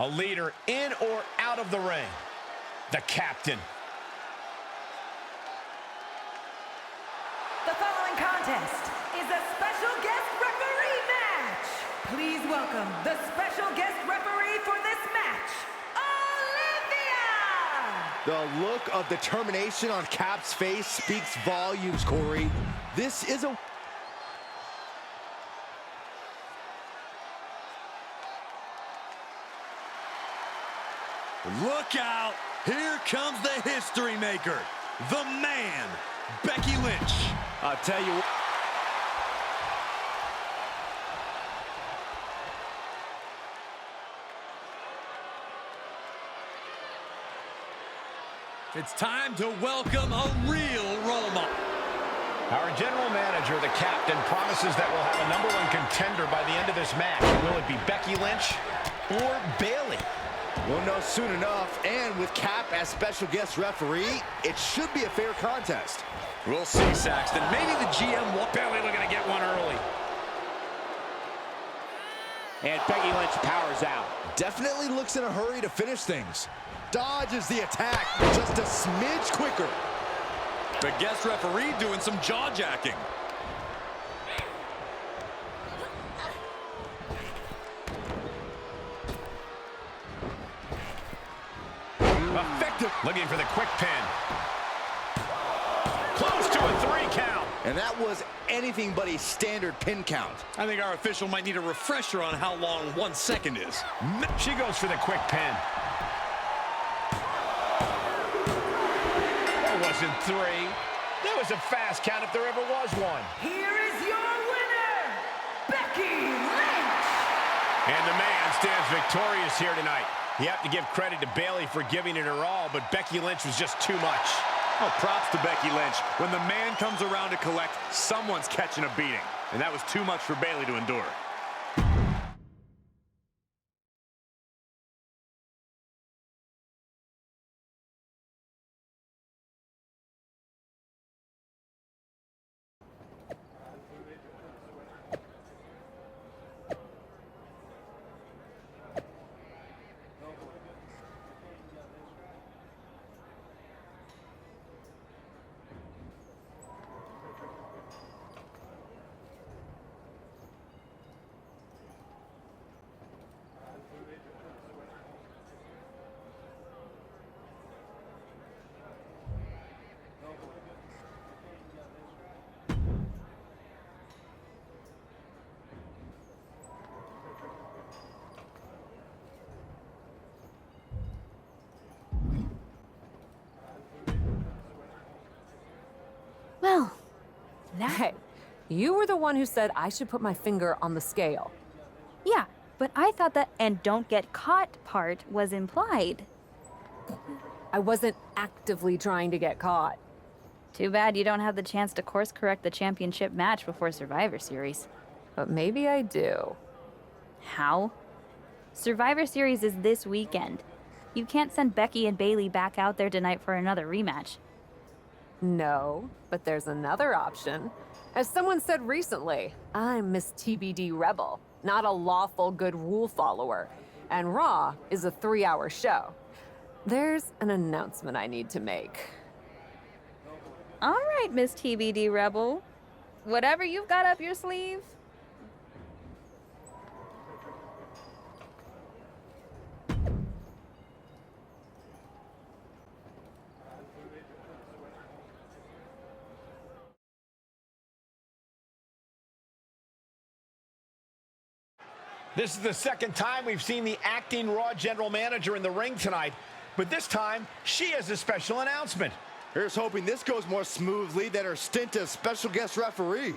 A leader in or out of the ring. The captain. The following contest is a special guest referee match. Please welcome the special guest referee for this match, Olivia! The look of determination on Cap's face speaks volumes, Corey. This is a... Look out! Here comes the history maker, the man, Becky Lynch. I'll tell you what. It's time to welcome a real role model. Our general manager, the captain, promises that we'll have a #1 contender by the end of this match. Will it be Becky Lynch or Bayley? We'll know soon enough, and with Cap as special guest referee, it should be a fair contest. We'll see, Saxton. Maybe the GM will... Bayley looking to get one early. And Becky Lynch powers out. Definitely looks in a hurry to finish things. Dodges the attack just a smidge quicker. The guest referee doing some jaw-jacking. Effective. Looking for the quick pin. Close to a 3 count. And that was anything but a standard pin count. I think our official might need a refresher on how long 1 second is. She goes for the quick pin. That wasn't 3. That was a fast count if there ever was one. Here is your winner, Becky Lynch! And the man stands victorious here tonight. You have to give credit to Bayley for giving it her all, but Becky Lynch was just too much. Oh, props to Becky Lynch. When the man comes around to collect, someone's catching a beating. And that was too much for Bayley to endure. Well, hey, you were the one who said I should put my finger on the scale. Yeah, but I thought that "and don't get caught" part was implied. I wasn't actively trying to get caught. Too bad you don't have the chance to course correct the championship match before Survivor Series. But maybe I do. How? Survivor Series is this weekend. You can't send Becky and Bayley back out there tonight for another rematch. No, but there's another option. As someone said recently, I'm Miss TBD Rebel, not a lawful good rule follower. And Raw is a 3-hour show. There's an announcement I need to make. All right, Miss TBD Rebel. Whatever you've got up your sleeve. This is the second time we've seen the acting Raw general manager in the ring tonight, but this time she has a special announcement. Here's hoping this goes more smoothly than her stint as special guest referee.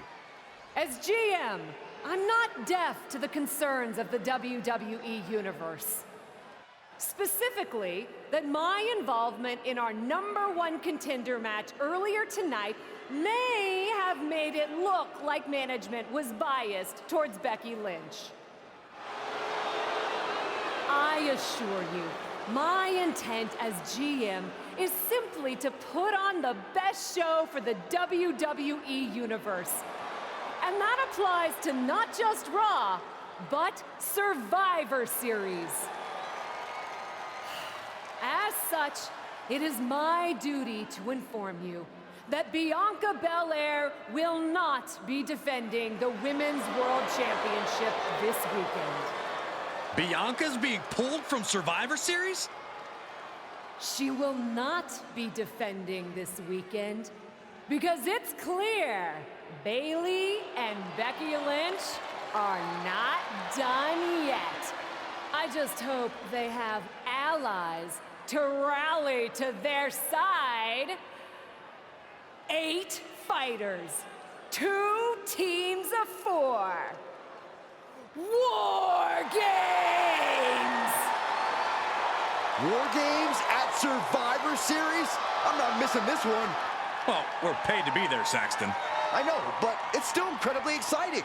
As GM, I'm not deaf to the concerns of the WWE Universe. Specifically, that my involvement in our #1 contender match earlier tonight may have made it look like management was biased towards Becky Lynch. I assure you, my intent as GM is simply to put on the best show for the WWE Universe. And that applies to not just Raw, but Survivor Series. As such, it is my duty to inform you that Bianca Belair will not be defending the Women's World Championship this weekend. Bianca's being pulled from Survivor Series? She will not be defending this weekend because it's clear Bayley and Becky Lynch are not done yet. I just hope they have allies to rally to their side. 8 fighters, 2 teams of 4. War Games! War Games at Survivor Series? I'm not missing this one. Well, we're paid to be there, Saxton. I know, but it's still incredibly exciting.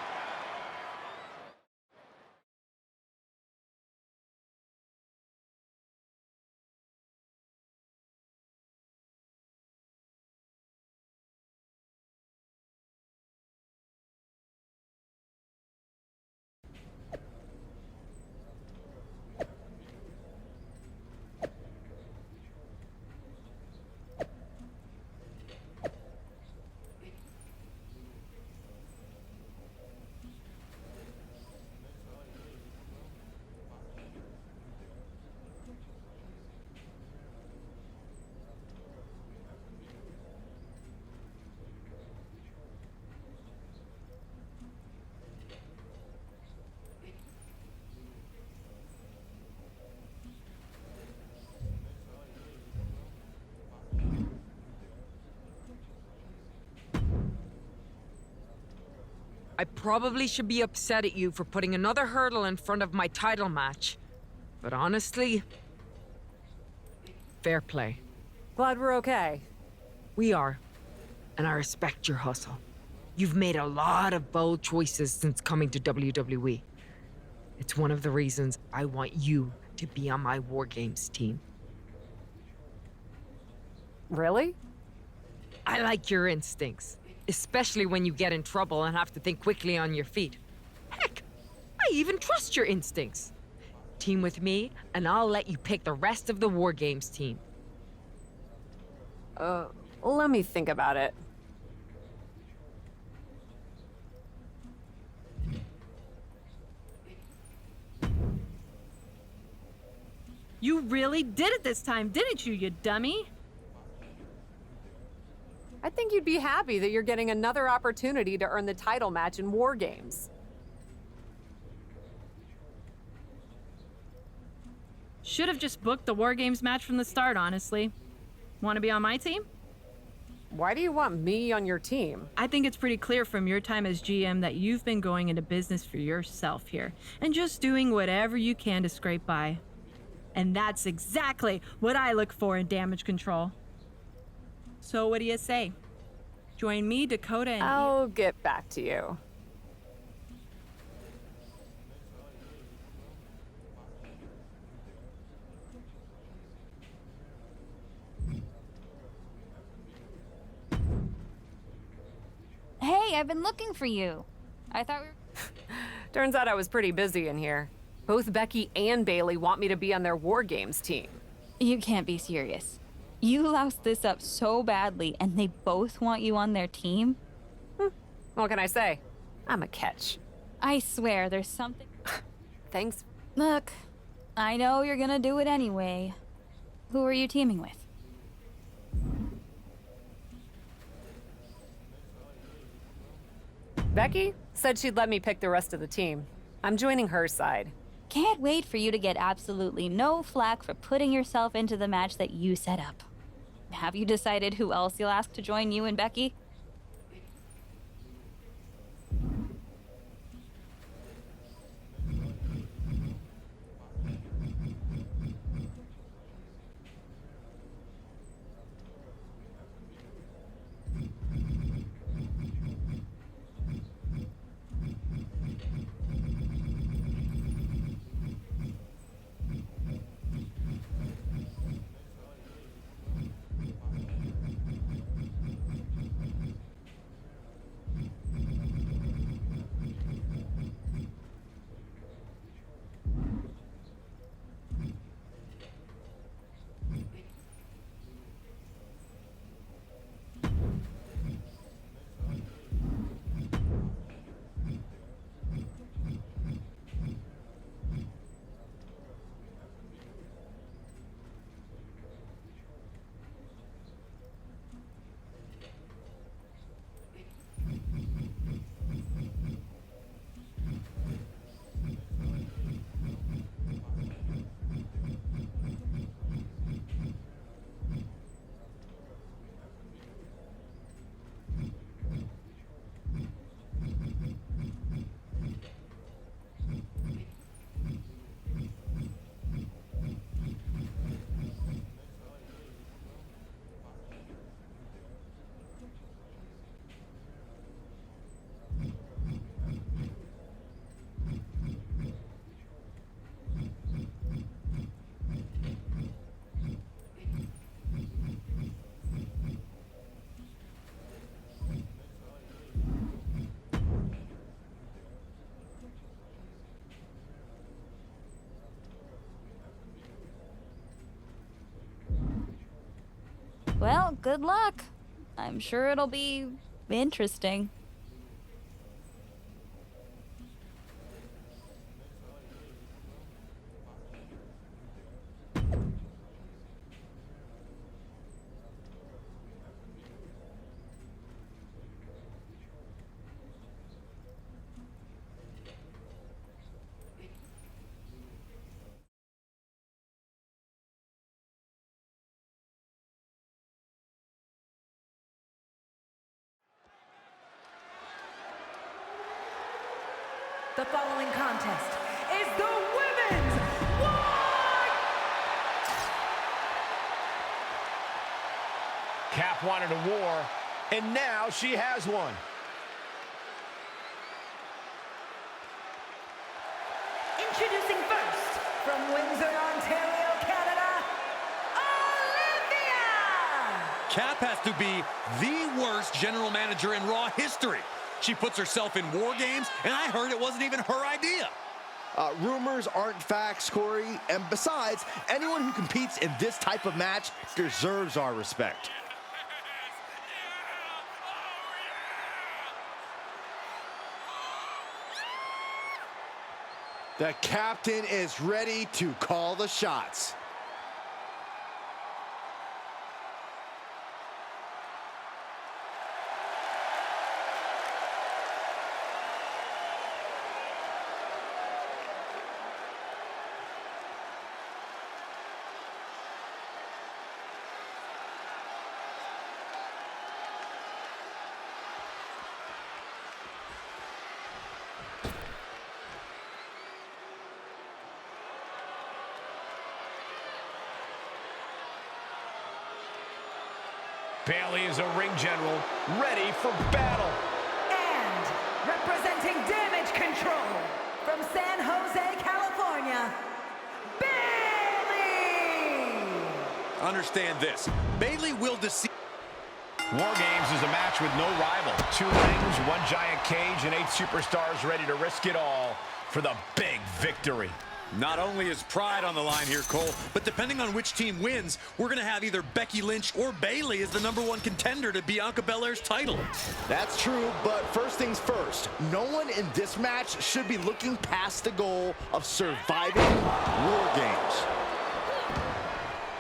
I probably should be upset at you for putting another hurdle in front of my title match. But honestly, fair play. Glad we're okay. We are. And I respect your hustle. You've made a lot of bold choices since coming to WWE. It's one of the reasons I want you to be on my War Games team. Really? I like your instincts. Especially when you get in trouble and have to think quickly on your feet. Heck, I even trust your instincts. Team with me, and I'll let you pick the rest of the War Games team. Let me think about it. You really did it this time, didn't you, you dummy? I think you'd be happy that you're getting another opportunity to earn the title match in War Games. Should have just booked the War Games match from the start, honestly. Want to be on my team? Why do you want me on your team? I think it's pretty clear from your time as GM that you've been going into business for yourself here and just doing whatever you can to scrape by. And that's exactly what I look for in Damage Control. So what do you say? Join me, Dakota, and... I'll get back to you. Hey, I've been looking for you. I thought we were... Turns out I was pretty busy in here. Both Becky and Bayley want me to be on their War Games team. You can't be serious. You loused this up so badly, and they both want you on their team? What can I say? I'm a catch. I swear, there's something... Thanks. Look, I know you're gonna do it anyway. Who are you teaming with? Becky said she'd let me pick the rest of the team. I'm joining her side. Can't wait for you to get absolutely no flack for putting yourself into the match that you set up. Have you decided who else you'll ask to join you and Becky? Well, good luck. I'm sure it'll be interesting. The following contest is the Women's War! Cap wanted a war, and now she has one. Introducing first, from Windsor, Ontario, Canada, Olivia! Cap has to be the worst general manager in Raw history. She puts herself in war games, and I heard it wasn't even her idea. Rumors aren't facts, Corey. And besides, anyone who competes in this type of match deserves our respect. The captain is ready to call the shots. Bayley is a ring general, ready for battle. And representing Damage Control from San Jose, California, Bayley! Understand this. Bayley will deceive. War Games is a match with no rival. 2 rings, 1 giant cage, and 8 superstars ready to risk it all for the big victory. Not only is pride on the line here, Cole, but depending on which team wins, we're going to have either Becky Lynch or Bayley as the #1 contender to Bianca Belair's title. That's true, but first things first, no one in this match should be looking past the goal of surviving War Games.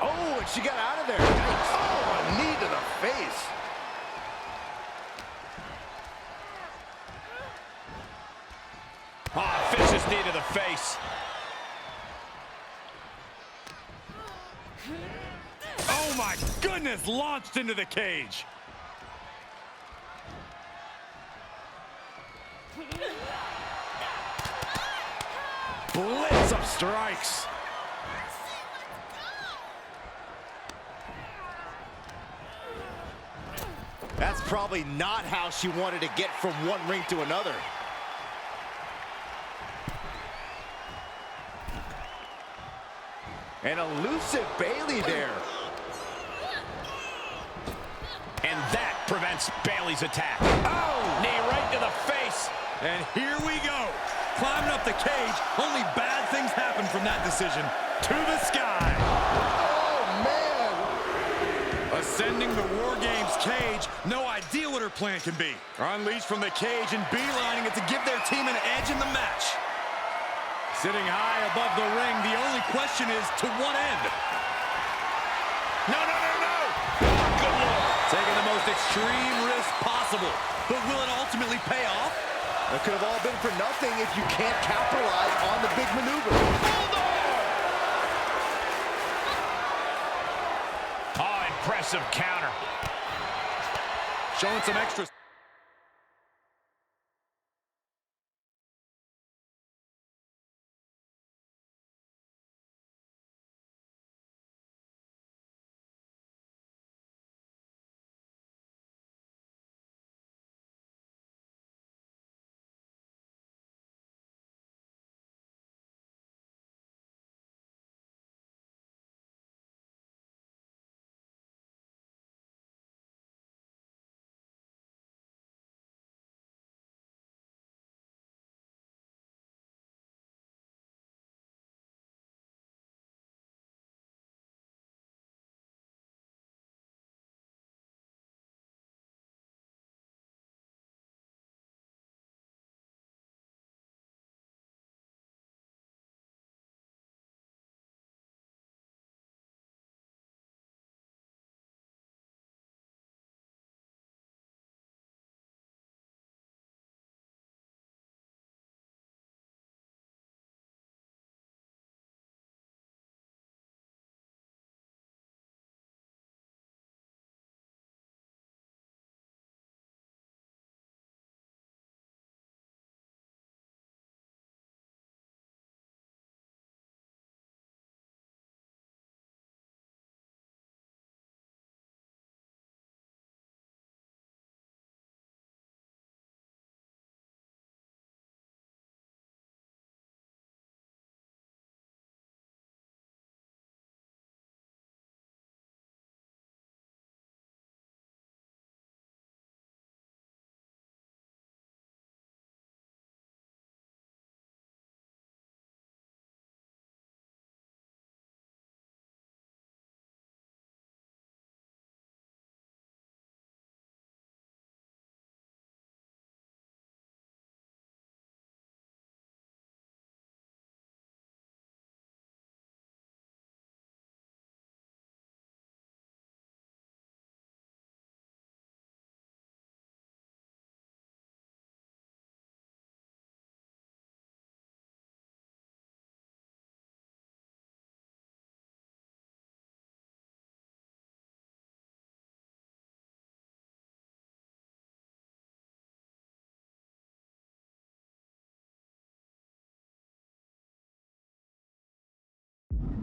Oh, and she got out of there. Yikes. Oh, a knee to the face. Ah, vicious knee to the face. Oh my goodness, launched into the cage. Blitz of strikes. That's probably not how she wanted to get from one ring to another. An elusive Bayley there. And that prevents Bayley's attack. Oh, knee right to the face. And here we go. Climbing up the cage. Only bad things happen from that decision. To the sky. Oh, man. Ascending the War Games cage. No idea what her plan can be. Unleashed from the cage and beelining it to give their team an edge in the match. Sitting high above the ring, the only question is, to what end? No, no, no, no! Good Lord. Taking the most extreme risk possible. But will it ultimately pay off? It could have all been for nothing if you can't capitalize on the big maneuver. Hold on! Oh, impressive counter. Showing some extra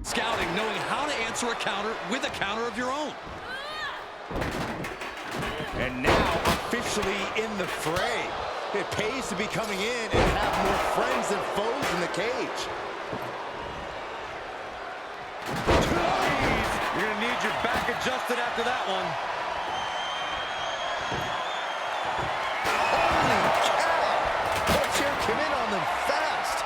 Scouting, knowing how to answer a counter with a counter of your own. And now officially in the fray. It pays to be coming in and have more friends than foes in the cage. Jeez, you're gonna need your back adjusted after that one. Holy cow! That chair came in on them fast.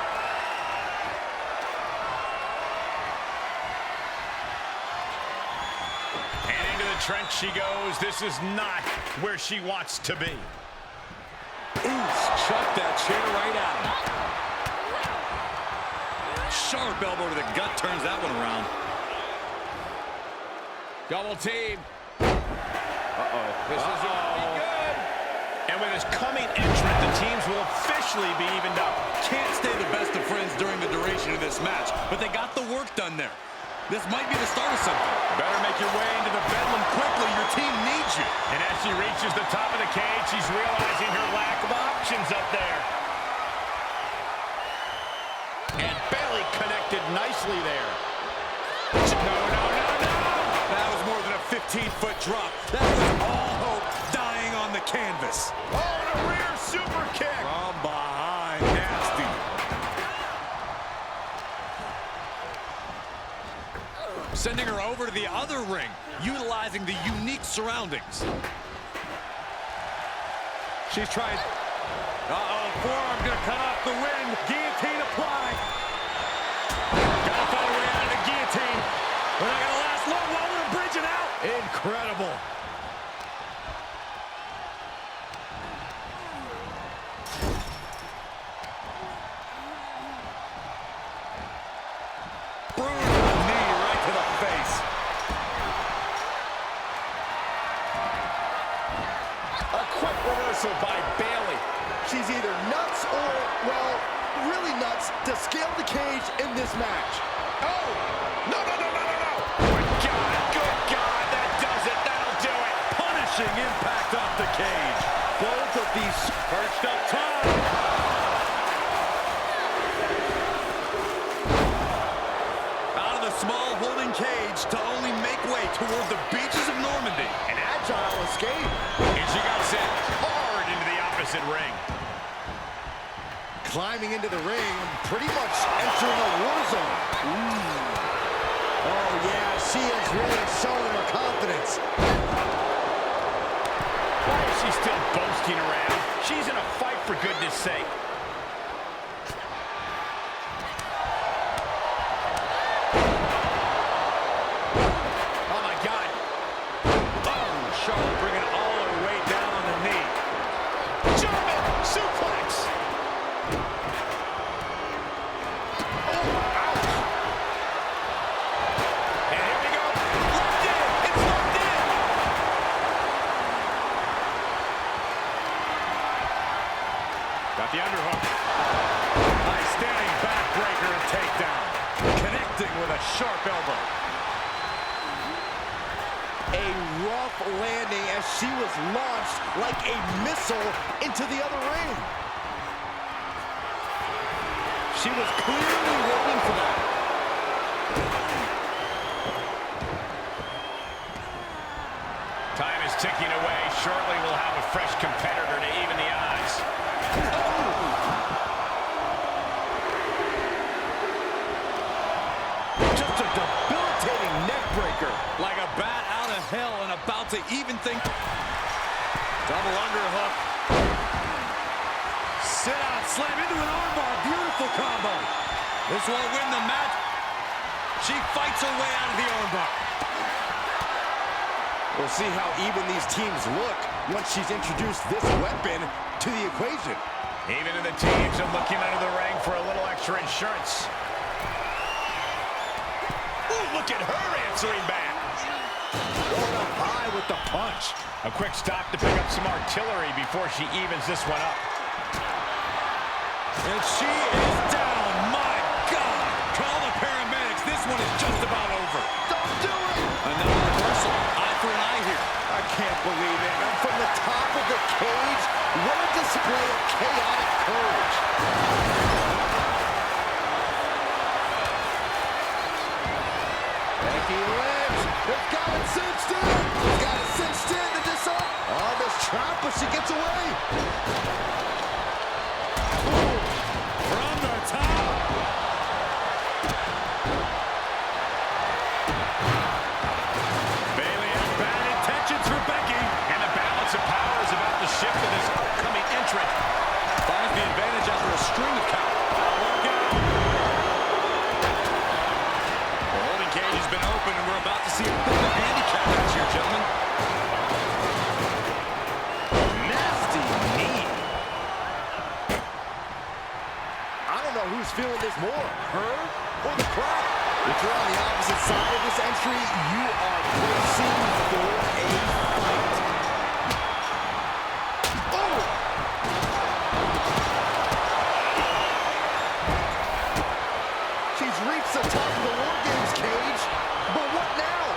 And into the trench she goes. This is not where she wants to be. Chuck that chair right at him. Sharp elbow to the gut turns that one around. Double team. This isn't gonna be good. And with his coming entrant, the teams will officially be evened up. Can't stay the best of friends during the duration of this match, but they got the work done there. This might be the start of something. Better make your way into the bedlam quickly. Your team needs you. And as she reaches the top of the cage, she's realizing her lack of options up there. And Bayley connected nicely there. No. That was more than a 15-foot drop. That was all hope dying on the canvas. Oh, and a rear super kick. From behind, nasty. Sending her over to the other ring, utilizing the unique surroundings. She's trying. Forearm gonna cut off the wind. Guillotine applied. Gotta find a way out of the guillotine. We're not gonna last long while we're bridging out. Incredible. By Bayley. She's either nuts or, well, really nuts to scale the cage in this match. Oh! No! Good God, that does it. That'll do it. Punishing impact off the cage. Both of these perched up top. Out of the small holding cage to only make way toward the beaches of Normandy. An agile escape. And she got sent hard into the opposite ring. Climbing into the ring, pretty much entering a war zone. Oh, yeah, she is really showing her confidence. Why is she still boasting around? She's in a fight, for goodness sake. Oh, my God. Oh, Charlotte bringing all her weight down on the knee. German suplex. Got the underhook. Nice standing backbreaker and takedown. Connecting with a sharp elbow. A rough landing as she was launched like a missile into the other ring. She was clearly waiting for that. Time is ticking away. Shortly we'll have a fresh competitor to even the odds. Just a debilitating neck breaker. Like a bat out of hell and about to even things. Double underhook. Sit out, slam into an armbar. Beautiful combo. This won't win the match. She fights her way out of the armbar. We'll see how even these teams look once she's introduced this weapon to the equation. Even in the teams are looking under the ring for a little extra insurance. Ooh, look at her answering back. Going up high with the punch. A quick stop to pick up some artillery before she evens this one up. And she is down. My God. Call the paramedics. This one is just about over. Don't do it! Another reversal. Eye for an eye here. I can't believe it. And from the top of the cage, what a display of chaotic courage. see a bit of a handicap match here, gentlemen. Nasty knee. I don't know who's feeling this more, her or the crowd. If you're on the opposite side of this entry, you are bracing for a fight. Oh! She's reached the top of the War Games cage, but what now?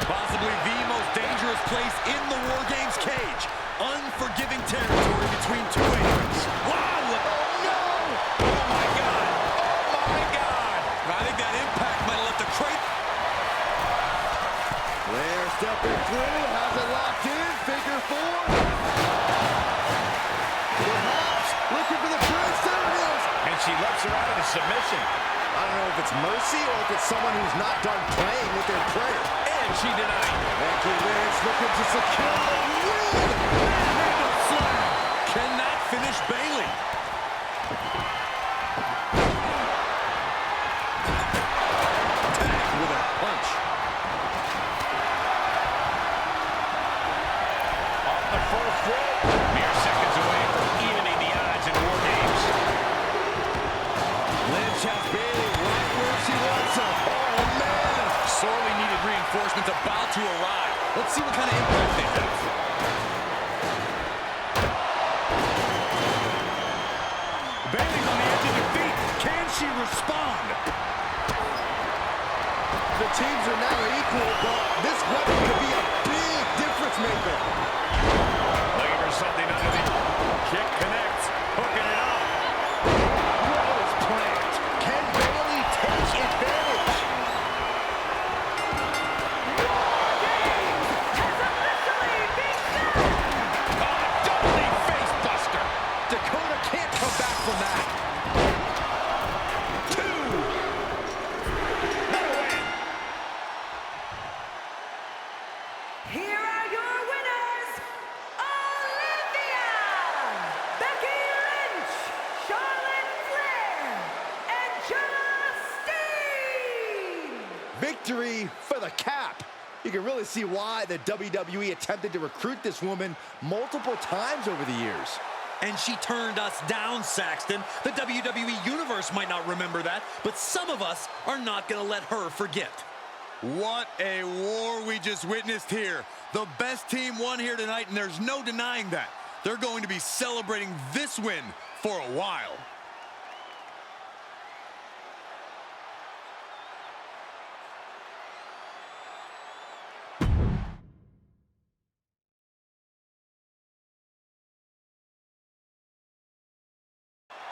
Possibly the most dangerous place in the War Games cage. Unforgiving territory between two agents. Wow! Oh no! Oh my God! Oh my God! I think that impact might have left a crate. Flair stepping through, has it locked in, figure four. Perhaps looking for the bridge, there it is. And she lets her out of the submission. I don't know if it's mercy or if it's someone who's not done playing with their player. And she denied. Becky Lynch looking to secure the win. Manhandle slam. Can that finish Bayley? Tagged with a punch. Off the first rope. Mere seconds away from evening the odds in War Games. Lynch has Bayley right where she wants her. Oh, man. Sorely needed reinforcements about to arrive. Let's see what kind of impact they have. Bayley's on the edge of defeat. Can she respond? The teams are now equal, but this weapon could be a big difference maker. Looking for something under the kick connects. Hooking it up. Well, it's planned. Can Bayley take advantage? Double face buster. Dakota can't come back from that. Here are your winners, Olivia, Becky Lynch, Charlotte Flair, and Justine. Victory for the cap. You can really see why the WWE attempted to recruit this woman multiple times over the years. And she turned us down, Saxton. The WWE Universe might not remember that, but some of us are not going to let her forget. What a war we just witnessed here. The best team won here tonight, and there's no denying that. They're going to be celebrating this win for a while.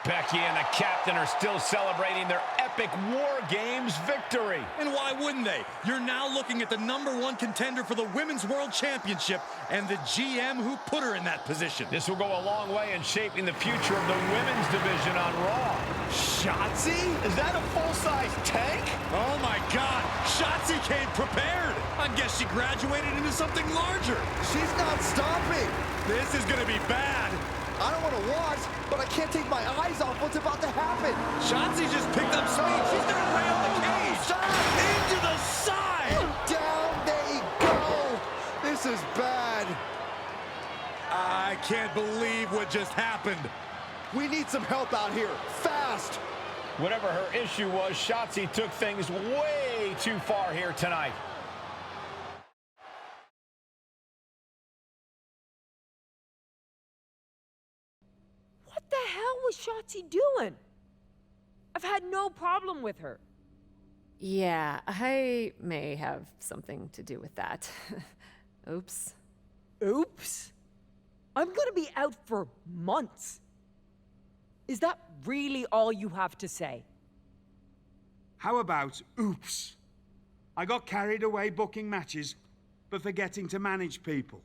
Becky and the captain are still celebrating their epic War Games victory. And why wouldn't they? You're now looking at the #1 contender for the Women's World Championship and the GM who put her in that position. This will go a long way in shaping the future of the women's division on Raw. Shotzi? Is that a full-size tank? Oh my God, Shotzi came prepared. I guess she graduated into something larger. She's not stopping. This is gonna be bad. I don't want to watch, but I can't take my eyes off what's about to happen. Shotzi just picked up speed. She's gonna rail the cage. Into the side. And down they go. This is bad. I can't believe what just happened. We need some help out here, fast. Whatever her issue was, Shotzi took things way too far here tonight. What the hell was Shotzi doing? I've had no problem with her. Yeah, I may have something to do with that. Oops. Oops? I'm gonna be out for months. Is that really all you have to say? How about oops? I got carried away booking matches, but forgetting to manage people.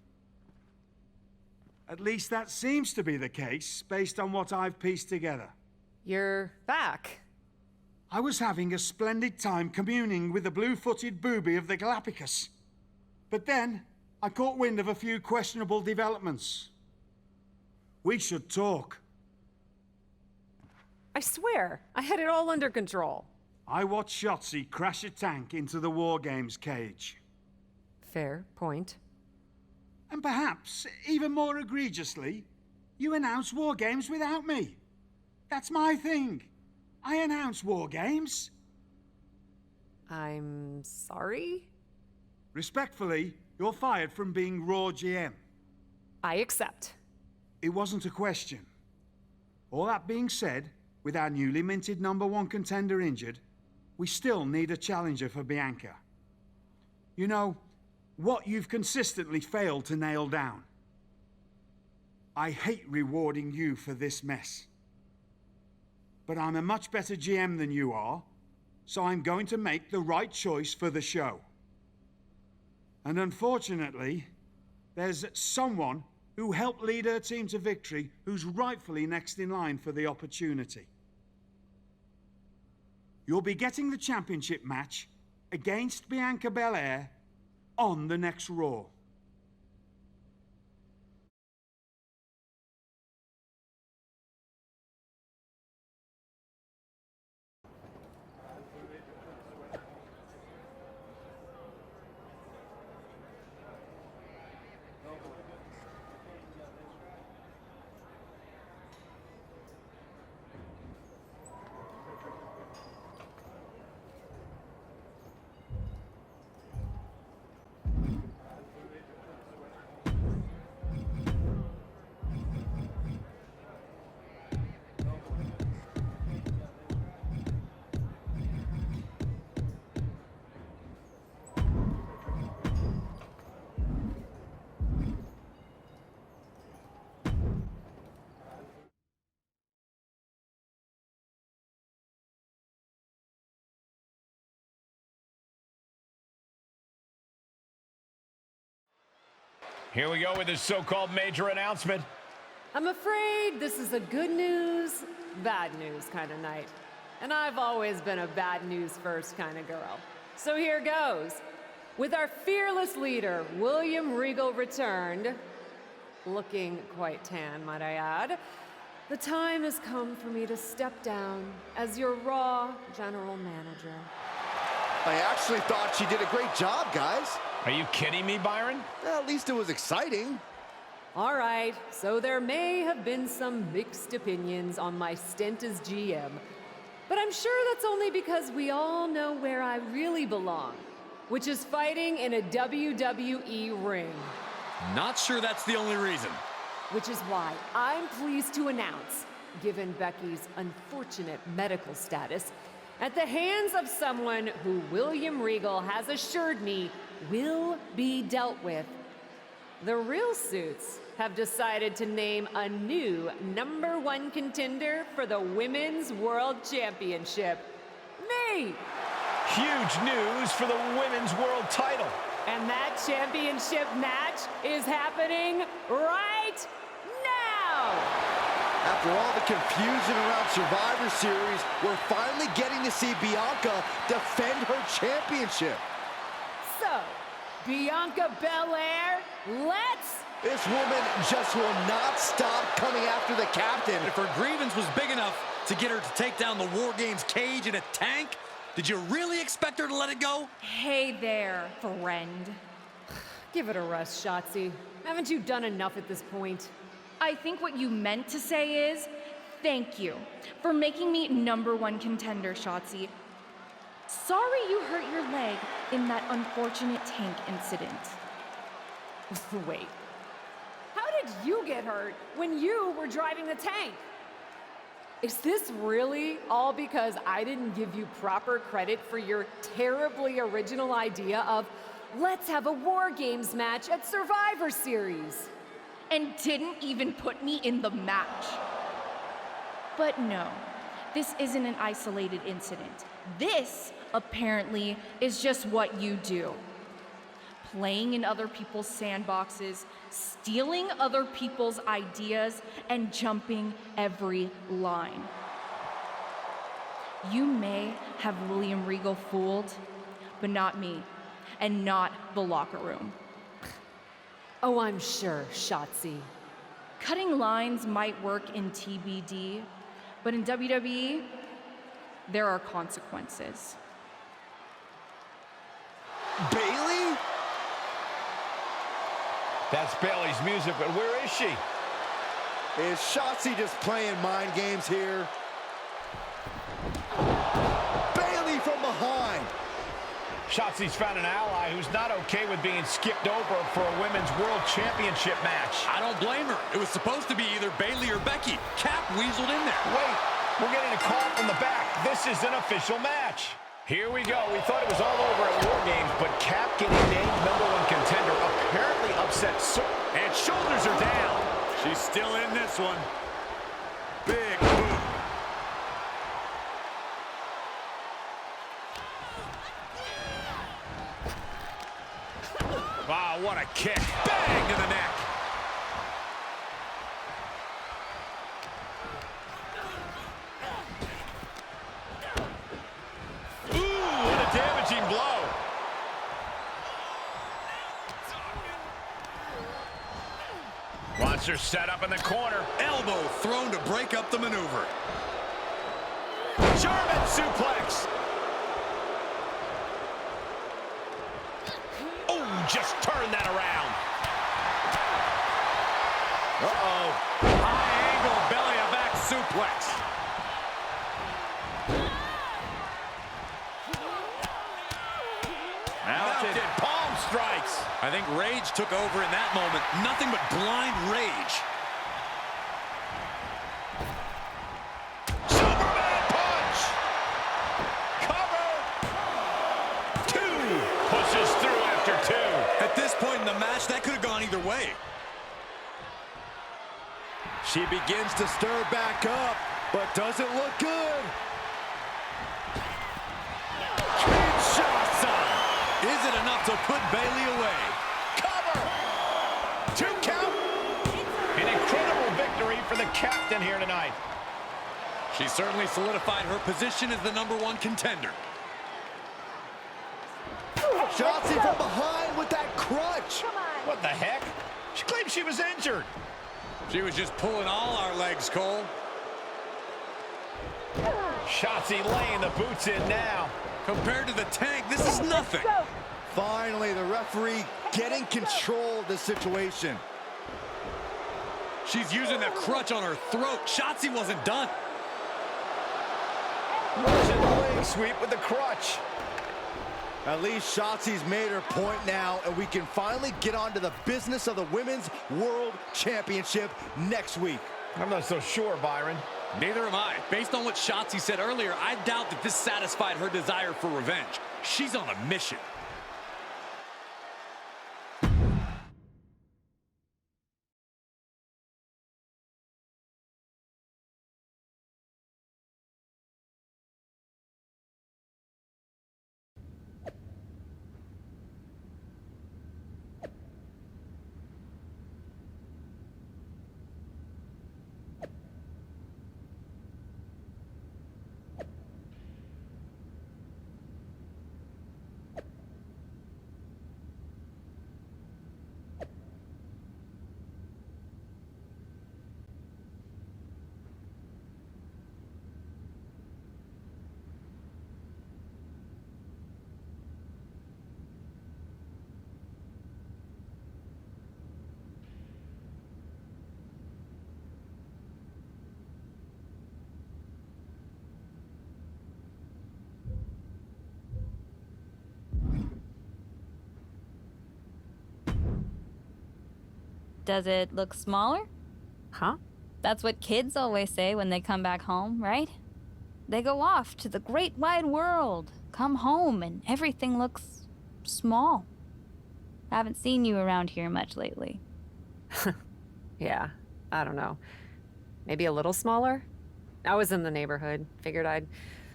At least that seems to be the case, based on what I've pieced together. You're back. I was having a splendid time communing with the blue-footed booby of the Galapagos. But then, I caught wind of a few questionable developments. We should talk. I swear, I had it all under control. I watched Shotzi crash a tank into the War Games cage. Fair point. And perhaps, even more egregiously, you announce War Games without me. That's my thing. I announce War Games. I'm sorry? Respectfully, you're fired from being Raw GM. I accept. It wasn't a question. All that being said, with our newly minted #1 contender injured, we still need a challenger for Bianca. You know, what you've consistently failed to nail down. I hate rewarding you for this mess. But I'm a much better GM than you are, so I'm going to make the right choice for the show. And unfortunately, there's someone who helped lead her team to victory who's rightfully next in line for the opportunity. You'll be getting the championship match against Bianca Belair on the next Raw. Here we go with this so-called major announcement. I'm afraid this is a good news, bad news kind of night. And I've always been a bad news first kind of girl. So here goes. With our fearless leader, William Regal returned, looking quite tan, might I add, the time has come for me to step down as your Raw General Manager. I actually thought she did a great job, guys. Are you kidding me, Byron? At least it was exciting. All right, so there may have been some mixed opinions on my stint as GM, but I'm sure that's only because we all know where I really belong, which is fighting in a WWE ring. Not sure that's the only reason. Which is why I'm pleased to announce, given Becky's unfortunate medical status, at the hands of someone who William Regal has assured me will be dealt with, the Real Suits have decided to name a new #1 contender for the Women's World Championship. Me! Huge news for the Women's World title. And that championship match is happening right now! After all the confusion around Survivor Series, we're finally getting to see Bianca defend her championship. So, Bianca Belair, let's... This woman just will not stop coming after the captain. If her grievance was big enough to get her to take down the War Games cage in a tank, did you really expect her to let it go? Hey there, friend. Give it a rest, Shotzi. Haven't you done enough at this point? I think what you meant to say is, thank you for making me #1 contender, Shotzi. Sorry you hurt your leg in that unfortunate tank incident. Wait. How did you get hurt when you were driving the tank? Is this really all because I didn't give you proper credit for your terribly original idea of, let's have a War Games match at Survivor Series? And didn't even put me in the match. But no, this isn't an isolated incident. This, apparently, is just what you do. Playing in other people's sandboxes, stealing other people's ideas, and jumping every line. You may have William Regal fooled, but not me, and not the locker room. Oh, I'm sure, Shotzi. Cutting lines might work in TBD, but in WWE, there are consequences. Bayley? That's Bayley's music, but where is she? Is Shotzi just playing mind games here? Bayley from behind. Shotzi's found an ally who's not okay with being skipped over for a women's world championship match. I don't blame her. It was supposed to be either Bayley or Becky. Cap weaseled in there. Wait, we're getting a call from the back. This is an official match. Here we go. We thought it was all over at War Games, but Cap getting named #1 contender apparently upset and shoulders are down. She's still in this one. Big boot. Wow, what a kick. Bang to the neck. Ooh, what a damaging blow. Wants her set up in the corner. Elbow thrown to break up the maneuver. German suplex. Oh, just turn that around. Uh-oh. High angle belly-to-back suplex. Mounted palm strikes. I think rage took over in that moment. Nothing but blind rage. Superman punch. Cover. 2. Pushes through after 2. At this point in the match, that could have gone either way. She begins to stir back up, but doesn't look good. Kinshasa. Is it enough to put Bayley away? Cover. 2 count. An incredible victory for the captain here tonight. She certainly solidified her position as the #1 contender. Shotzi from behind with that crutch. What the heck? She claimed she was injured. She was just pulling all our legs, Cole. Shotzi laying the boots in now. Compared to the Tank, this is nothing. Finally, the referee getting control of the situation. She's using the crutch on her throat. Shotzi wasn't done. Russian leg sweep with the crutch. At least Shotzi's made her point now, and we can finally get on to the business of the Women's World Championship next week. I'm not so sure, Byron. Neither am I. Based on what Shotzi said earlier, I doubt that this satisfied her desire for revenge. She's on a mission. Does it look smaller? Huh? That's what kids always say when they come back home, right? They go off to the great wide world, come home, and everything looks small. Haven't seen you around here much lately. Yeah, I don't know. Maybe a little smaller? I was in the neighborhood. Figured I'd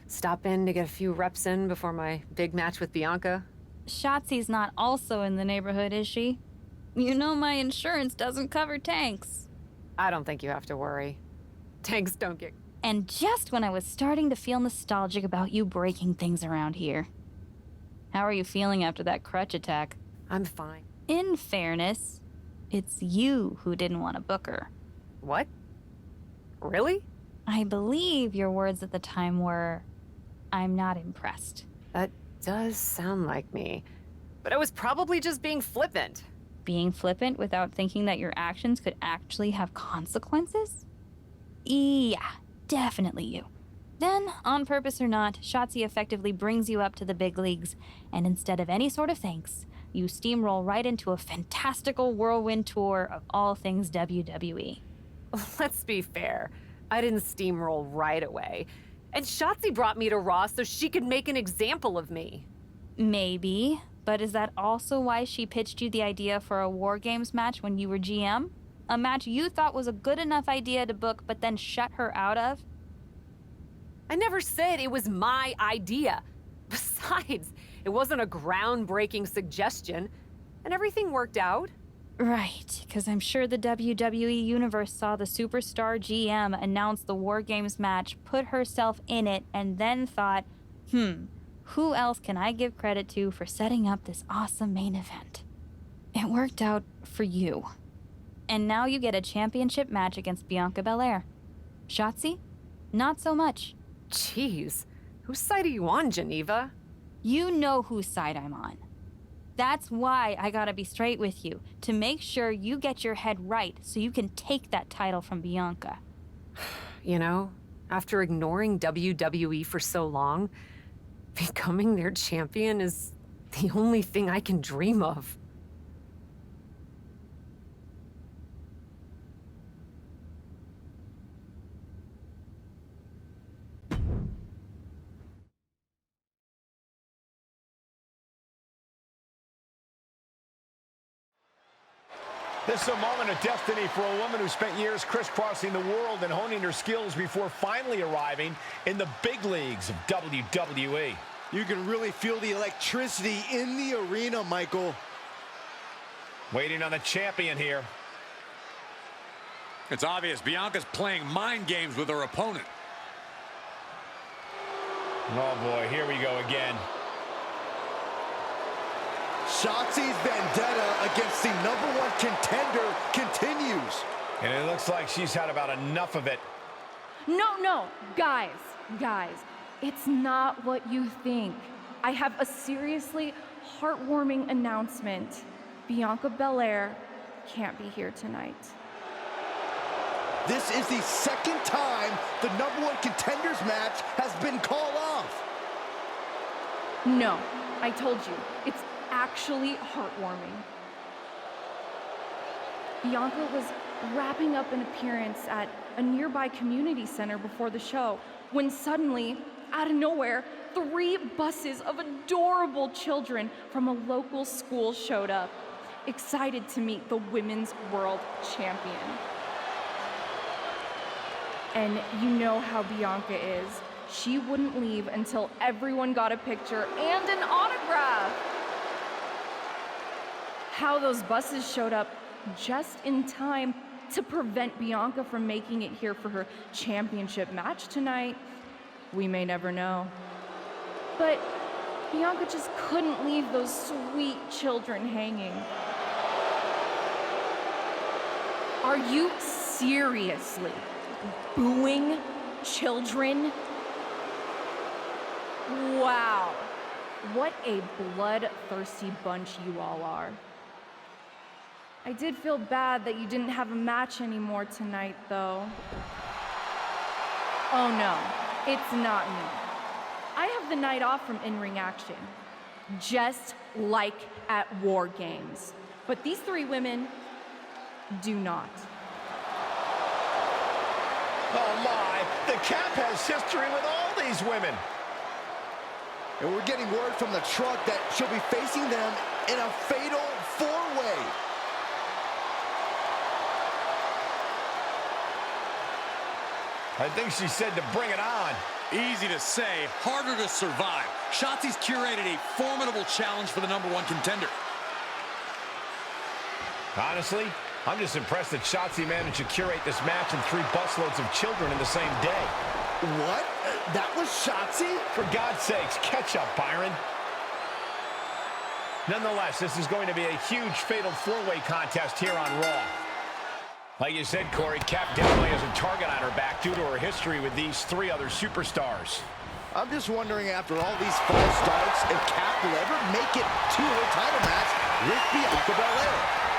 stop in to get a few reps in before my big match with Bianca. Shotzi's not also in the neighborhood, is she? You know my insurance doesn't cover tanks. I don't think you have to worry. Tanks don't get... And just when I was starting to feel nostalgic about you breaking things around here. How are you feeling after that crutch attack? I'm fine. In fairness, it's you who didn't want to book her. What? Really? I believe your words at the time were, I'm not impressed. That does sound like me. But I was probably just being flippant. Being flippant without thinking that your actions could actually have consequences? Yeah, definitely you. Then, on purpose or not, Shotzi effectively brings you up to the big leagues, and instead of any sort of thanks, you steamroll right into a fantastical whirlwind tour of all things WWE. Let's be fair. I didn't steamroll right away. And Shotzi brought me to Raw so she could make an example of me. Maybe, but is that also why she pitched you the idea for a War Games match when you were GM? A match you thought was a good enough idea to book, but then shut her out of? I never said it was my idea. Besides, it wasn't a groundbreaking suggestion, and everything worked out. Right, because I'm sure the WWE Universe saw the superstar GM announce the War Games match, put herself in it, and then thought, who else can I give credit to for setting up this awesome main event? It worked out for you. And now you get a championship match against Bianca Belair. Shotzi? Not so much. Jeez, whose side are you on, Geneva? You know whose side I'm on. That's why I gotta be straight with you, to make sure you get your head right so you can take that title from Bianca. You know, after ignoring WWE for so long, becoming their champion is the only thing I can dream of. This is a moment of destiny for a woman who spent years crisscrossing the world and honing her skills before finally arriving in the big leagues of WWE. You can really feel the electricity in the arena, Michael. Waiting on the champion here. It's obvious Bianca's playing mind games with her opponent. Oh boy, here we go again. Shotzi's vendetta against the #1 contender continues. And it looks like she's had about enough of it. No, guys, it's not what you think. I have a seriously heartwarming announcement. Bianca Belair can't be here tonight. This is the second time the #1 contenders match has been called off. No, I told you, it's actually heartwarming. Bianca was wrapping up an appearance at a nearby community center before the show when suddenly, out of nowhere, 3 buses of adorable children from a local school showed up, excited to meet the Women's World Champion. And you know how Bianca is. She wouldn't leave until everyone got a picture and an autograph. How those buses showed up just in time to prevent Bianca from making it here for her championship match tonight, we may never know. But Bianca just couldn't leave those sweet children hanging. Are you seriously booing children? Wow, what a bloodthirsty bunch you all are. I did feel bad that you didn't have a match anymore tonight, though. Oh no, it's not me. I have the night off from in-ring action, just like at War Games. But these 3 women do not. Oh my, the Cap has history with all these women. And we're getting word from the truck that she'll be facing them in a fatal 4-way. I think she said to bring it on. Easy to say, harder to survive. Shotzi's curated a formidable challenge for the #1 contender. Honestly, I'm just impressed that Shotzi managed to curate this match and 3 busloads of children in the same day. What? That was Shotzi? For God's sakes, catch up, Byron. Nonetheless, this is going to be a huge fatal 4-way contest here on Raw. Like you said, Corey, Cap definitely has a target on her back due to her history with these 3 other superstars. I'm just wondering, after all these false starts, if Kat will ever make it to her title match with Bianca Belair.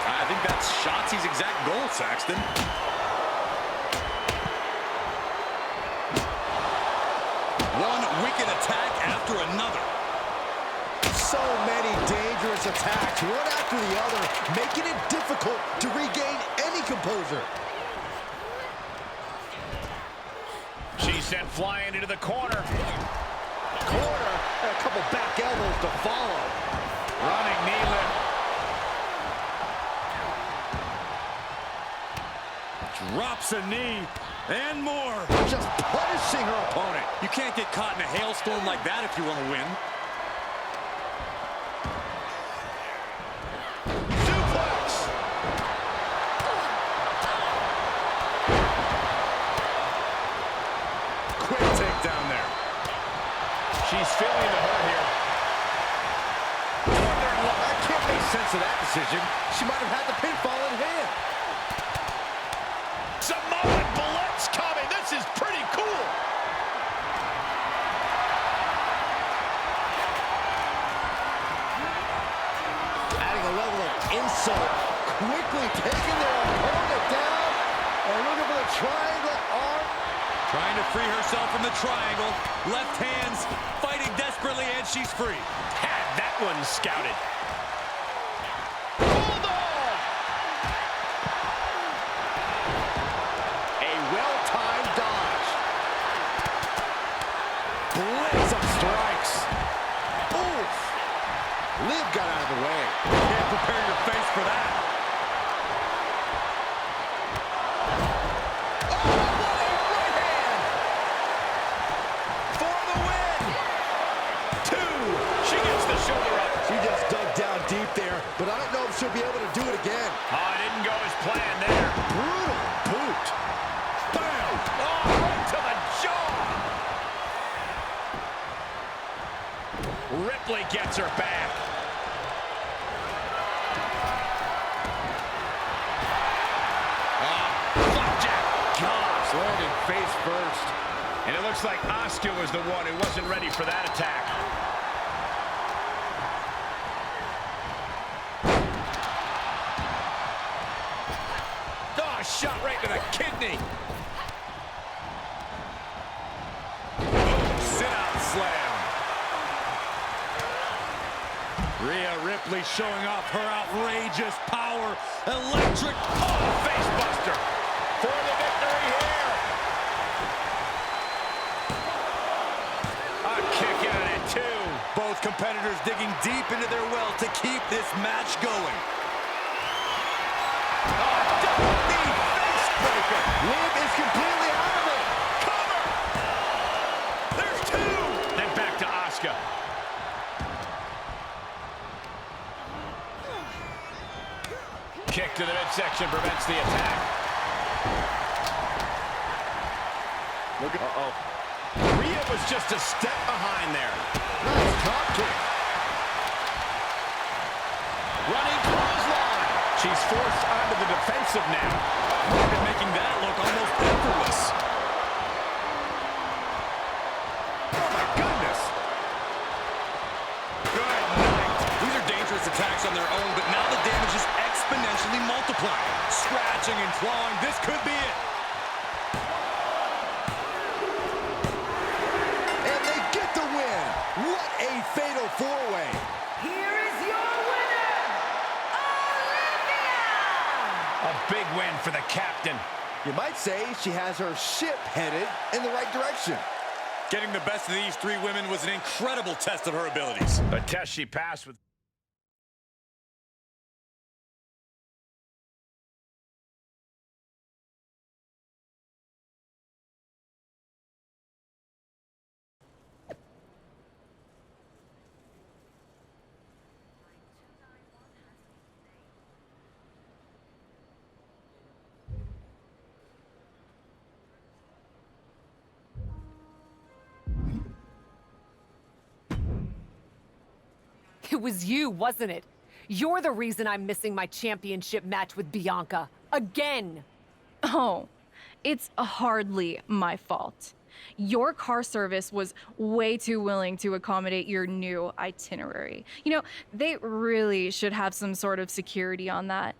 I think that's Shotzi's exact goal, Saxton. One wicked attack after another. So many dangerous attacks, one after the other, making it difficult to regain any composure. She's sent flying into the corner. Corner, and a couple back elbows to follow. Running knee lift. Drops a knee, and more. Just punishing her opponent. You can't get caught in a hailstorm like that if you want to win. Suplex. Quick takedown there. She's feeling the hurt here. I can't make sense of that decision. She might have had the pinfall in hand. Samoan Blitz coming. This is pretty cool. Adding a level of insult. Quickly taking their opponent down. And looking for the triangle arm. Trying to free herself from the triangle. Left hands fighting desperately, and she's free. Had that one scouted. A well-timed dodge. Blitz of strikes. Oof. Liv got out of the way. Can't prepare your face for that. Deep there, but I don't know if she'll be able to do it again. Oh, it didn't go as planned there. Brutal boot. Bam! Oh, right to the jaw. Ripley gets her back. Flapjack. Gosh, landing face first. And it looks like Asuka was the one who wasn't ready for that attack. Shot right to the kidney. Sit-out slam. Rhea Ripley showing off her outrageous power. Electric. Oh, face buster for the victory here. A kick out at 2. Both competitors digging deep into their well to keep this match going. Liv is completely out of it. Cover. There's 2. Then back to Asuka. Kick to the midsection prevents the attack. Look at. Rhea was just a step behind there. Nice drop kick. Running clothesline. She's forced onto the defensive now. Morgan making that look almost effortless. Oh my goodness. Good night. These are dangerous attacks on their own, but now the damage is exponentially multiplying. Scratching and clawing. This could be it. And they get the win. What a fatal 4-way. Here is your winner, Olivia! A big win for the captain. You might say she has her ship headed in the right direction. Getting the best of these 3 women was an incredible test of her abilities. A test she passed with. It was you, wasn't it? You're the reason I'm missing my championship match with Bianca. Again! Oh, it's hardly my fault. Your car service was way too willing to accommodate your new itinerary. You know, they really should have some sort of security on that.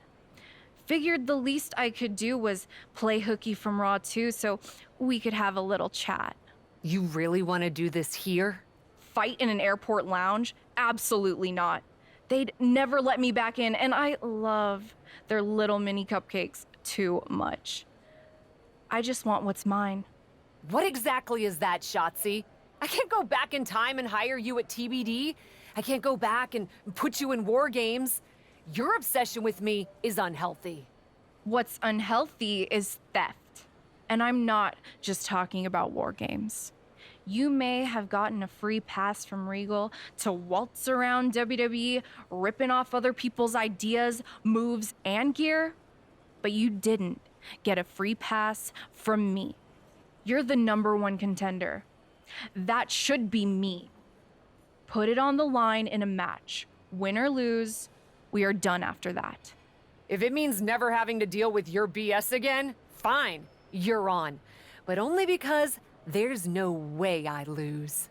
Figured the least I could do was play hooky from Raw 2 so we could have a little chat. You really want to do this here? Fight in an airport lounge? Absolutely not. They'd never let me back in, and I love their little mini cupcakes too much. I just want what's mine. What exactly is that, Shotzi? I can't go back in time and hire you at TBD. I can't go back and put you in War Games. Your obsession with me is unhealthy. What's unhealthy is theft. And I'm not just talking about War Games. You may have gotten a free pass from Regal to waltz around WWE, ripping off other people's ideas, moves, and gear, but you didn't get a free pass from me. You're the #1 contender. That should be me. Put it on the line in a match. Win or lose, we are done after that. If it means never having to deal with your BS again, fine, you're on. But only because there's no way I lose.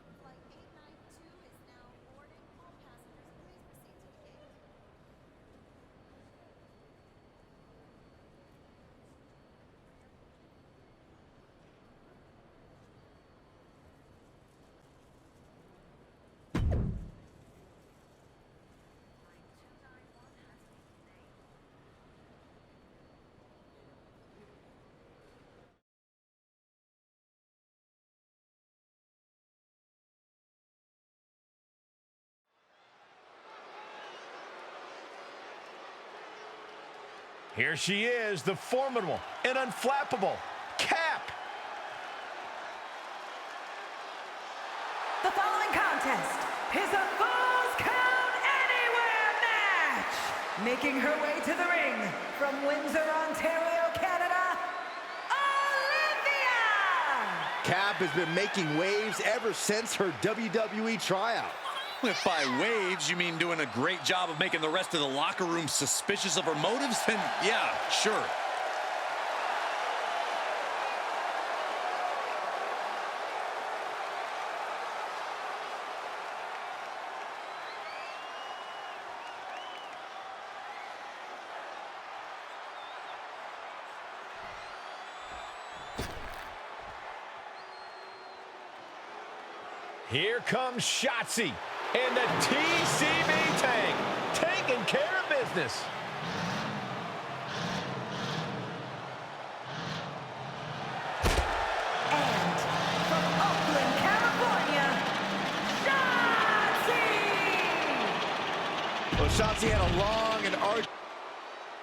Here she is, the formidable and unflappable Cap. The following contest is a Falls Count Anywhere match. Making her way to the ring from Windsor, Ontario, Canada, Olivia! Cap has been making waves ever since her WWE tryout. If by waves you mean doing a great job of making the rest of the locker room suspicious of her motives, then yeah, sure. Here comes Shotzi and the TCB tank, taking care of business. And from Oakland, California, Shotzi! Well, Shotzi had a long and arduous...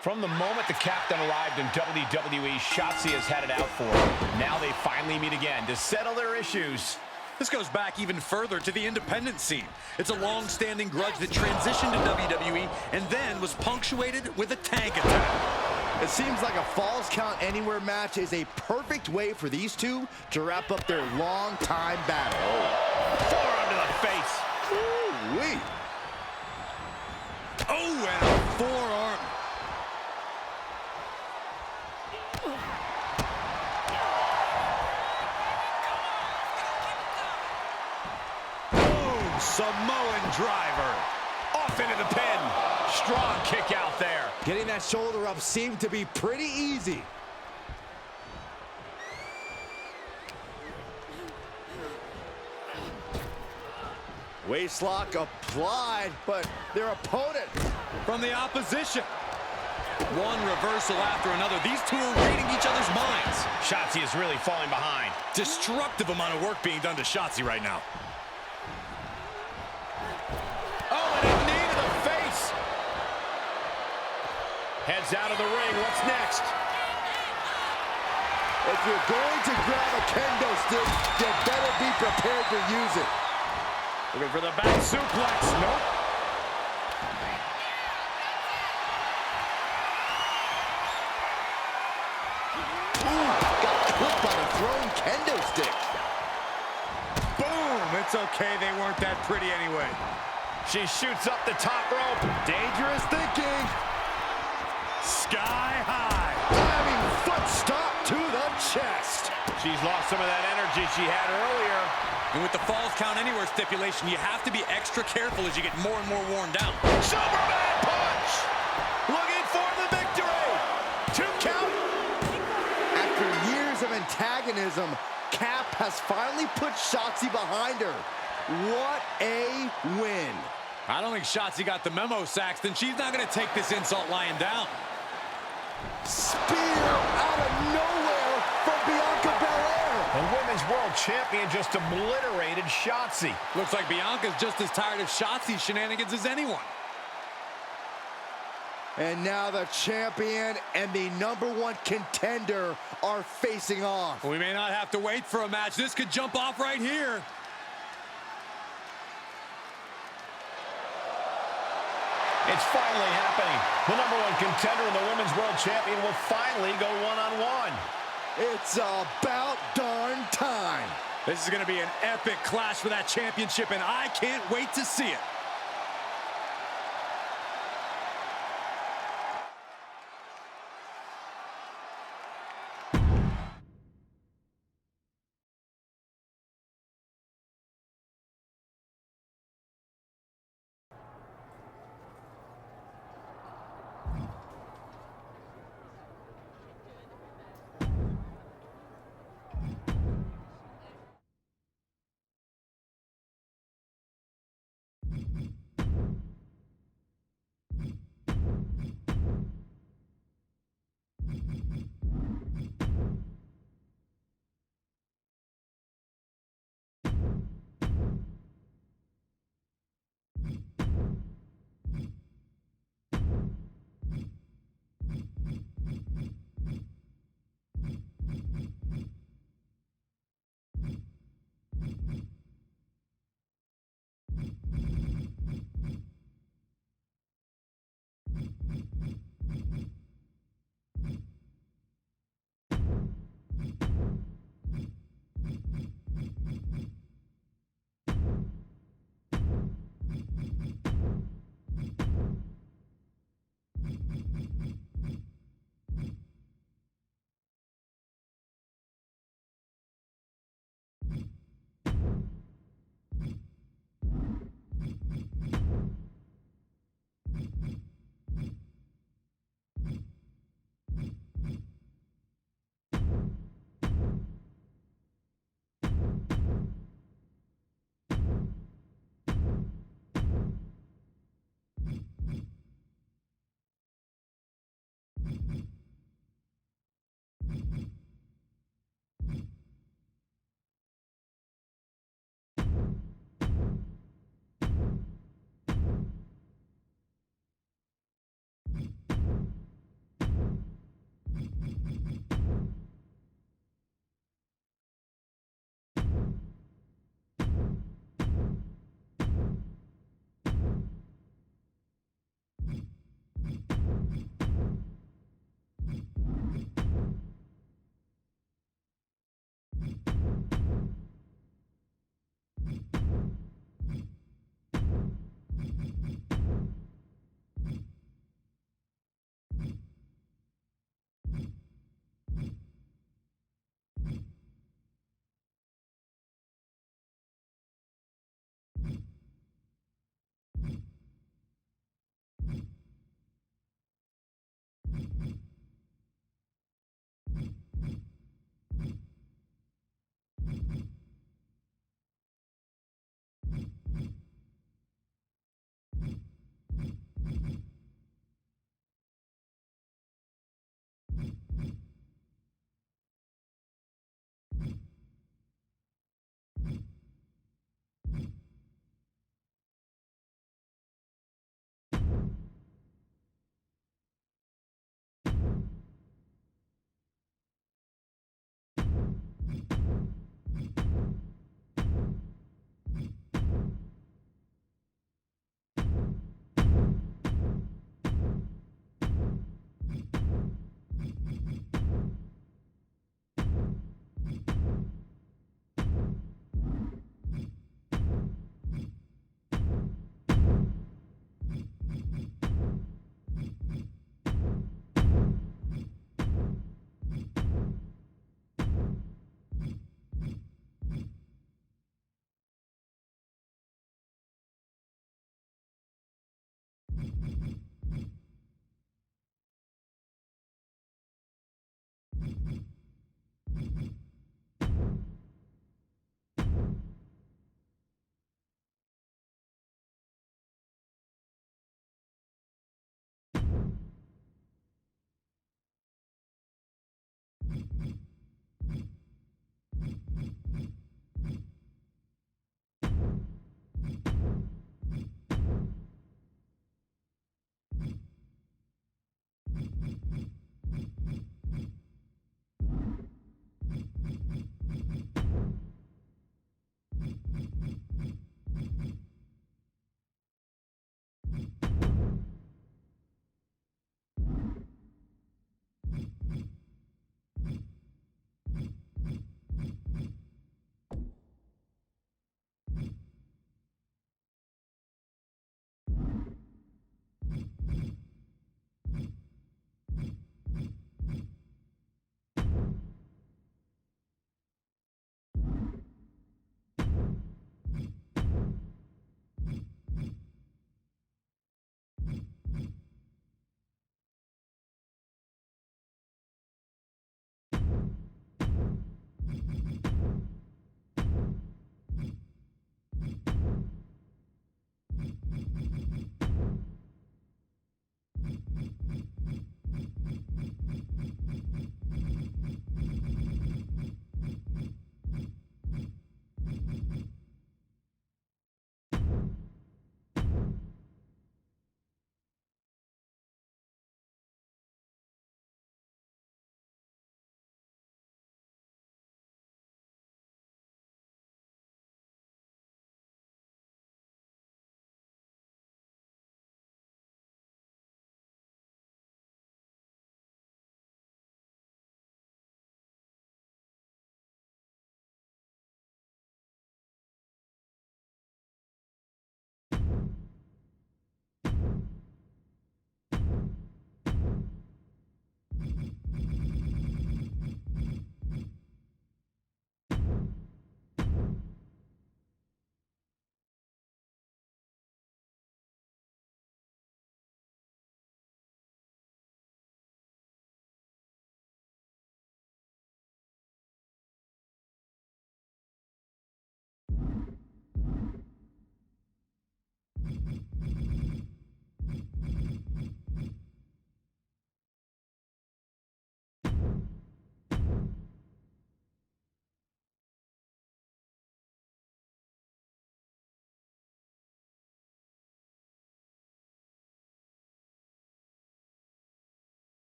From the moment the captain arrived in WWE, Shotzi has had it out for her. Now they finally meet again to settle their issues. This goes back even further to the independent scene. It's a long-standing grudge that transitioned to WWE and then was punctuated with a tank attack. It seems like a Falls Count Anywhere match is a perfect way for these two to wrap up their long-time battle. Forearm to the face. Ooh-wee. Oh, and a forearm. Samoan driver. Off into the pin. Strong kick out there. Getting that shoulder up seemed to be pretty easy. Waistlock applied, but their opponent from the opposition. One reversal after another. These two are reading each other's minds. Shotzi is really falling behind. Destructive amount of work being done to Shotzi right now. Heads out of the ring. What's next? If you're going to grab a kendo stick, you better be prepared to use it. Looking for the back suplex. Nope. Ooh, got clipped by the thrown kendo stick. Boom. It's okay. They weren't that pretty anyway. She shoots up the top rope. Dangerous thinking. Sky high. Diving foot stop to the chest. She's lost some of that energy she had earlier. And with the Falls Count Anywhere stipulation, you have to be extra careful as you get more and more worn down. Superman punch! Looking for the victory! 2 count! After years of antagonism, Cap has finally put Shotzi behind her. What a win. I don't think Shotzi got the memo, Saxton. She's not going to take this insult lying down. Spear out of nowhere from Bianca Belair. The Women's World Champion just obliterated Shotzi. Looks like Bianca's just as tired of Shotzi's shenanigans as anyone. And now the champion and the #1 contender are facing off. We may not have to wait for a match. This could jump off right here. It's finally happening. The #1 contender and the Women's World Champion will finally go one-on-one. It's about darn time. This is going to be an epic clash for that championship, and I can't wait to see it.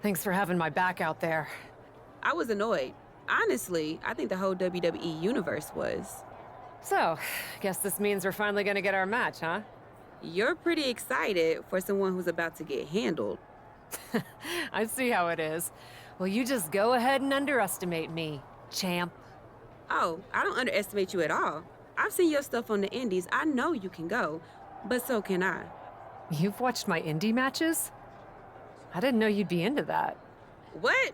Thanks for having my back out there. I was annoyed. Honestly, I think the whole WWE universe was. So, guess this means we're finally gonna get our match, huh? You're pretty excited for someone who's about to get handled. I see how it is. Well, you just go ahead and underestimate me, champ. Oh, I don't underestimate you at all. I've seen your stuff on the indies. I know you can go, but so can I. You've watched my indie matches? I didn't know you'd be into that. What?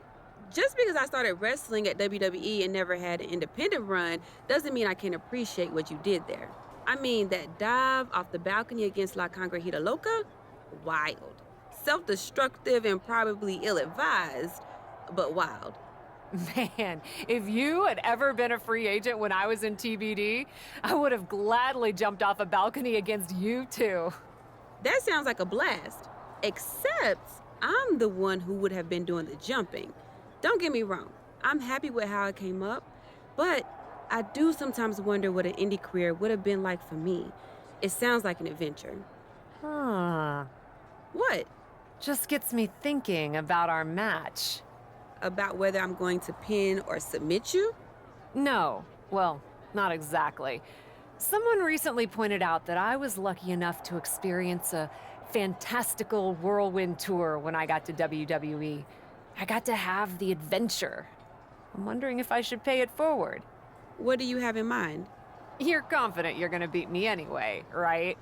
Just because I started wrestling at WWE and never had an independent run doesn't mean I can't appreciate what you did there. I mean, that dive off the balcony against La Congrejita Loca? Wild. Self-destructive and probably ill-advised, but wild. Man, if you had ever been a free agent when I was in TBD, I would have gladly jumped off a balcony against you too. That sounds like a blast. Except I'm the one who would have been doing the jumping. Don't get me wrong, I'm happy with how it came up, but I do sometimes wonder what an indie career would have been like for me. It sounds like an adventure. Huh. What? Just gets me thinking about our match. About whether I'm going to pin or submit you? No. Well, not exactly. Someone recently pointed out that I was lucky enough to experience a fantastical whirlwind tour when I got to WWE. I got to have the adventure. I'm wondering if I should pay it forward. What do you have in mind? You're confident you're gonna beat me anyway, right?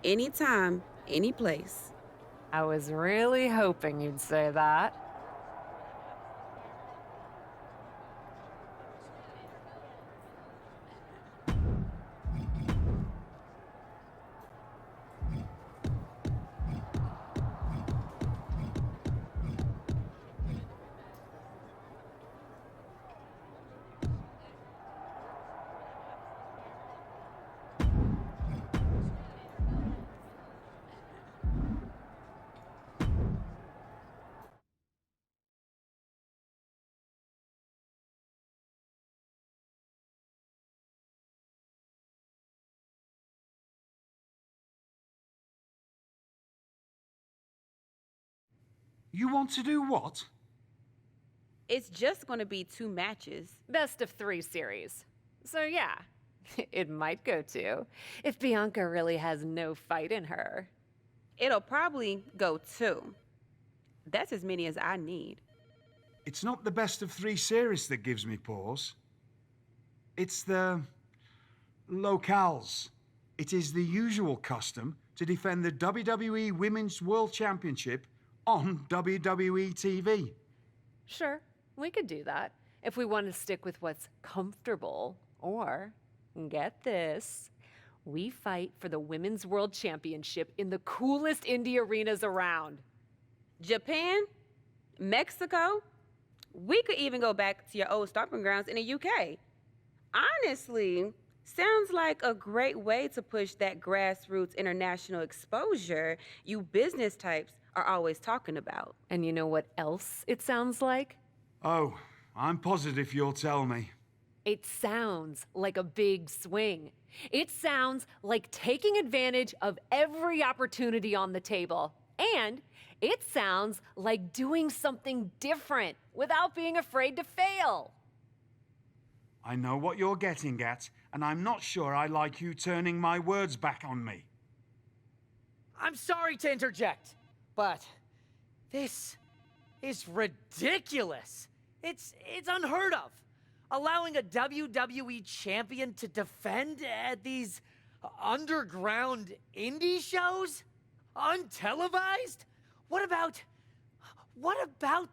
Anytime, any place. I was really hoping you'd say that. You want to do what? It's just going to be 2 matches. Best of 3 series. So yeah, it might go 2, if Bianca really has no fight in her. It'll probably go 2. That's as many as I need. It's not the best of 3 series that gives me pause. It's the locales. It is the usual custom to defend the WWE Women's World Championship on WWE TV. Sure, we could do that if we want to stick with what's comfortable. Or, get this, we fight for the Women's World Championship in the coolest indie arenas around. Japan? Mexico? We could even go back to your old stomping grounds in the UK. Honestly, sounds like a great way to push that grassroots international exposure you business types are always talking about. And you know what else it sounds like? Oh, I'm positive you'll tell me. It sounds like a big swing. It sounds like taking advantage of every opportunity on the table. And it sounds like doing something different without being afraid to fail. I know what you're getting at, and I'm not sure I like you turning my words back on me. I'm sorry to interject, but this is ridiculous. It's unheard of. Allowing a WWE champion to defend at these underground indie shows? Untelevised? What about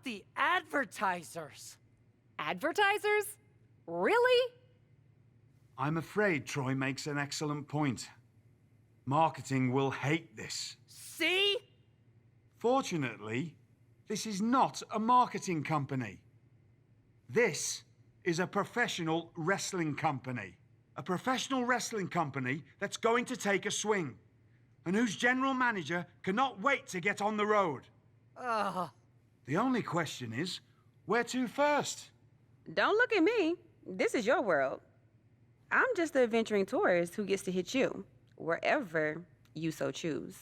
the advertisers? Advertisers? Really? I'm afraid Troy makes an excellent point. Marketing will hate this. See? Fortunately, this is not a marketing company. This is a professional wrestling company. A professional wrestling company that's going to take a swing, and whose general manager cannot wait to get on the road. The only question is, where to first? Don't look at me. This is your world. I'm just the adventuring tourist who gets to hit you, wherever you so choose.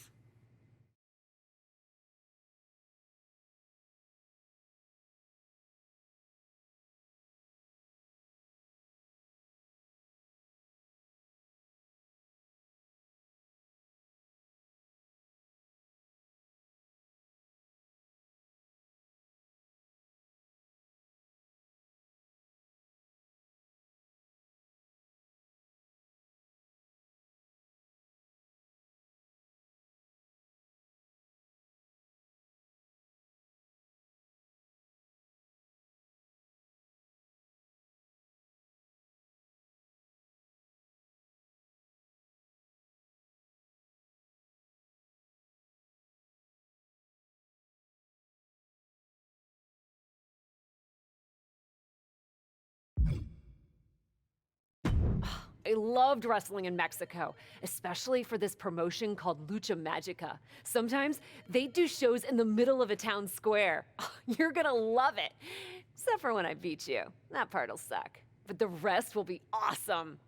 I loved wrestling in Mexico, especially for this promotion called Lucha Magica. Sometimes they do shows in the middle of a town square. You're gonna love it. Except for when I beat you. That part'll suck. But the rest will be awesome.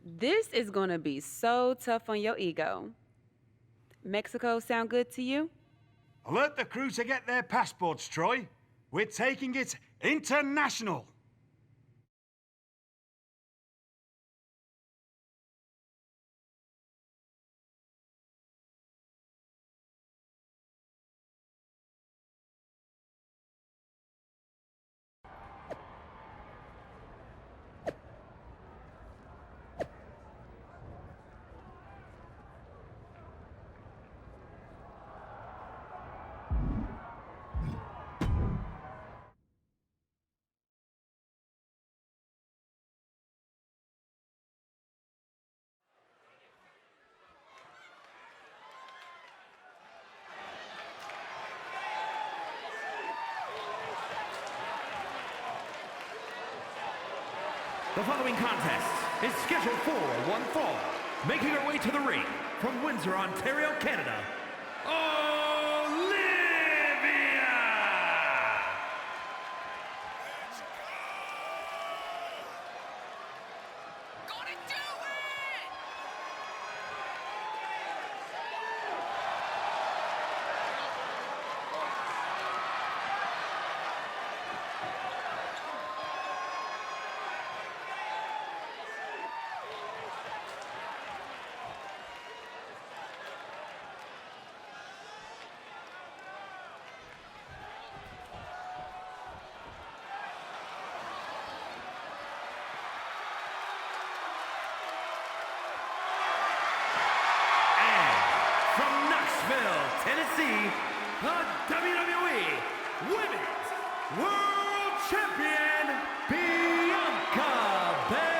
This is gonna be so tough on your ego. Mexico sound good to you? Alert the crew to get their passports, Troy. We're taking it international. The following contest is scheduled for one fall. Making her way to the ring from Windsor, Ontario, Canada, Olivia! Tennessee, the WWE Women's World Champion, Bianca Belair.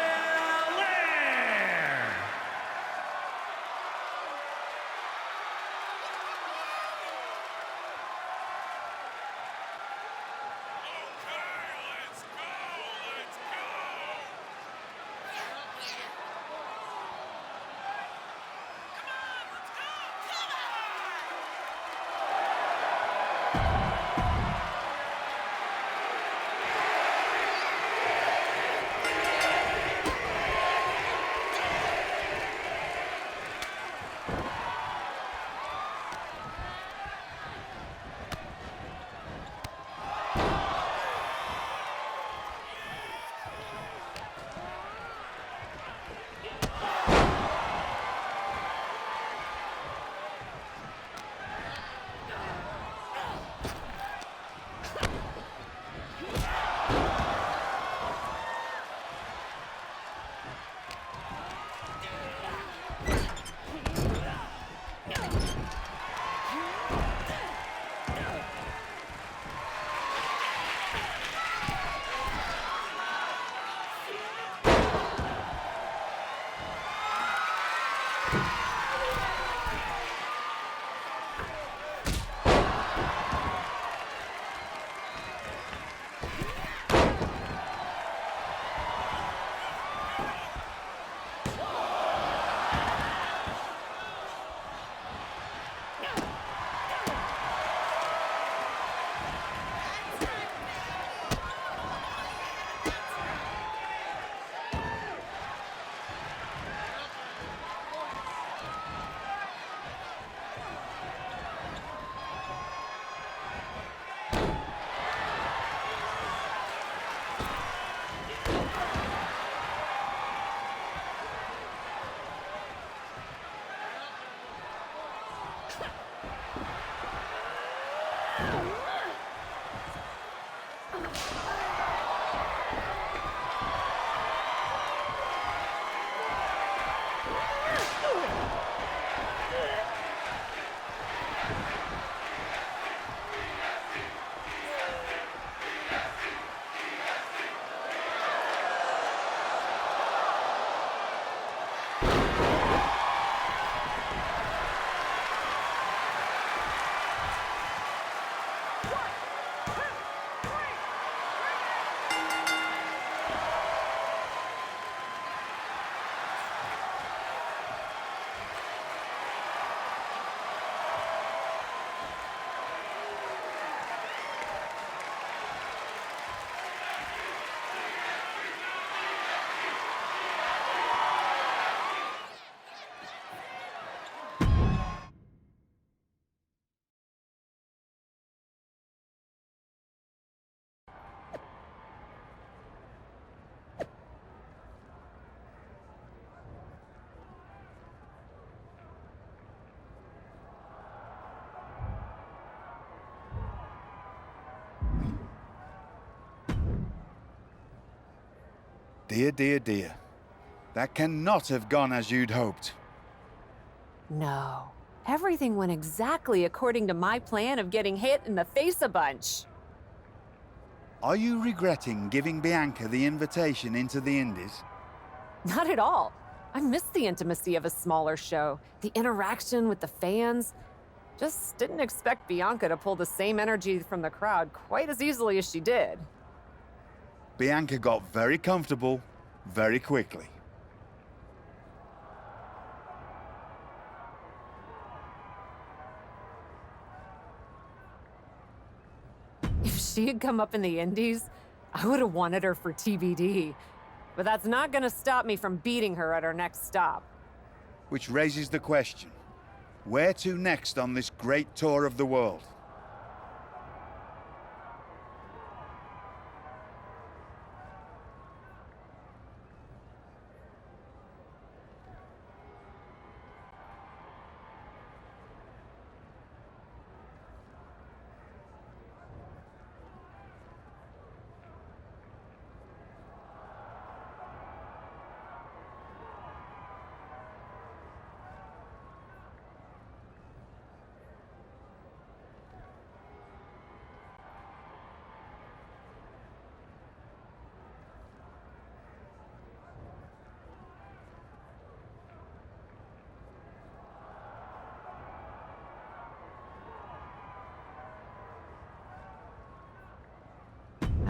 Dear, dear, dear. That cannot have gone as you'd hoped. No. Everything went exactly according to my plan of getting hit in the face a bunch. Are you regretting giving Bianca the invitation into the Indies? Not at all. I miss the intimacy of a smaller show, the interaction with the fans. Just didn't expect Bianca to pull the same energy from the crowd quite as easily as she did. Bianca got very comfortable very quickly. If she had come up in the Indies, I would have wanted her for TBD. But that's not gonna stop me from beating her at our next stop. Which raises the question, where to next on this great tour of the world?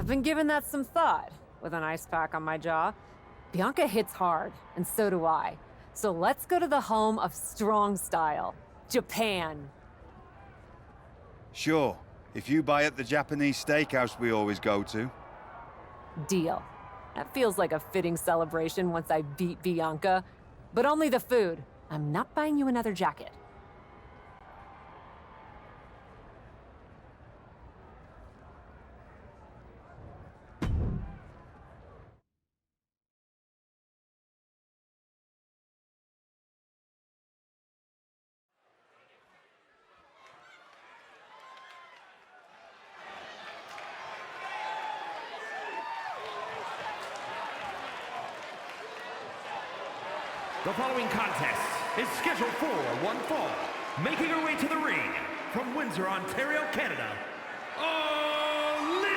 I've been giving that some thought, with an ice pack on my jaw. Bianca hits hard, and so do I. So let's go to the home of strong style, Japan. Sure, if you buy at the Japanese steakhouse we always go to. Deal. That feels like a fitting celebration once I beat Bianca. But only the food. I'm not buying you another jacket. The following contest is scheduled for one fall. Making her way to the ring from Windsor, Ontario, Canada, Olivia!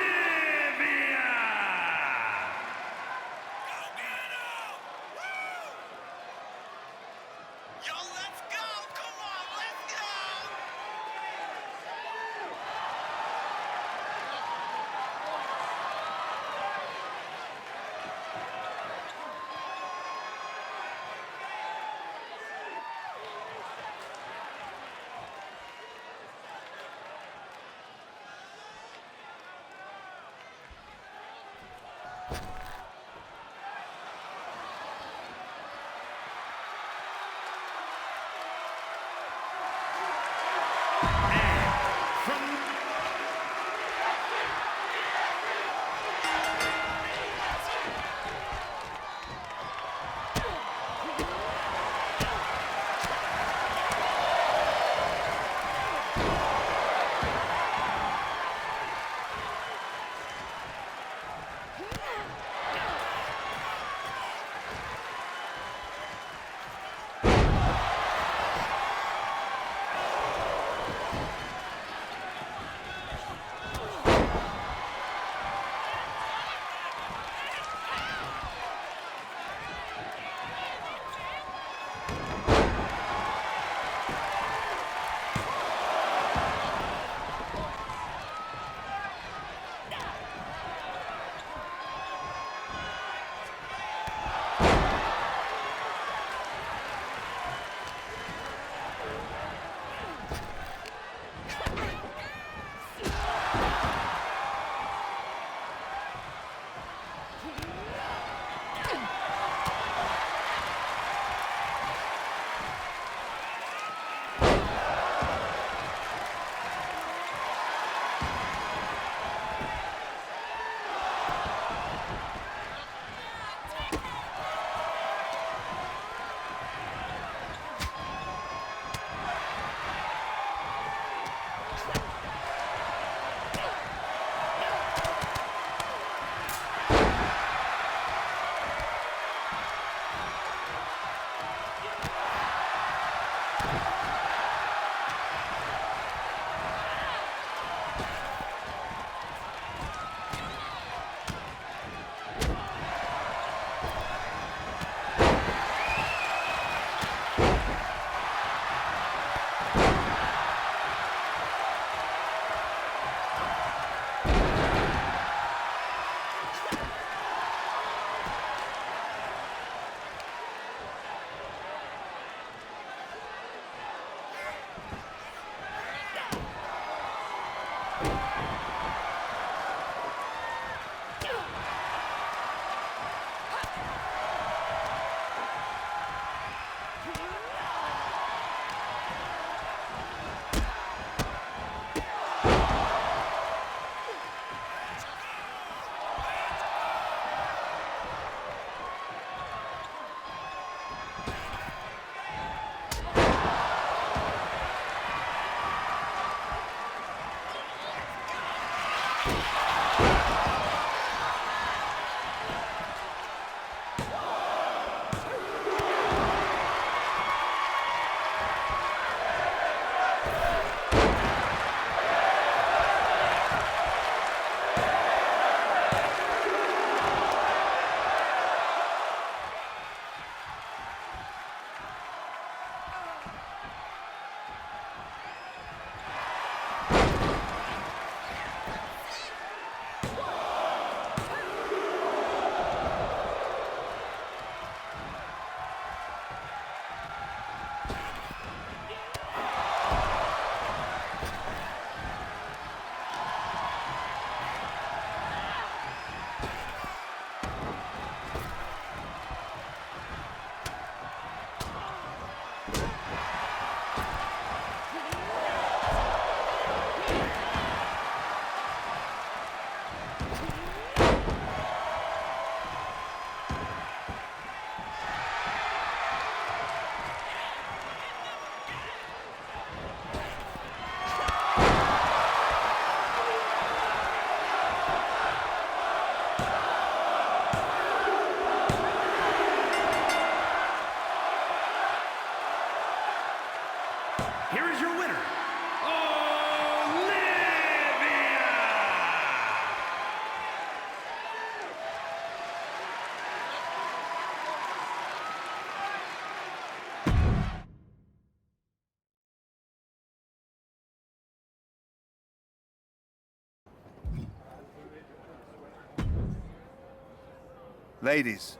Ladies,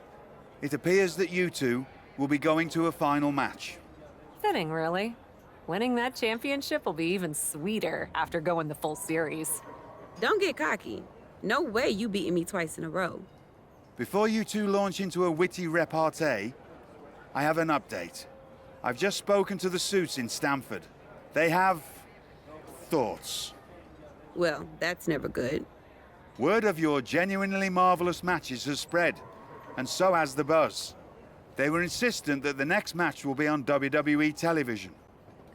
it appears that you two will be going to a final match. Fitting, really. Winning that championship will be even sweeter after going the full series. Don't get cocky. No way you beating me twice in a row. Before you two launch into a witty repartee, I have an update. I've just spoken to the suits in Stamford. They have thoughts. Well, that's never good. Word of your genuinely marvelous matches has spread, and so has the buzz. They were insistent that the next match will be on WWE television.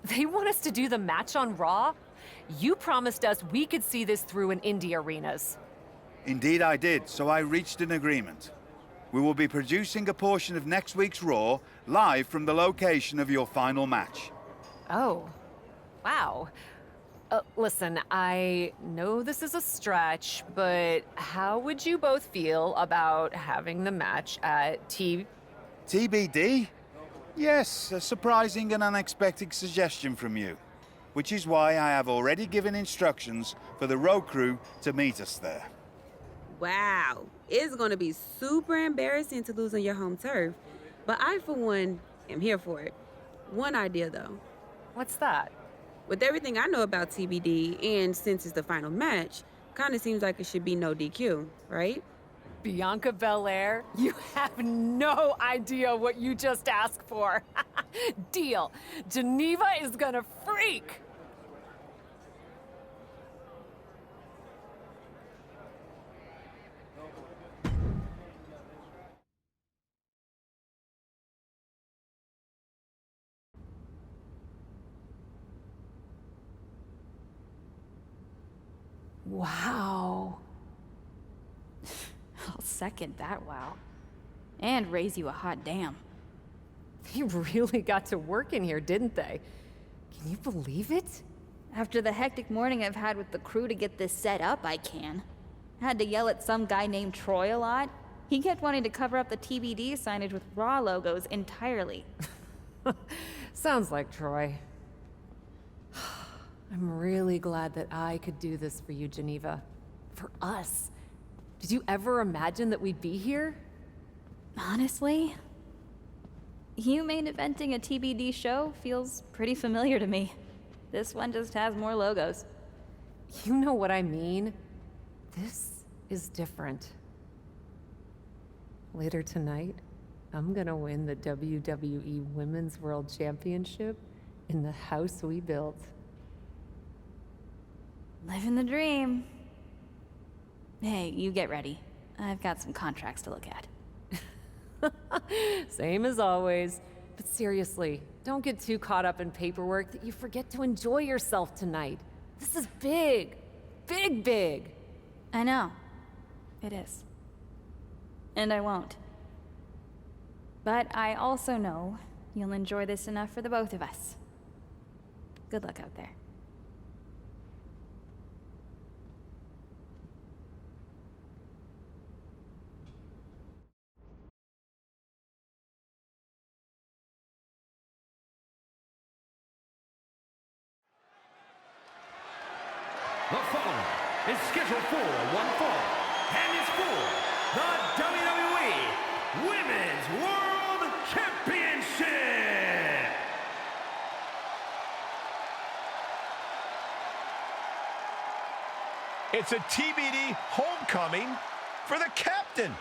They want us to do the match on Raw? You promised us we could see this through in indie arenas. Indeed I did, so I reached an agreement. We will be producing a portion of next week's Raw live from the location of your final match. Oh, wow. Listen, I know this is a stretch, but how would you both feel about having the match at TBD? Yes, a surprising and unexpected suggestion from you, which is why I have already given instructions for the road crew to meet us there. Wow, it's gonna be super embarrassing to lose on your home turf, but I, for one, am here for it. One idea, though. What's that? With everything I know about TBD, and since it's the final match, kinda seems like it should be no DQ, right? Bianca Belair? You have no idea what you just asked for. Deal. Geneva is gonna freak. Wow. I'll second that wow. And raise you a hot damn. They really got to work in here, didn't they? Can you believe it? After the hectic morning I've had with the crew to get this set up, I can. Had to yell at some guy named Troy a lot. He kept wanting to cover up the TBD signage with Raw logos entirely. Sounds like Troy. I'm really glad that I could do this for you, Geneva. For us. Did you ever imagine that we'd be here? Honestly, you main eventing a TBD show feels pretty familiar to me. This one just has more logos. You know what I mean? This is different. Later tonight, I'm gonna win the WWE Women's World Championship in the house we built. Living the dream. Hey, you get ready. I've got some contracts to look at. Same as always. But seriously, don't get too caught up in paperwork that you forget to enjoy yourself tonight. This is big. Big, big. I know. It is. And I won't. But I also know you'll enjoy this enough for the both of us. Good luck out there. The following is scheduled for one fall and is for the WWE Women's World Championship. It's a TBD homecoming for the captain.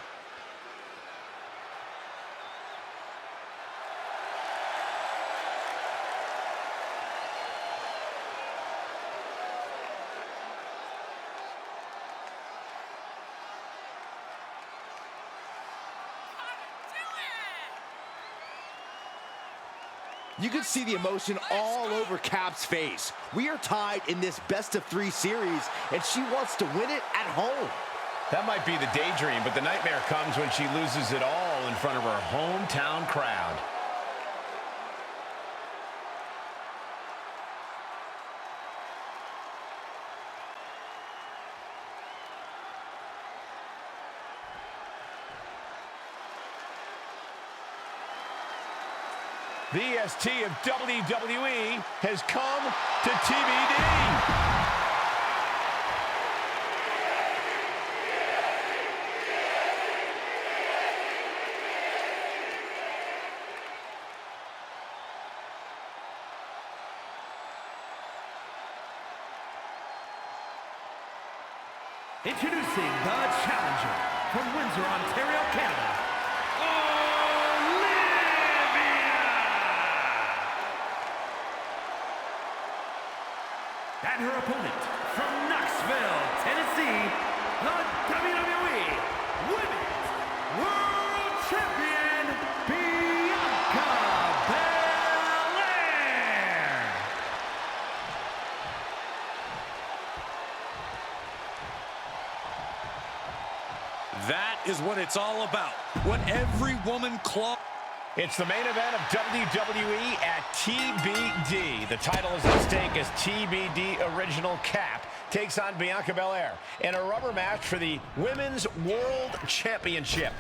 You can see the emotion all over Cap's face. We are tied in this best-of-3 series, and she wants to win it at home. That might be the daydream, but the nightmare comes when she loses it all in front of her hometown crowd. The EST of WWE has come to TBD. Introducing the challenger from Windsor, Ontario, Canada, Olivia! And her opponent from Knoxville, Tennessee, the WWE Women's World Champion, Bianca Belair! That is what it's all about. What every woman claw. It's the main event of WWE at TBD. The title is at stake as TBD Original Cap takes on Bianca Belair in a rubber match for the Women's World Championship.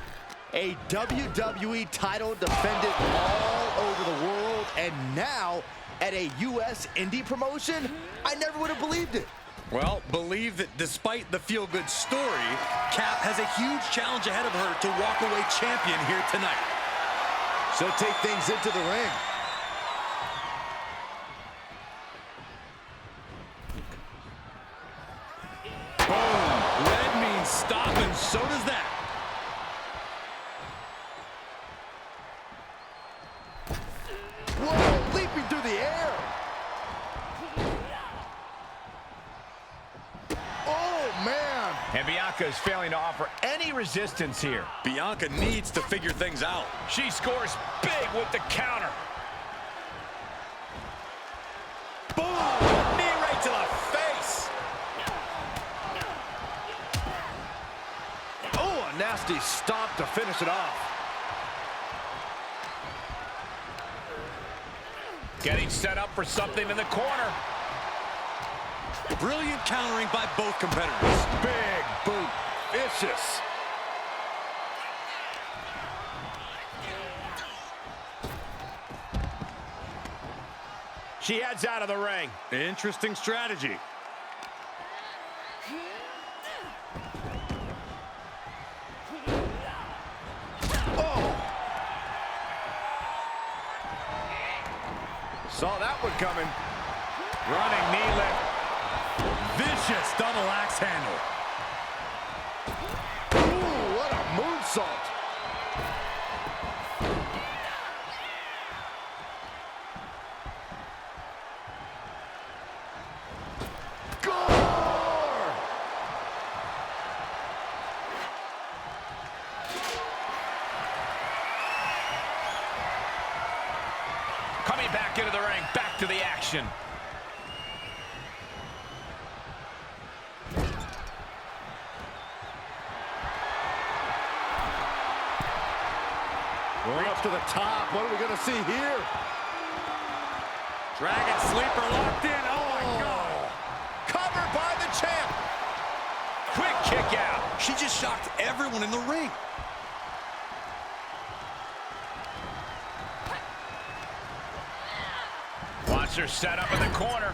A WWE title defended all over the world, and now at a U.S. indie promotion? I never would have believed it. Well, believe that despite the feel-good story, Cap has a huge challenge ahead of her to walk away champion here tonight. So take things into the ring. Boom! Red means stop, and so does that. Whoa, leaping through the air. Oh, man. And Bianca is failing to offer any resistance here. Bianca needs to figure things out. She scores big with the counter. Boom! Knee right to the face. Oh, a nasty stop to finish it off. Getting set up for something in the corner. Brilliant countering by both competitors. Big boot. Vicious. She heads out of the ring. Interesting strategy. Saw that one coming. Running knee lift. Vicious double axe handle. Ooh, what a moonsault. Gore! Coming back into the ring, back to the action. Going up to the top. What are we going to see here? Dragon sleeper locked in. Oh, my God. Covered by the champ. Quick kick out. She just shocked everyone in the ring. Watch her set up in the corner.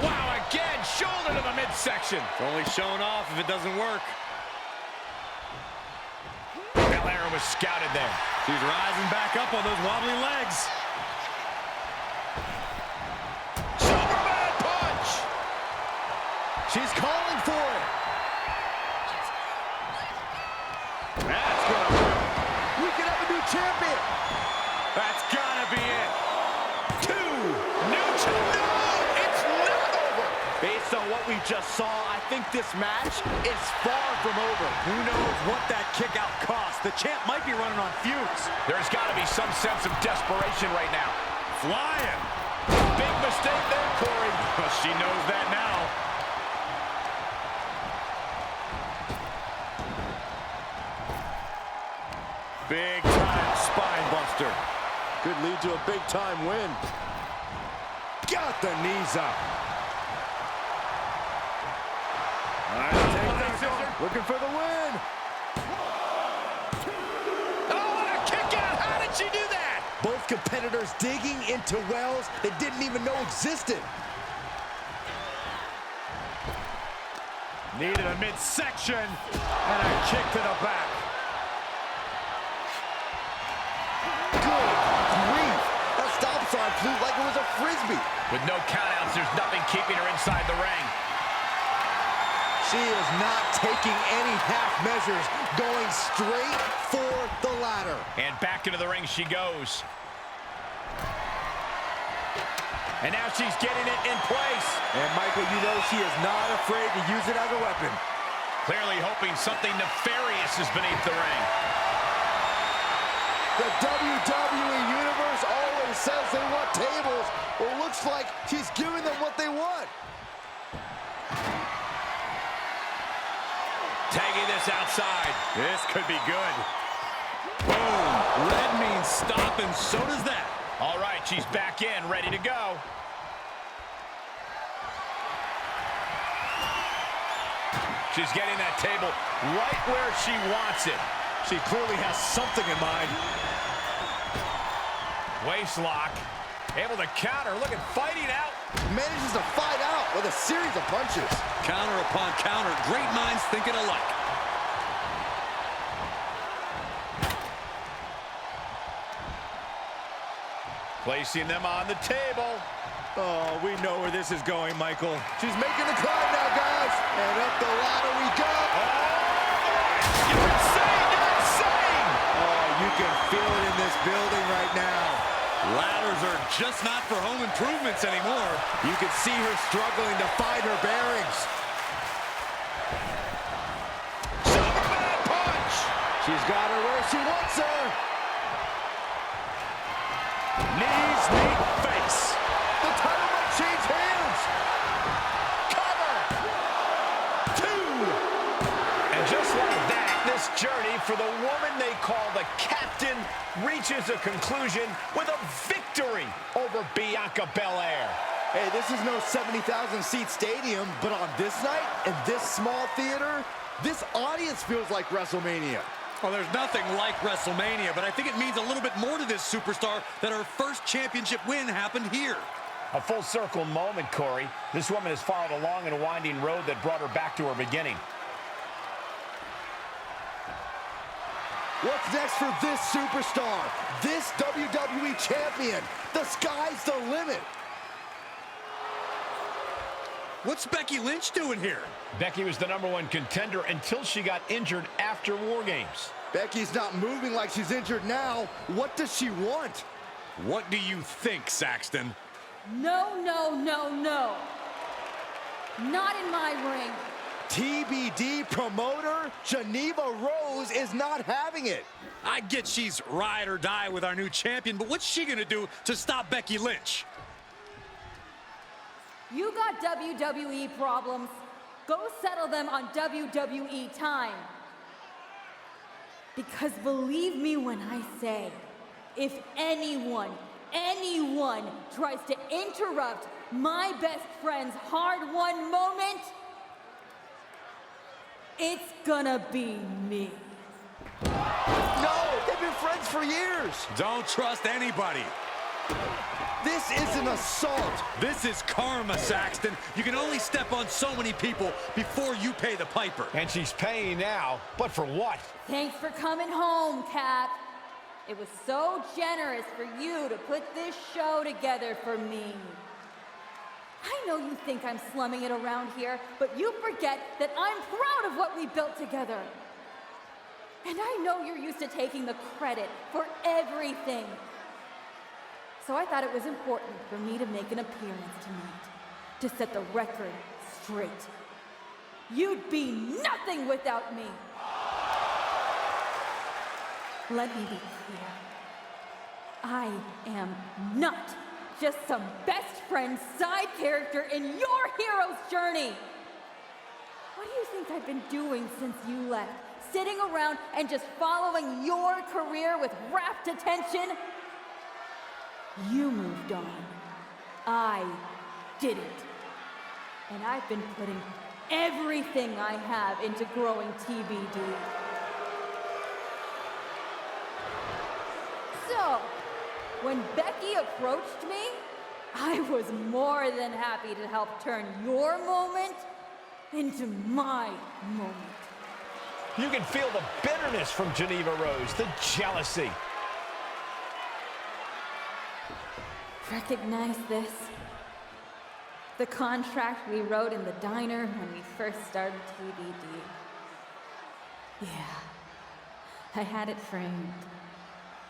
Wow, again, shoulder to the midsection. It's only showing off if it doesn't work. Belair was scouted there. She's rising back up on those wobbly legs. Superman punch. She's calling for it. That's gonna work. We could have a new champion. That's gotta be it. New champion. No, it's not over. Based on what we just saw, I think this match is far from over. Who knows what that kick out cost? The champ might be running on fumes. There's got to be some sense of desperation right now. Flying. Big mistake there, Corey. Well, she knows that now. Big time spine buster. Could lead to a big time win. Got the knees up. Looking for the win. Oh, what a kick out. How did she do that? Both competitors digging into wells they didn't even know existed. Needed a midsection and a kick to the back. Good grief. That stop sign flew like it was a frisbee. With no countouts, there's nothing keeping her inside the ring. She is not taking any half measures, going straight for the ladder. And back into the ring she goes. And now she's getting it in place. And Michael, you know she is not afraid to use it as a weapon. Clearly hoping something nefarious is beneath the ring. The WWE Universe always says they want tables. Well, it looks like she's giving them what they want. Tagging this outside. This could be good. Boom. Red means stop, and so does that. All right, she's back in, ready to go. She's getting that table right where she wants it. She clearly has something in mind. Waist lock. Able to counter. Look at fighting out. Manages to fight out with a series of punches. Counter upon counter. Great minds thinking alike. Placing them on the table. Oh, we know where this is going, Michael. She's making the climb now, guys. And up the ladder we go. You're insane! You're insane! Oh, you can feel it in this building right now. Ladders are just not for home improvements anymore. You can see her struggling to find her bearings. Superman punch! She's got her where she wants her. Knees meet face. The title might change hands. Cover. 2. And just like that, this journey for the woman they call the Captain reaches a conclusion with a victory over Bianca Belair. Hey, this is no 70,000-seat stadium, but on this night, in this small theater, this audience feels like WrestleMania. Well, there's nothing like WrestleMania, but I think it means a little bit more to this superstar that her first championship win happened here. A full circle moment, Corey. This woman has followed along in a winding road that brought her back to her beginning. What's next for this superstar? This WWE champion? The sky's the limit. What's Becky Lynch doing here? Becky was the #1 contender until she got injured after War Games. Becky's not moving like she's injured now. What does she want? What do you think, Saxton? No, no, no, no. Not in my ring. TBD promoter Geneva Rose is not having it. I get she's ride or die with our new champion, but what's she gonna do to stop Becky Lynch? You got WWE problems. Go settle them on WWE time. Because believe me when I say, if anyone tries to interrupt my best friend's hard-won moment, it's gonna be me. No, they've been friends for years. Don't trust anybody. This is an assault. This is karma, Saxton. You can only step on so many people before you pay the piper. And she's paying now, but for what? Thanks for coming home, Cap. It was so generous for you to put this show together for me. I know you think I'm slumming it around here, but you forget that I'm proud of what we built together. And I know you're used to taking the credit for everything. So I thought it was important for me to make an appearance tonight, to set the record straight. You'd be nothing without me. Let me be clear. I am not just some best friend side character in your hero's journey. What do you think I've been doing since you left? Sitting around and just following your career with rapt attention? You moved on. I didn't. And I've been putting everything I have into growing TBD. So, when Becky approached me, I was more than happy to help turn your moment into my moment. You can feel the bitterness from Geneva Rose, the jealousy. Recognize this? The contract we wrote in the diner when we first started TBD. Yeah, I had it framed.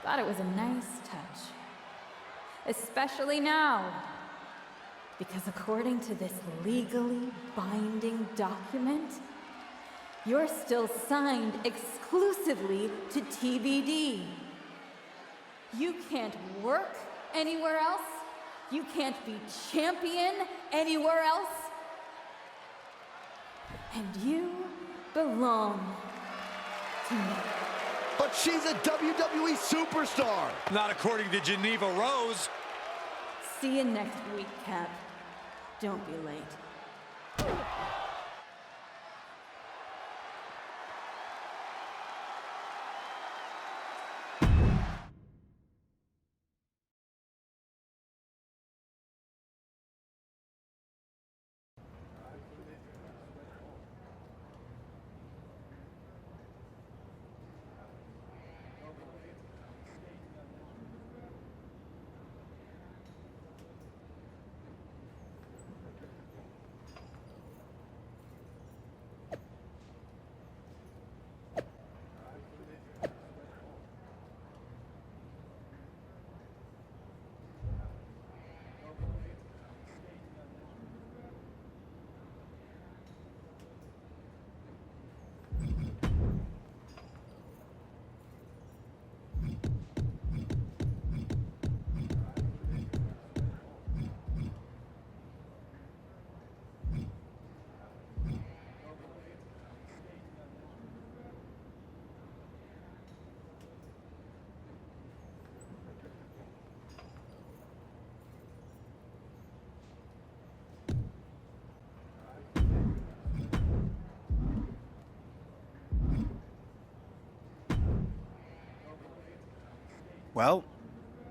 Thought it was a nice touch. Especially now. Because according to this legally binding document, you're still signed exclusively to TBD. You can't work anywhere else. You can't be champion anywhere else. And you belong to me. But she's a WWE superstar. Not according to Geneva Rose. See you next week, Cap. Don't be late. Well,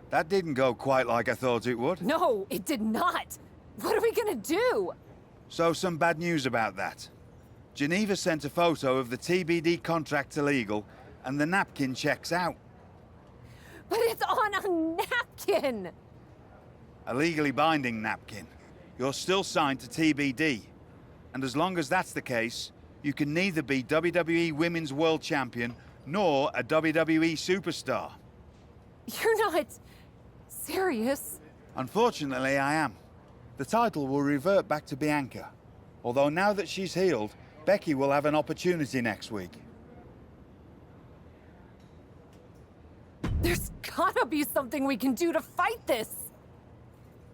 that didn't go quite like I thought it would. No, it did not. What are we gonna do? So some bad news about that. Geneva sent a photo of the TBD contract illegal, and the napkin checks out. But it's on a napkin! A legally binding napkin. You're still signed to TBD. And as long as that's the case, you can neither be WWE Women's World Champion nor a WWE Superstar. You're not serious. Unfortunately, I am. The title will revert back to Bianca. Although now that she's healed, Becky will have an opportunity next week. There's gotta be something we can do to fight this.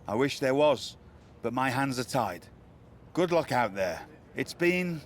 I wish there was, but my hands are tied. Good luck out there. It's been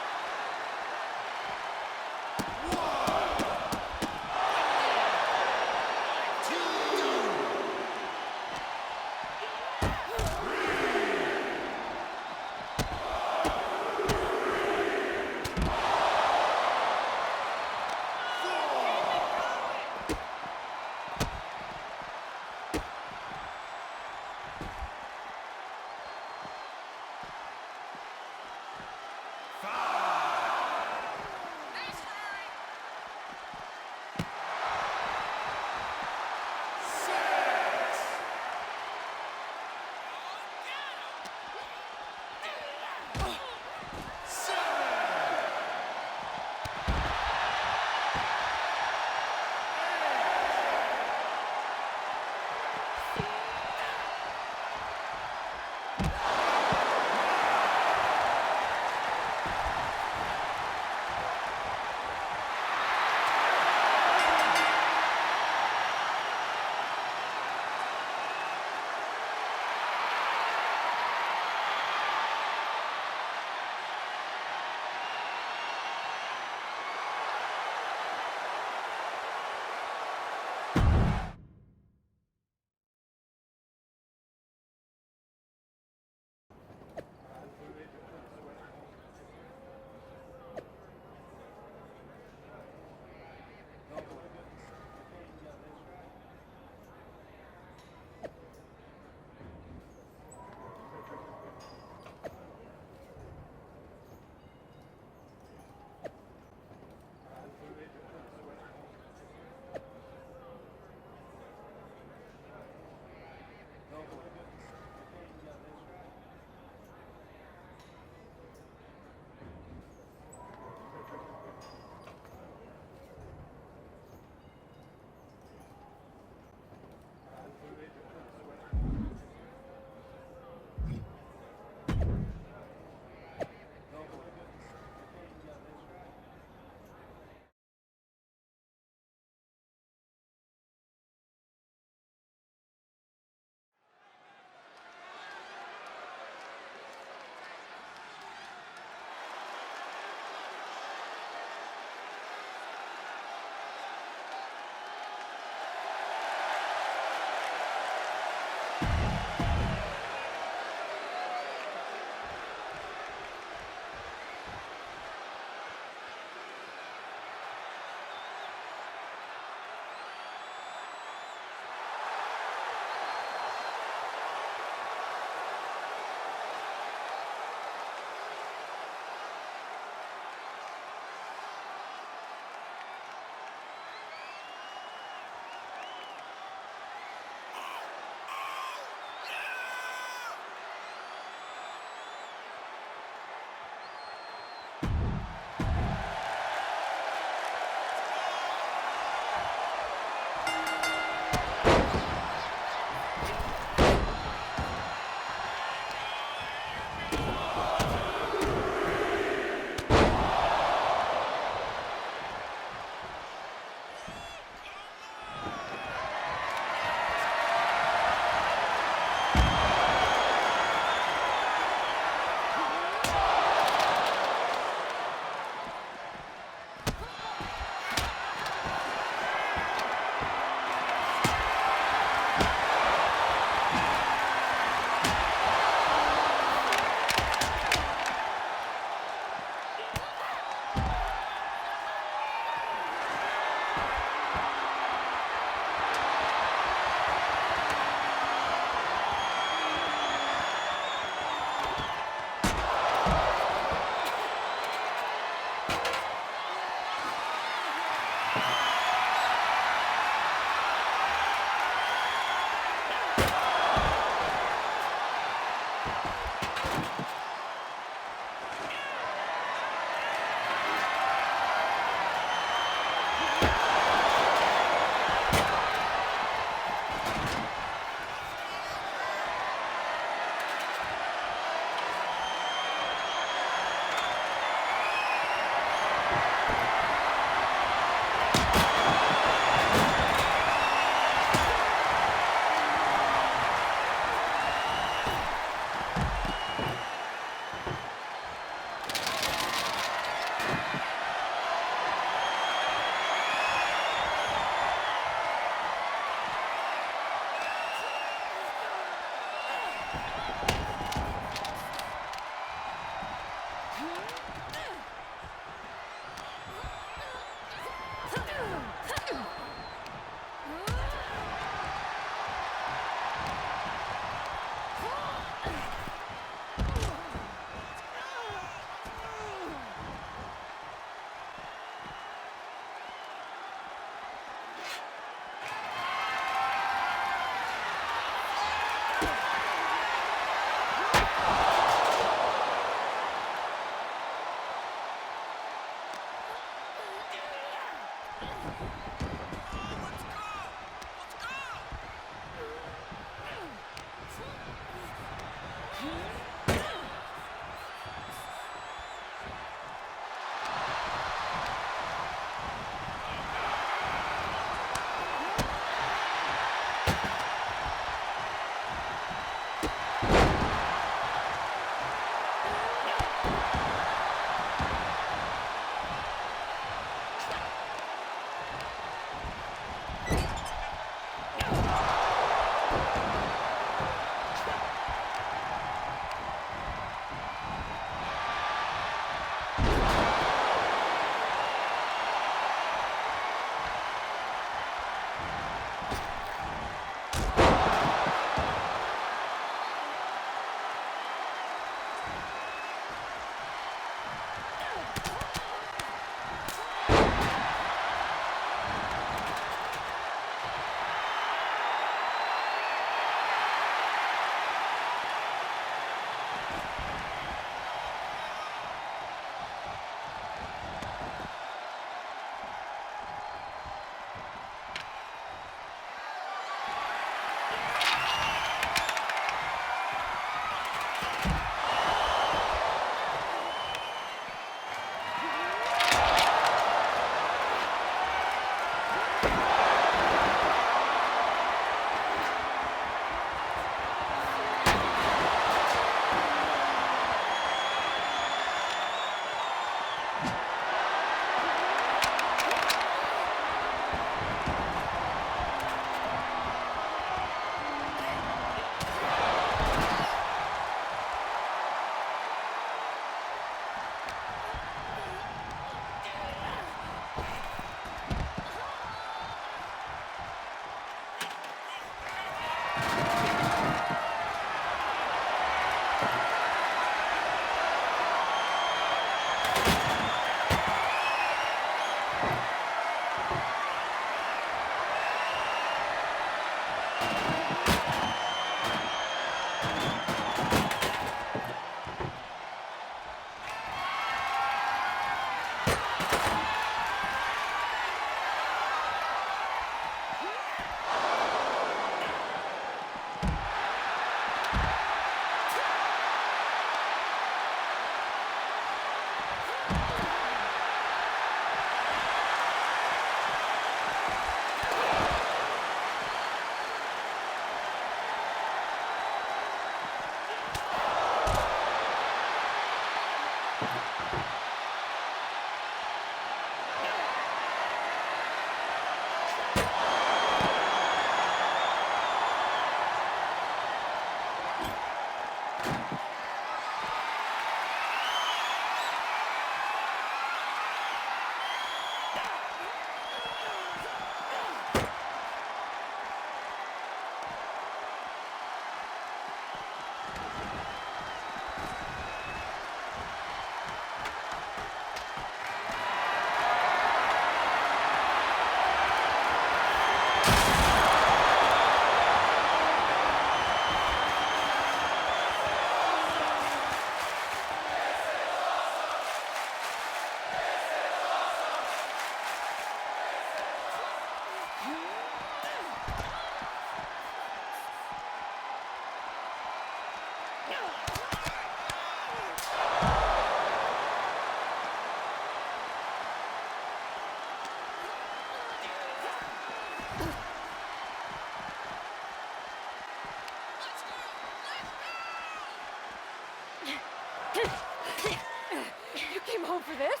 You came home for this?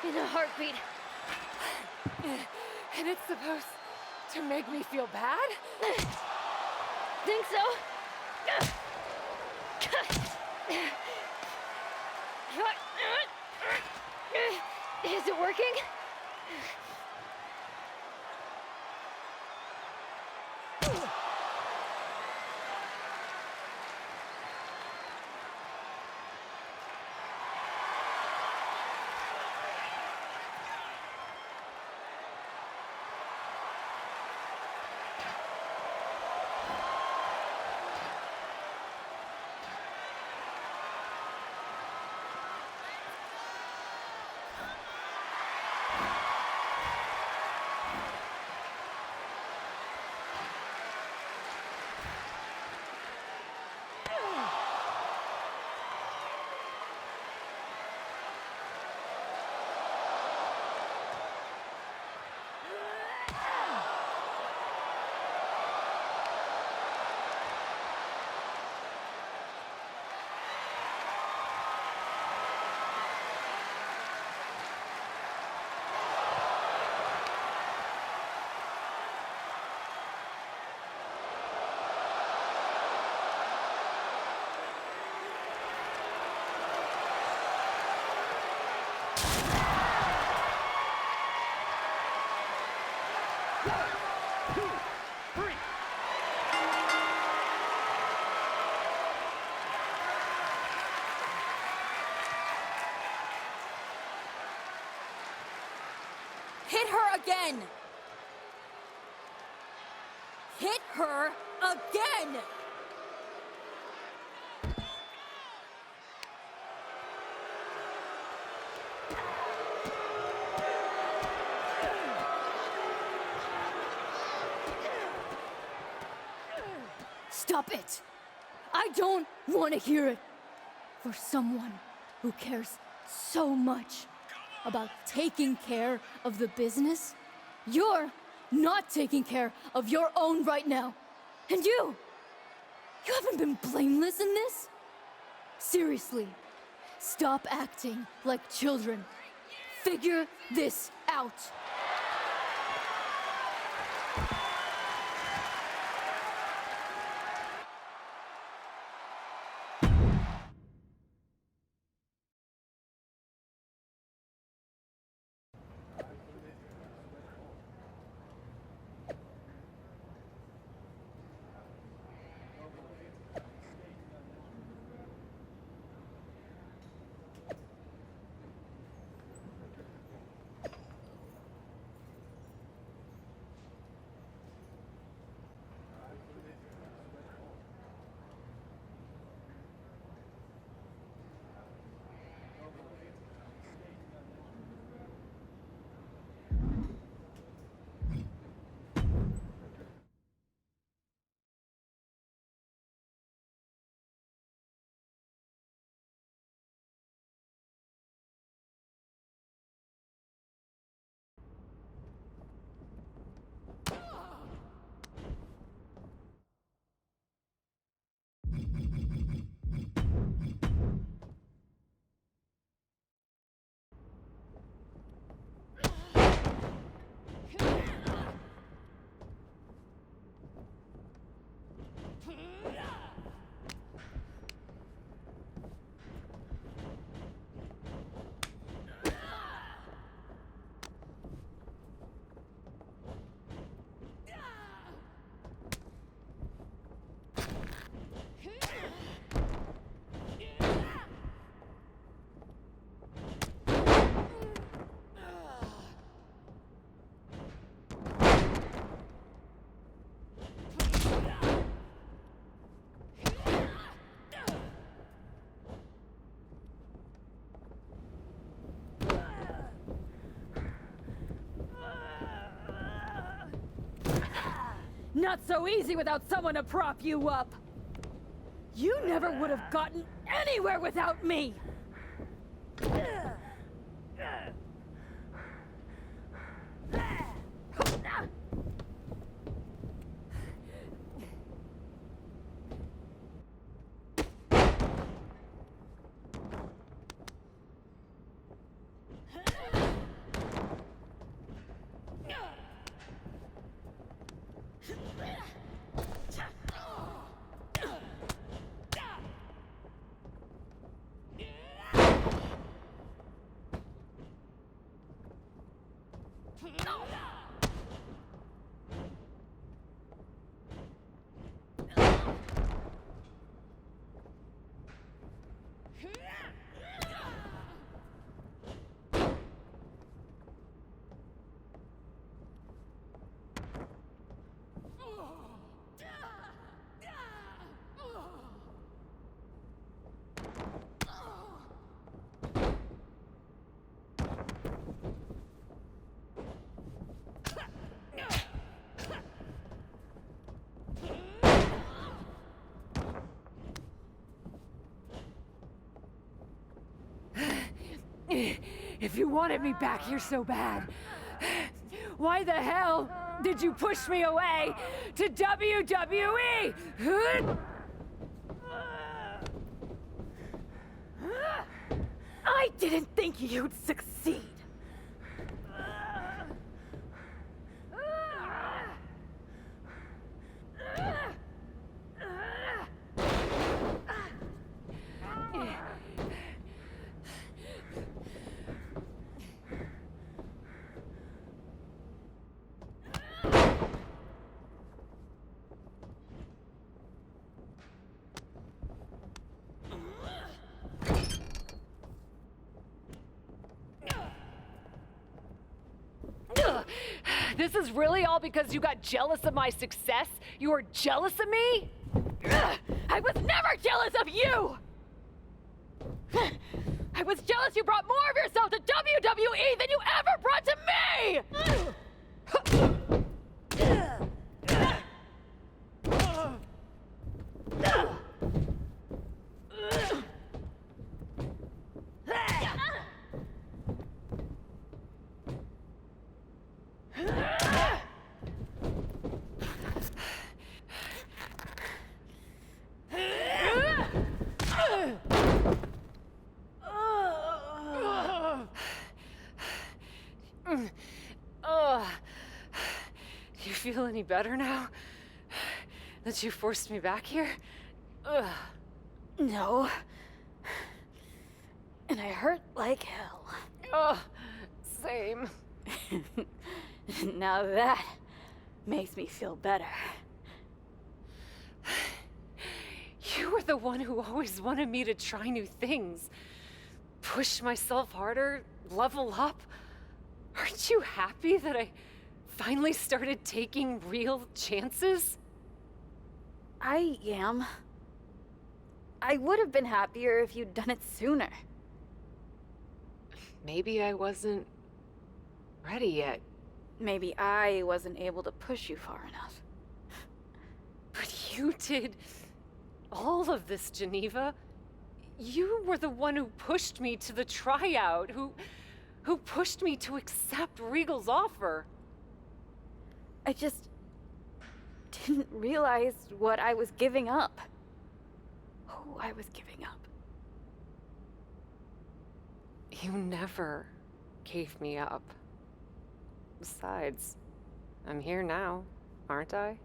In a heartbeat. And it's supposed to make me feel bad? Think so? Is it working? Hit her again! Hit her again! Stop it! I don't want to hear it. For someone who cares so much about taking care of the business, you're not taking care of your own right now. And you haven't been blameless in this? Seriously, stop acting like children. Figure this out. Not so easy without someone to prop you up. You never would have gotten anywhere without me. If you wanted me back here so bad, why the hell did you push me away to WWE? I didn't think you'd succeed. This is really all because you got jealous of my success? You were jealous of me? Ugh, I was never jealous of you! I was jealous you brought more of yourself to WWE than you ever brought to me! Do you feel any better now? That you forced me back here? Ugh. No. And I hurt like hell. Oh, same. Now that makes me feel better. You were the one who always wanted me to try new things. Push myself harder, level up. Aren't you happy that I finally started taking real chances? I am. I would have been happier if you'd done it sooner. Maybe I wasn't ready yet. Maybe I wasn't able to push you far enough. But you did all of this, Geneva. You were the one who pushed me to the tryout, who pushed me to accept Regal's offer. I just didn't realize what I was giving up. Who I was giving up. You never gave me up. Besides, I'm here now, aren't I?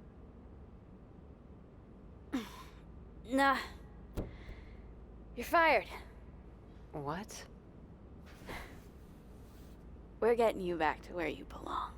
Nah. You're fired. What? We're getting you back to where you belong.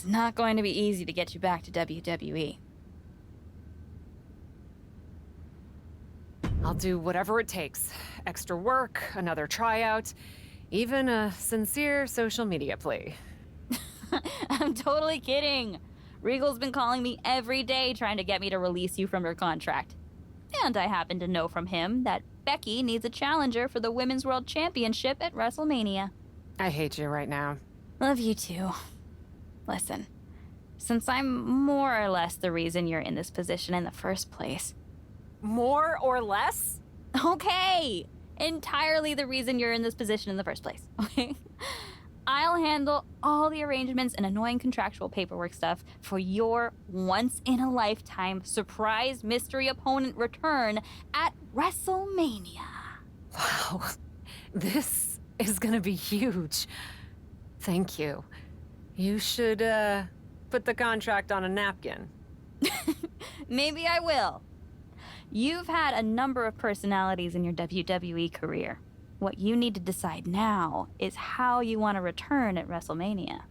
It's not going to be easy to get you back to WWE. I'll do whatever it takes. Extra work, another tryout, even a sincere social media plea. I'm totally kidding. Regal's been calling me every day trying to get me to release you from your contract. And I happen to know from him that Becky needs a challenger for the Women's World Championship at WrestleMania. I hate you right now. Love you too. Listen, since I'm more or less the reason you're in this position in the first place. More or less? Okay! Entirely the reason you're in this position in the first place, okay? I'll handle all the arrangements and annoying contractual paperwork stuff for your once-in-a-lifetime surprise mystery opponent return at WrestleMania. Wow, this is gonna be huge. Thank you. You should, put the contract on a napkin. Maybe I will. You've had a number of personalities in your WWE career. What you need to decide now is how you want to return at WrestleMania.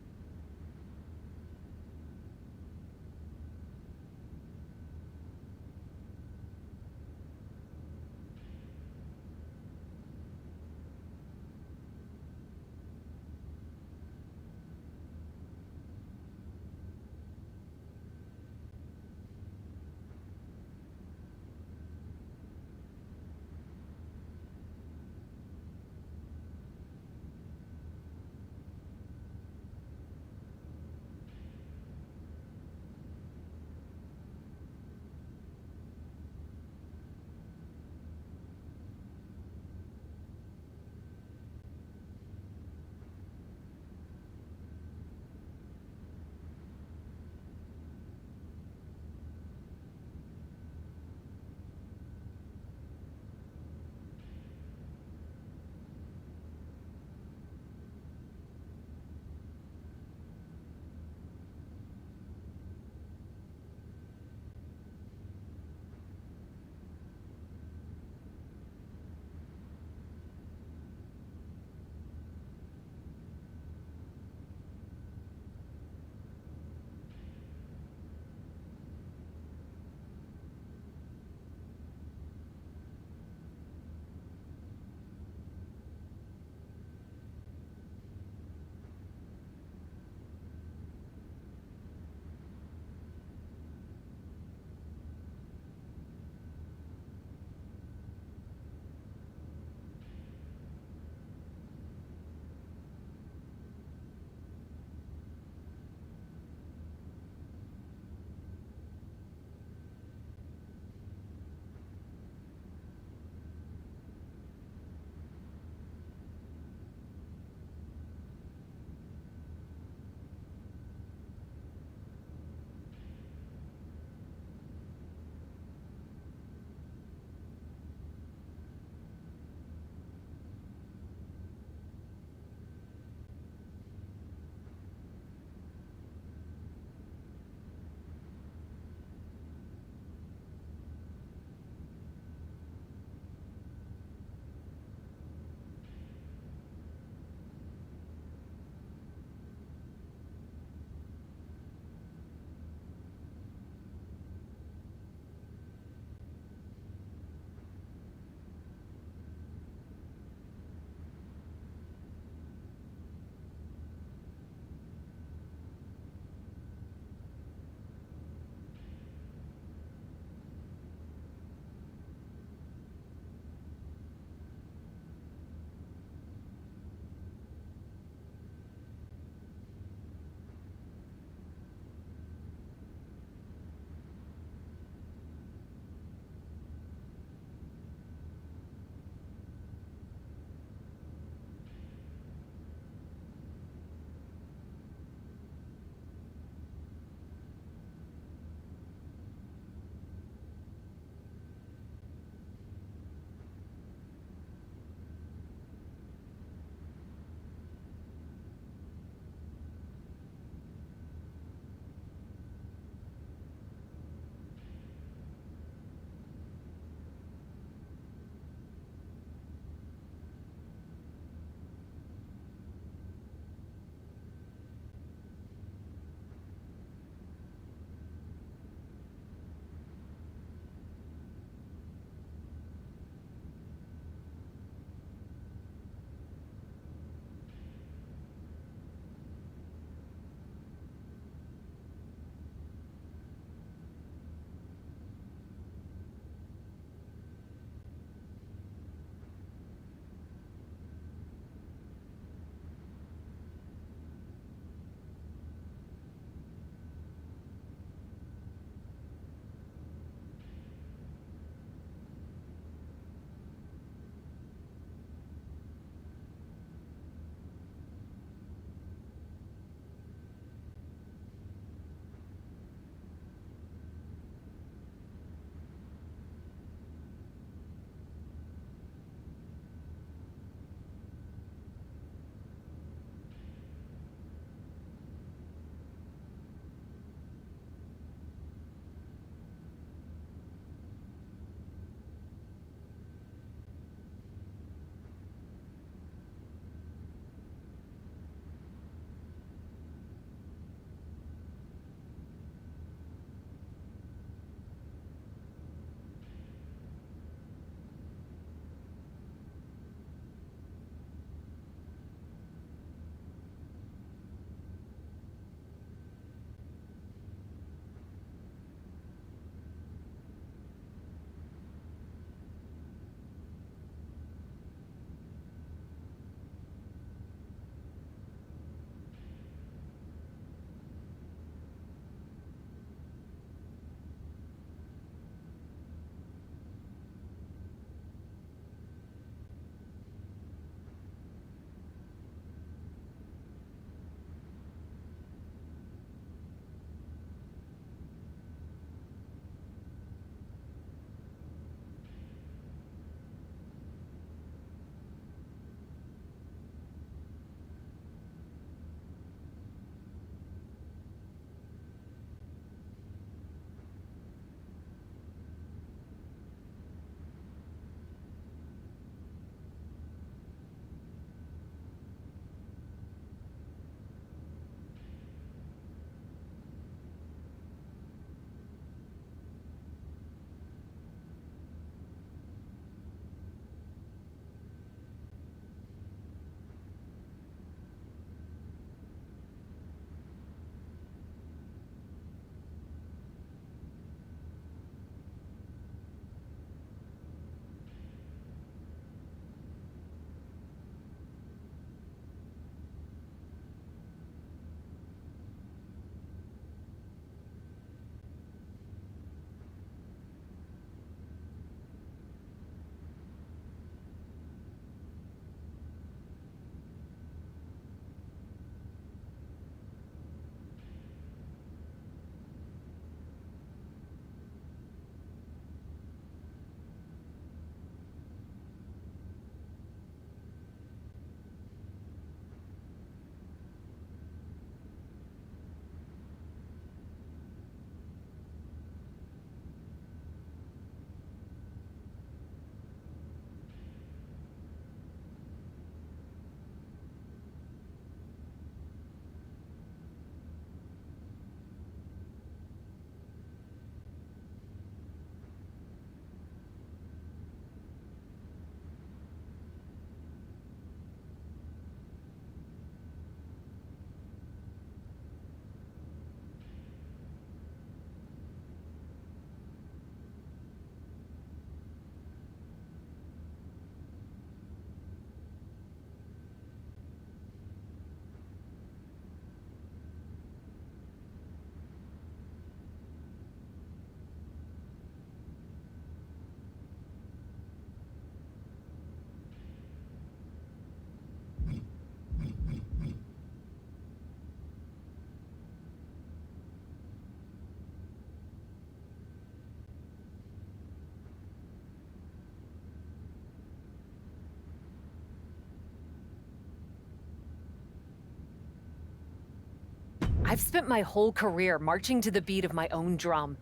I've spent my whole career marching to the beat of my own drum,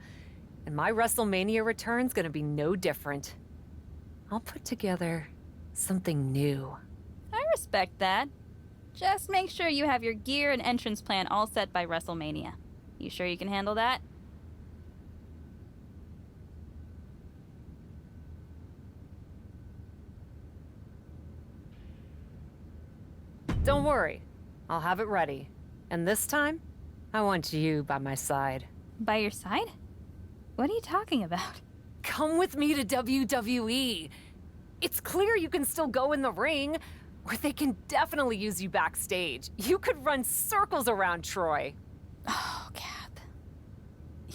and my WrestleMania return's gonna be no different. I'll put together something new. I respect that. Just make sure you have your gear and entrance plan all set by WrestleMania. You sure you can handle that? Don't worry, I'll have it ready. And this time, I want you by my side. By your side? What are you talking about? Come with me to WWE. It's clear you can still go in the ring, or they can definitely use you backstage. You could run circles around Troy. Oh, Kath.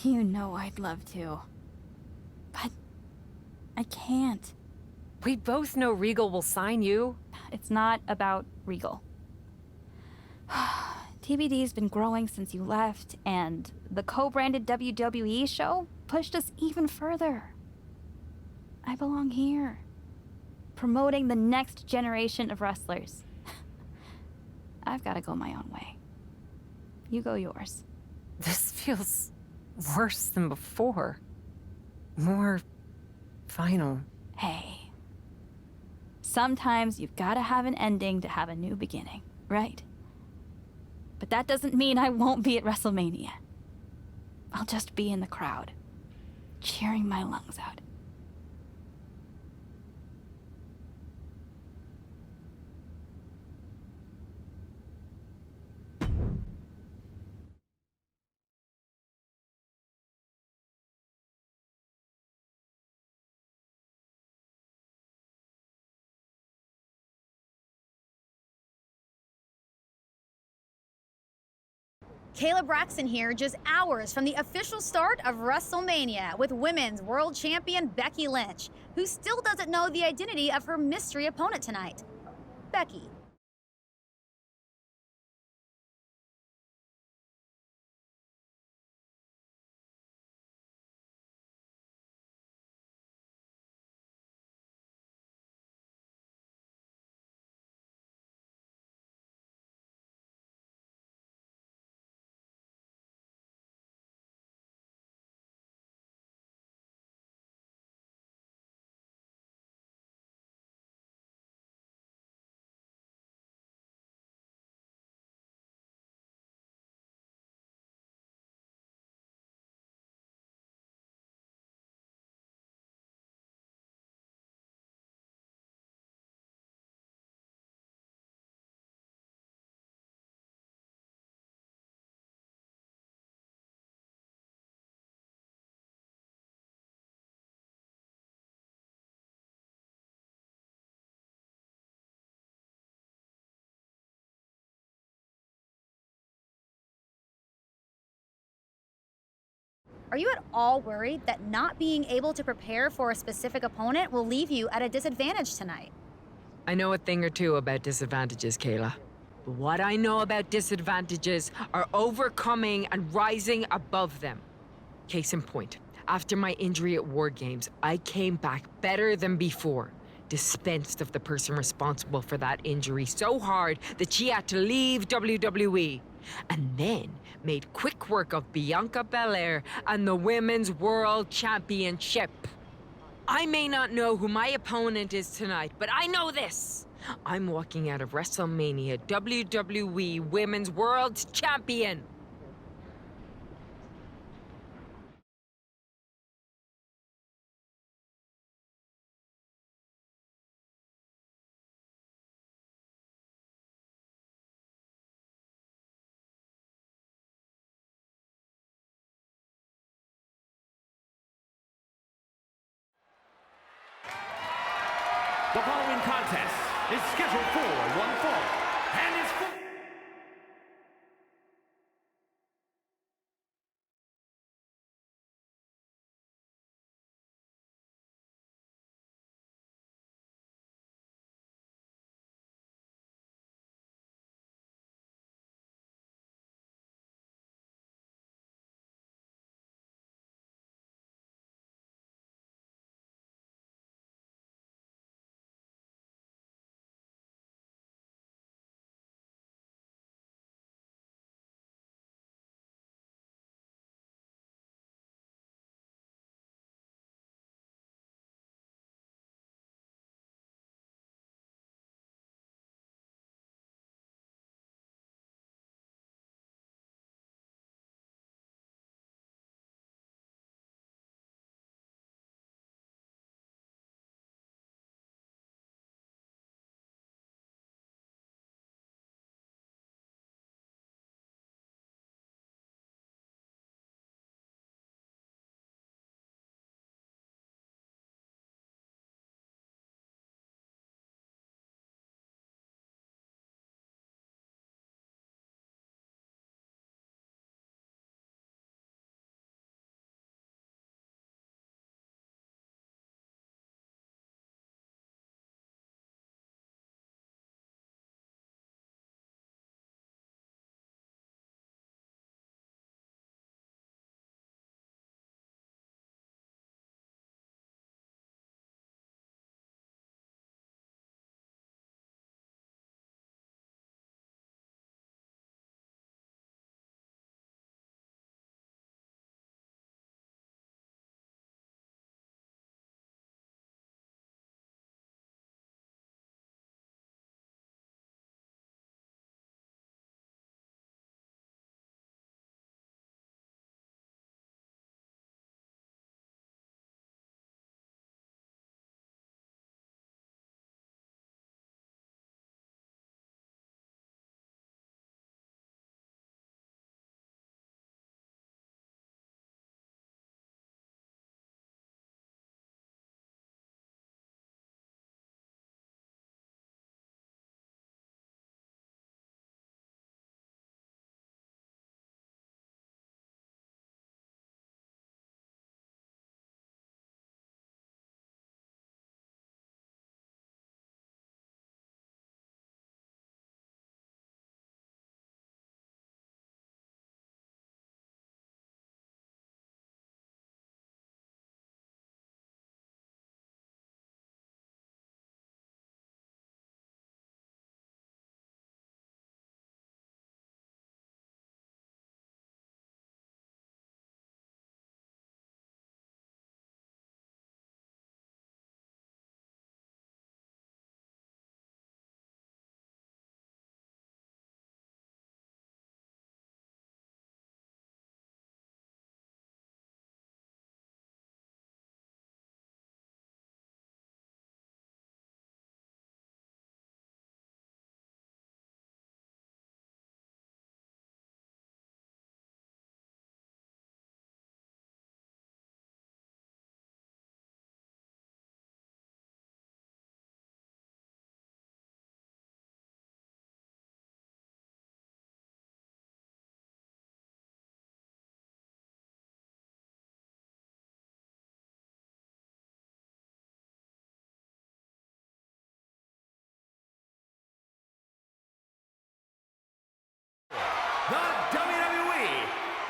You know I'd love to. But I can't. We both know Regal will sign you. It's not about Regal. TBD's been growing since you left, and the co-branded WWE show pushed us even further. I belong here, promoting the next generation of wrestlers. I've got to go my own way. You go yours. This feels worse than before. More final. Hey. Sometimes you've got to have an ending to have a new beginning, right? But that doesn't mean I won't be at WrestleMania. I'll just be in the crowd, cheering my lungs out. Kayla Braxton here, just hours from the official start of WrestleMania with Women's World Champion Becky Lynch, who still doesn't know the identity of her mystery opponent tonight. Becky. Are you at all worried that not being able to prepare for a specific opponent will leave you at a disadvantage tonight? I know a thing or two about disadvantages, Kayla. But what I know about disadvantages are overcoming and rising above them. Case in point, after my injury at War Games, I came back better than before. Dispensed of the person responsible for that injury so hard that she had to leave WWE. And then made quick work of Bianca Belair and the Women's World Championship. I may not know who my opponent is tonight, but I know this. I'm walking out of WrestleMania WWE Women's World Champion. The following contest is scheduled for one fall and is for...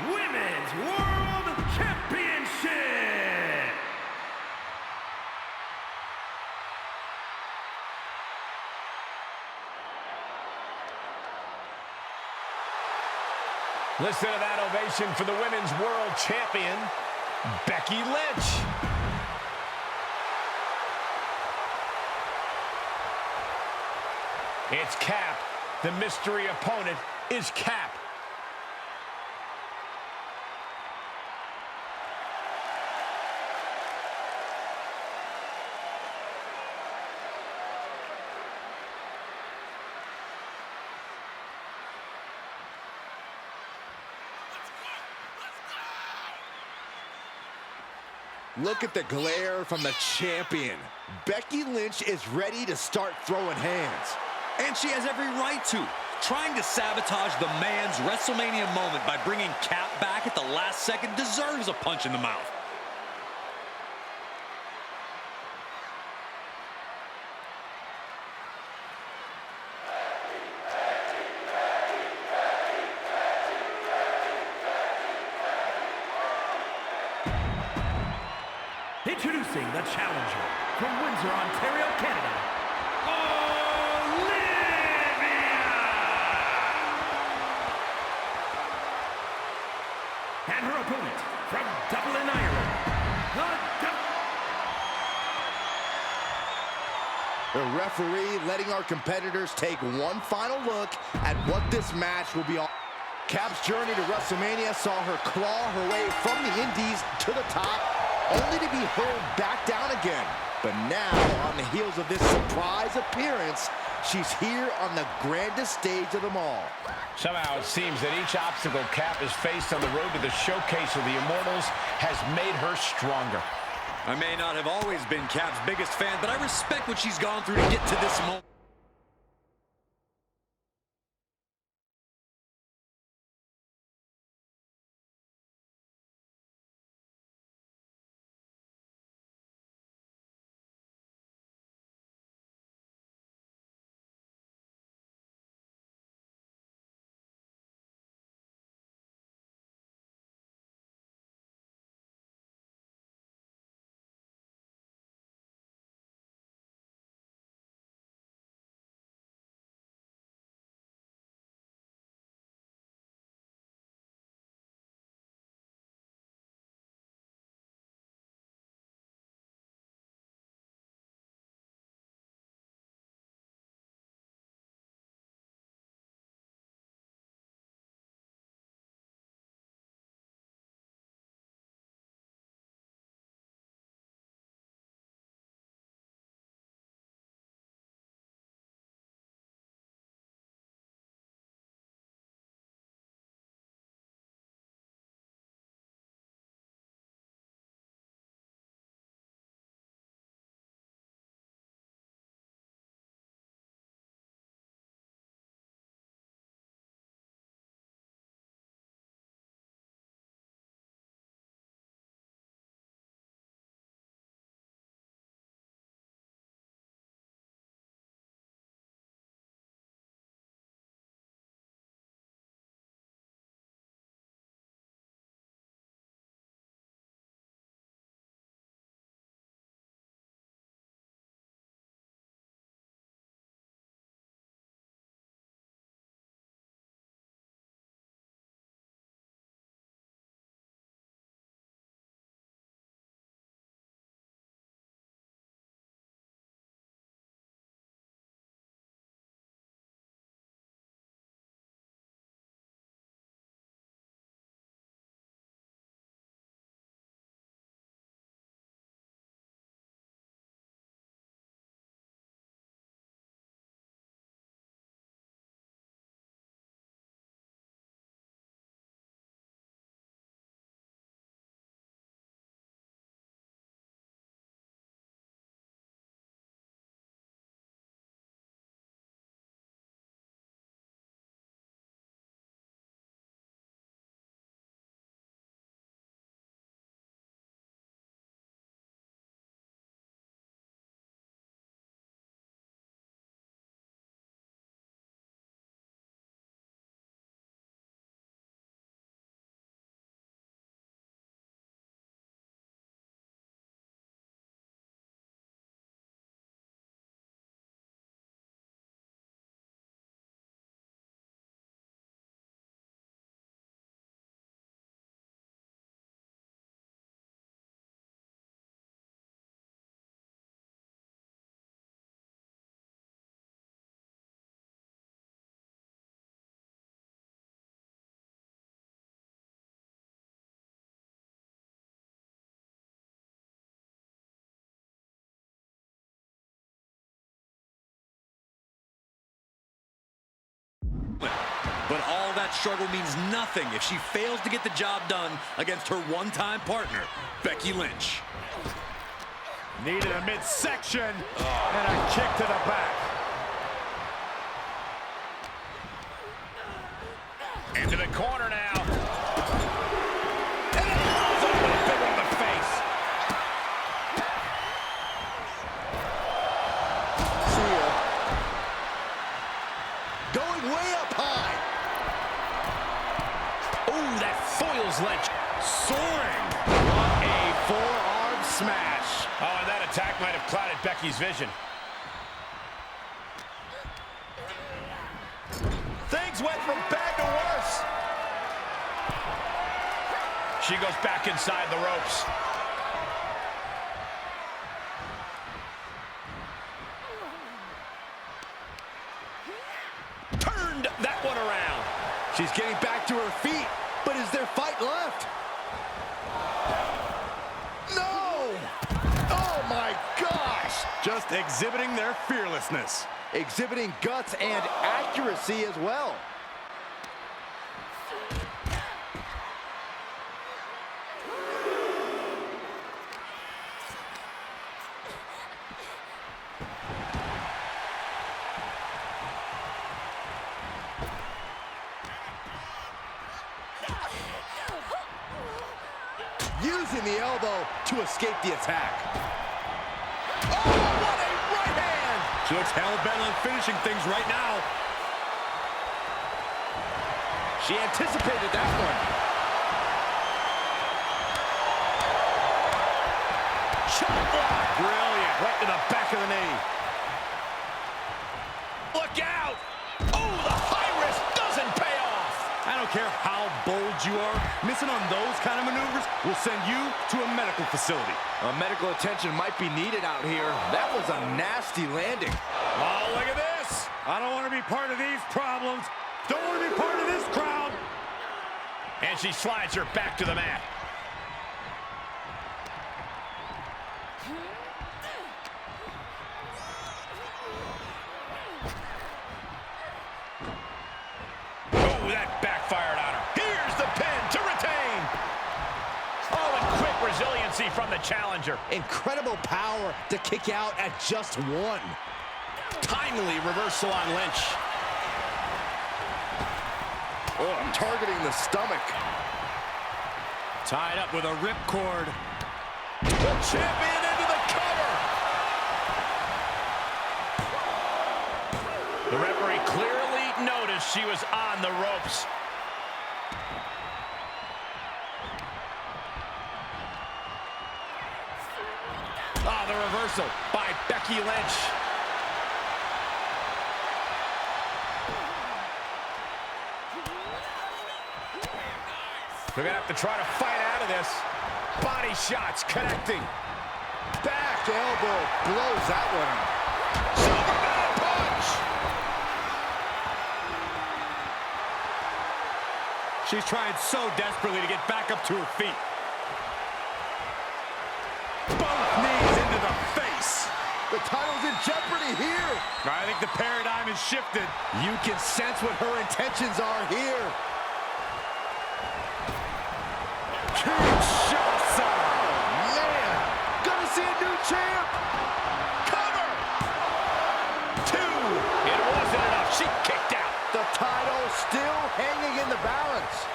Women's World Championship. Listen to that ovation for the Women's World Champion, Becky Lynch. It's Cap. The mystery opponent is Cap. Look at the glare from the champion. Becky Lynch is ready to start throwing hands. And she has every right to. Trying to sabotage the man's WrestleMania moment by bringing Cap back at the last second deserves a punch in the mouth. Introducing the challenger from Windsor, Ontario, Canada, Olivia! And her opponent from Dublin, Ireland, the referee letting our competitors take one final look at what this match will be all. Cap's journey to WrestleMania saw her claw her way from the Indies to the top, only to be hurled back down again. But now, on the heels of this surprise appearance, she's here on the grandest stage of them all. Somehow it seems that each obstacle Cap has faced on the road to the showcase of the Immortals has made her stronger. I may not have always been Cap's biggest fan, but I respect what she's gone through to get to this moment. But all that struggle means nothing if she fails to get the job done against her one-time partner, Becky Lynch. Needed a midsection and a kick to the back. Into the corner now. And a big one in the face. See ya. Going way up high. Ooh, that foils Lynch. Soaring. What a forearm smash. Oh, and that attack might have clouded Becky's vision. Things went from bad to worse. She goes back inside the ropes. Turned that one around. She's getting back to her feet, but is there fight left? No! Oh my gosh! Just exhibiting their fearlessness. Exhibiting guts and accuracy as well. Using the elbow to escape the attack. Oh, what a right hand! She looks hell-bent on finishing things right now. She anticipated that one. Chop block. Brilliant. Right to the back of the knee. Look out! Oh, the high risk doesn't pay off. I don't care how bold you are, missing on those kind of maneuvers will send you to a medical facility. Medical attention might be needed out here. That was a nasty landing. Oh, look at this. I don't want to be part of these problems. Don't want to be part of this crowd. And she slides her back to the mat. Oh, that backfired on her. Here's the pin to retain. Oh, and quick resiliency from the challenger. Incredible power to kick out at just one. Timely reversal on Lynch. Oh, targeting the stomach. Tied up with a ripcord. The champion into the cover. The referee clearly noticed she was on the ropes. Oh, the reversal by Becky Lynch. They're going to have to try to fight out of this. Body shots connecting. Back elbow blows that one up. Superman punch! She's trying so desperately to get back up to her feet. Both knees into the face. The title's in jeopardy here. I think the paradigm has shifted. You can sense what her intentions are here. Kinshasa! Man, gonna see a new champ. Cover! 2. It wasn't enough. She kicked out. The title still hanging in the balance.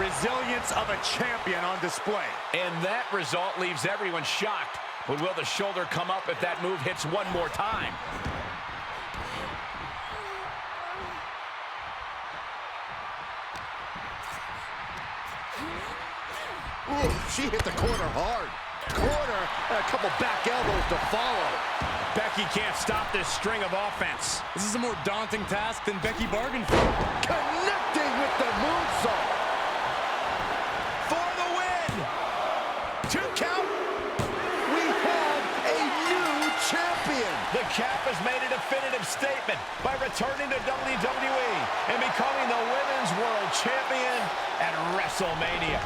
Resilience of a champion on display. And that result leaves everyone shocked. But will the shoulder come up if that move hits one more time? Ooh, she hit the corner hard. Corner and a couple back elbows to follow. Becky can't stop this string of offense. This is a more daunting task than Becky bargained for. Connecting with the moonsault. For the win! 2 count. We have a new champion. The Cap has made a definitive statement by returning to WWE and becoming the Women's World Champion at WrestleMania.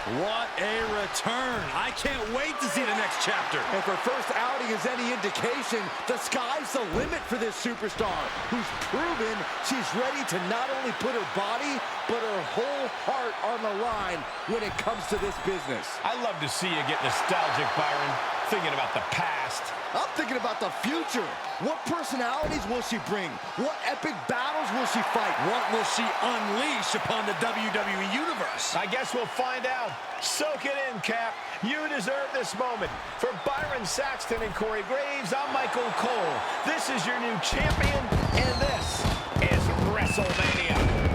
What a return. I can't wait to see the next chapter. If her first outing is any indication, the sky's the limit for this superstar, who's proven she's ready to not only put her body, but her whole heart on the line when it comes to this business. I love to see you get nostalgic, Byron, thinking about the past. I'm thinking about the future. What personalities will she bring? What epic battles will she fight? What will she unleash upon the WWE Universe? I guess we'll find out. Soak it in, Cap. You deserve this moment. For Byron Saxton and Corey Graves, I'm Michael Cole. This is your new champion, and this is WrestleMania.